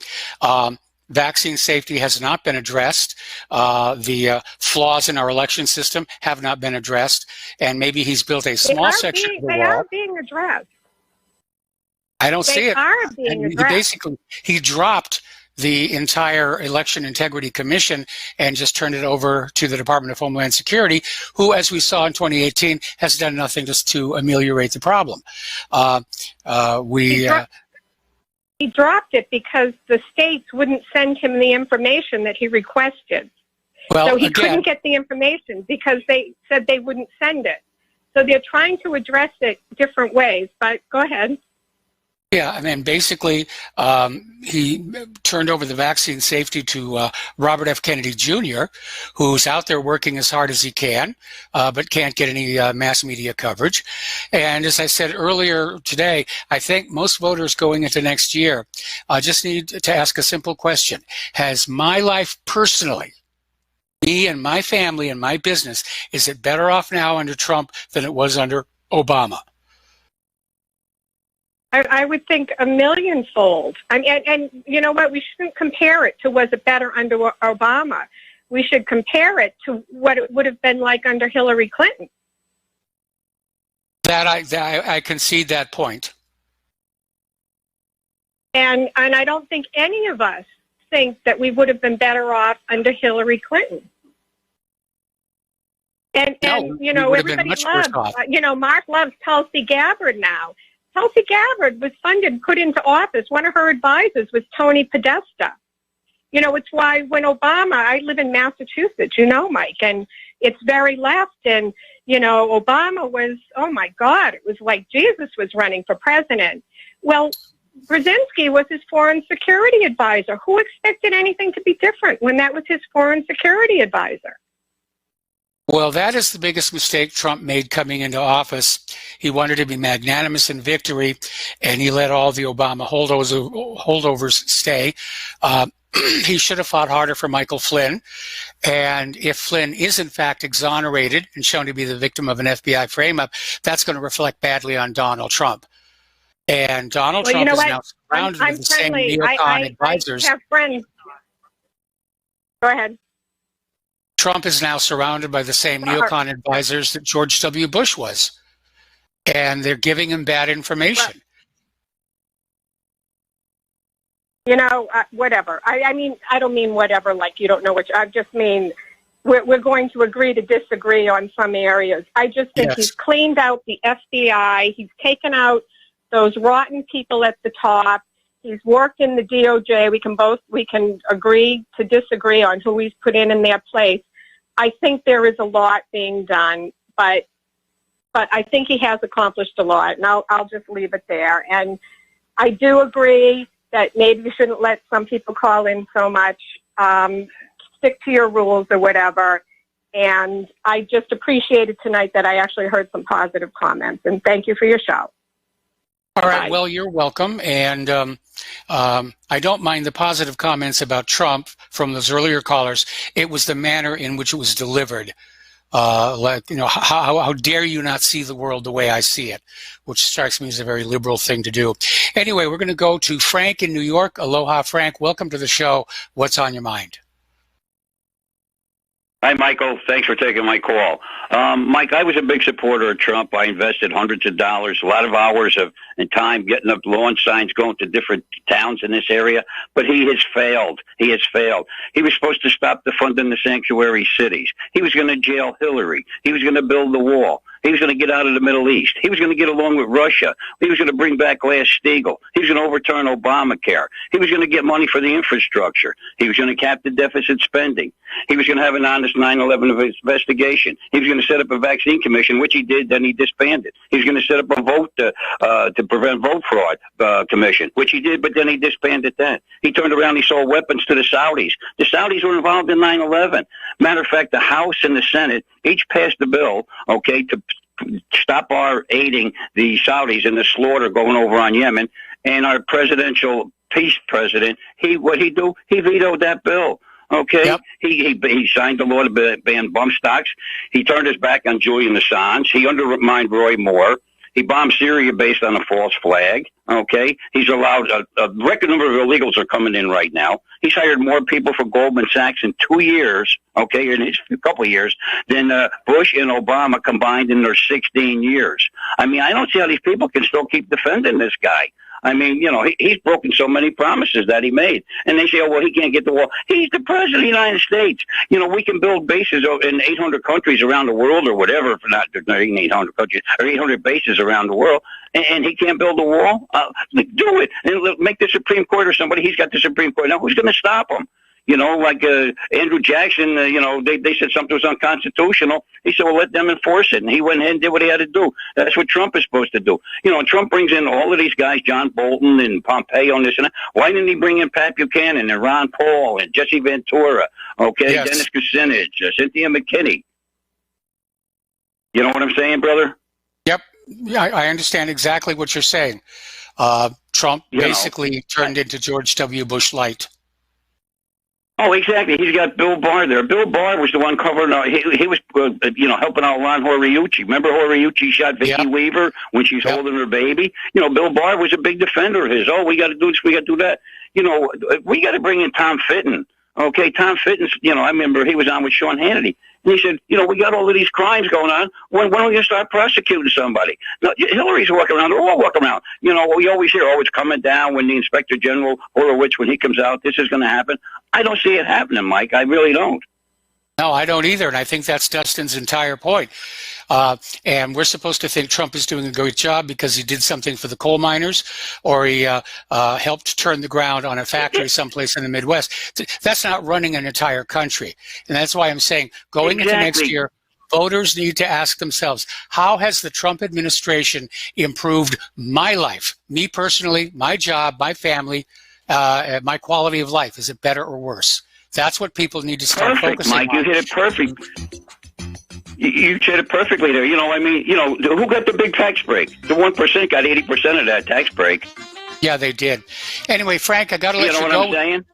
vaccine safety has not been addressed. The flaws in our election system have not been addressed. And maybe he's built a small section of the wall.
They are being addressed.
I don't see it.
They are being addressed.
He dropped the entire Election Integrity Commission and just turned it over to the Department of Homeland Security, who, as we saw in 2018, has done nothing just to ameliorate the problem.
He dropped it because the states wouldn't send him the information that he requested. So he couldn't get the information because they said they wouldn't send it. So they're trying to address it different ways, but go ahead.
Yeah, I mean, basically, he turned over the vaccine safety to Robert F. Kennedy Jr., who's out there working as hard as he can, but can't get any mass media coverage. And as I said earlier today, I think most voters going into next year just need to ask a simple question. Has my life personally, me and my family and my business, is it better off now under Trump than it was under Obama?
I would think a millionfold. And you know what? We shouldn't compare it to was it better under Obama. We should compare it to what it would have been like under Hillary Clinton.
That I concede that point.
And I don't think any of us think that we would have been better off under Hillary Clinton. And you know, everybody loves, Mark loves Tulsi Gabbard now. Tulsi Gabbard was funded, put into office. One of her advisors was Tony Podesta. You know, it's why when Obama, I live in Massachusetts, you know, Mike, and it's very left. And, you know, Obama was, oh my God, it was like Jesus was running for president. Well, Brzezinski was his foreign security advisor. Who expected anything to be different when that was his foreign security advisor?
Well, that is the biggest mistake Trump made coming into office. He wanted to be magnanimous in victory, and he let all the Obama holdovers stay. He should have fought harder for Michael Flynn. And if Flynn is in fact exonerated and shown to be the victim of an FBI frame-up, that's going to reflect badly on Donald Trump. And Donald Trump is now surrounded with the same neocon advisors.
I have friends. Go ahead.
Trump is now surrounded by the same neocon advisors that George W. Bush was. And they're giving him bad information.
You know, whatever. I mean, I don't mean whatever, like you don't know I just mean we're going to agree to disagree on some areas. I just think he's cleaned out the FBI. He's taken out those rotten people at the top. He's worked in the DOJ. We can agree to disagree on who he's put in their place. I think there is a lot being done, but I think he has accomplished a lot, and I'll just leave it there. And I do agree that maybe you shouldn't let some people call in so much. Stick to your rules or whatever. And I just appreciated tonight that I actually heard some positive comments, and thank you for your show.
All right, well, you're welcome, and I don't mind the positive comments about Trump from those earlier callers. It was the manner in which it was delivered. Like, you know, how dare you not see the world the way I see it, which strikes me as a very liberal thing to do. Anyway, we're going to go to Frank in New York. Aloha, Frank. Welcome to the show. What's on your mind?
Hi, Michael. Thanks for taking my call. Mike, I was a big supporter of Trump. I invested hundreds of dollars, a lot of hours and time getting up lawn signs, going to different towns in this area. But he has failed. He has failed. He was supposed to stop the funding the sanctuary cities. He was going to jail Hillary. He was going to build the wall. He was going to get out of the Middle East. He was going to get along with Russia. He was going to bring back Glass-Steagall. He was going to overturn Obamacare. He was going to get money for the infrastructure. He was going to cap the deficit spending. He was going to have an honest 9/11 investigation. He was going to set up a vaccine commission, which he did, then he disbanded. He was going to set up a vote to prevent vote fraud commission, which he did, but then he disbanded that. He turned around, he sold weapons to the Saudis. The Saudis were involved in 9/11. Matter of fact, the House and the Senate each passed a bill, okay, to stop our aiding the Saudis in the slaughter going over on Yemen. And our presidential peace president, he vetoed that bill. Okay, yep. He signed the law to ban bump stocks. He turned his back on Julian Assange. He undermined Roy Moore. He bombed Syria based on a false flag. Okay, he's allowed a record number of illegals are coming in right now. He's hired more people for Goldman Sachs in 2 years. Okay, in his couple of years than Bush and Obama combined in their 16 years. I mean, I don't see how these people can still keep defending this guy. I mean, you know, he's broken so many promises that he made. And they say, oh, well, he can't get the wall. He's the president of the United States. You know, we can build bases in 800 countries around the world or whatever, not 800 countries, or 800 bases around the world, and he can't build a wall? Do it. And make the Supreme Court or somebody. He's got the Supreme Court. Now, who's going to stop him? You know, like Andrew Jackson, they said something was unconstitutional. He said, well, let them enforce it. And he went ahead and did what he had to do. That's what Trump is supposed to do. You know, and Trump brings in all of these guys, John Bolton and Pompeo and this and that. Why didn't he bring in Pat Buchanan and Ron Paul and Jesse Ventura,
Yes.
Dennis Kucinich, Cynthia McKinney? You know what I'm saying, brother?
Yep. Yeah, I understand exactly what you're saying. Trump basically turned into George W. Bush light.
Oh, exactly. He's got Bill Barr there. Bill Barr was the one covering. He was, helping out Ron Horiuchi. Remember Horiuchi shot Vicki Weaver when she's holding her baby. You know, Bill Barr was a big defender of his. Oh, we got to do this. We got to do that. You know, we got to bring in Tom Fitton. Okay, Tom Fitton's. You know, I remember he was on with Sean Hannity. And he said, you know, we got all of these crimes going on. When are we going to start prosecuting somebody? No, Hillary's walking around. They're all walking around. You know, we always hear, it's coming down when the Inspector General Horowitz, when he comes out, this is going to happen. I don't see it happening, Mike. I really don't.
No, I don't either. And I think that's Dustin's entire point. And we're supposed to think Trump is doing a great job because he did something for the coal miners or he helped turn the ground on a factory someplace in the Midwest. That's not running an entire country. And that's why I'm saying going into next year, voters need to ask themselves, how has the Trump administration improved my life, me personally, my job, my family, my quality of life? Is it better or worse? That's what people need to start focusing
Mike,
on.
you hit it perfect. You said it perfectly there. You know, I mean, you know, who got the big tax break? The 1% got 80% of that tax break.
Yeah, they did. Anyway, Frank, I got to let you go.
You know what I'm saying?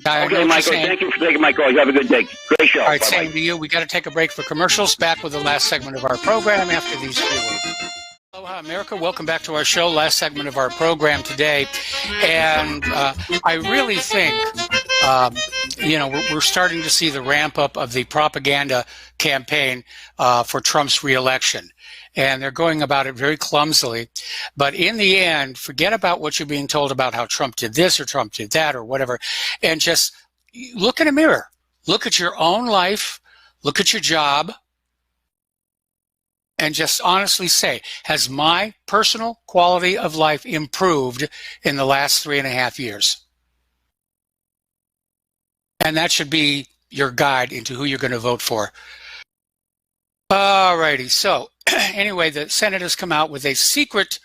Okay, Michael, thank you for taking my call. You have a good day. Great show.
All right,
Bye-bye.
same to you. We got to take a break for commercials. Back with the last segment of our program after these few words. Aloha, America. Welcome back to our show. Last segment of our program today. And I really think, we're starting to see the ramp up of the propaganda campaign for Trump's reelection. And they're going about it very clumsily. But in the end, forget about what you're being told about how Trump did this or Trump did that or whatever. And just look in a mirror. Look at your own life. Look at your job. And just honestly say, has my personal quality of life improved in the last 3.5 years? And that should be your guide into who you're going to vote for. All righty. So anyway, the Senate has come out with a secret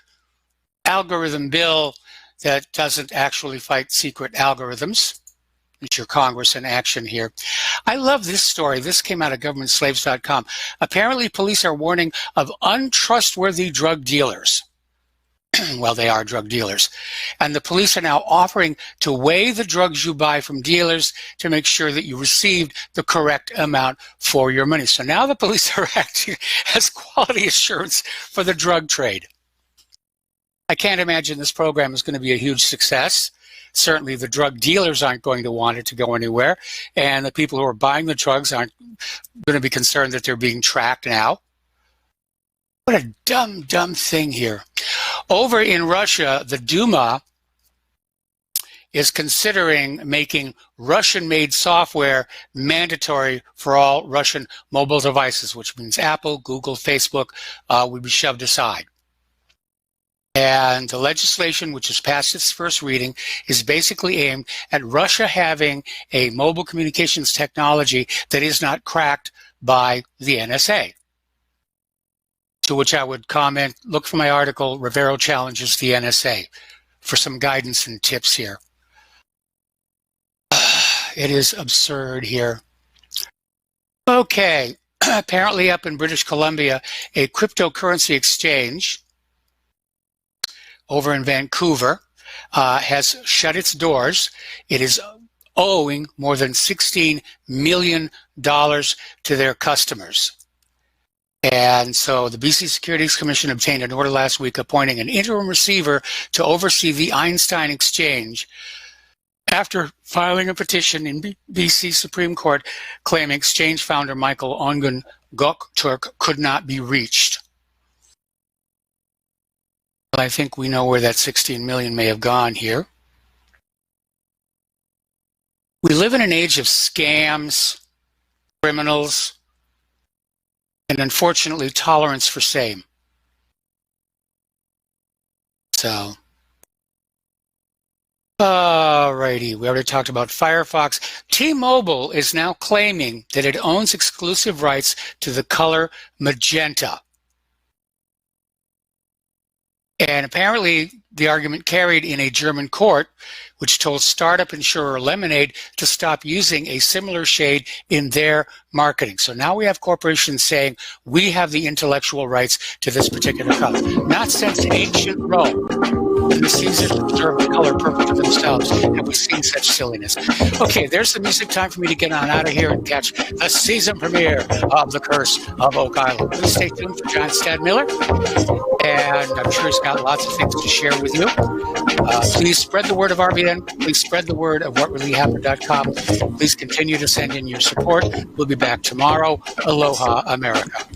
algorithm bill that doesn't actually fight secret algorithms. It's your Congress in action here. I love this story. This came out of governmentslaves.com. Apparently, police are warning of untrustworthy drug dealers. Well, they are drug dealers. And the police are now offering to weigh the drugs you buy from dealers to make sure that you received the correct amount for your money. So now the police are acting as quality assurance for the drug trade. I can't imagine this program is going to be a huge success. Certainly the drug dealers aren't going to want it to go anywhere. And the people who are buying the drugs aren't going to be concerned that they're being tracked now. What a dumb, dumb thing here. Over in Russia, the Duma is considering making Russian-made software mandatory for all Russian mobile devices, which means Apple, Google, Facebook would be shoved aside. And the legislation, which has passed its first reading, is basically aimed at Russia having a mobile communications technology that is not cracked by the NSA. To which I would comment, look for my article, Rivero Challenges the NSA, for some guidance and tips here. It is absurd here. Okay, apparently up in British Columbia, a cryptocurrency exchange over in Vancouver has shut its doors. It is owing more than $16 million to their customers. And so the BC Securities Commission obtained an order last week appointing an interim receiver to oversee the Einstein exchange after filing a petition in BC Supreme Court claiming exchange founder Michael Ongun Gökturk could not be reached. Well, I think we know where that 16 million may have gone here. We live in an age of scams, criminals, and unfortunately tolerance for same. So Alrighty, we already talked about Firefox. T-Mobile is now claiming that it owns exclusive rights to the color magenta. And apparently, the argument carried in a German court, which told startup insurer Lemonade to stop using a similar shade in their marketing. So now we have corporations saying we have the intellectual rights to this particular color. Not since ancient Rome. And the Caesars observed the color purple to themselves, and we've seen such silliness. Okay, there's the music. Time for me to get on out of here and catch the season premiere of The Curse of Oak Island. Please stay tuned for John Stadmiller, and I'm sure he's got lots of things to share with you. Please spread the word of RBN. Please spread the word of whatreallyhappened.com. Please continue to send in your support. We'll be back tomorrow. Aloha, America.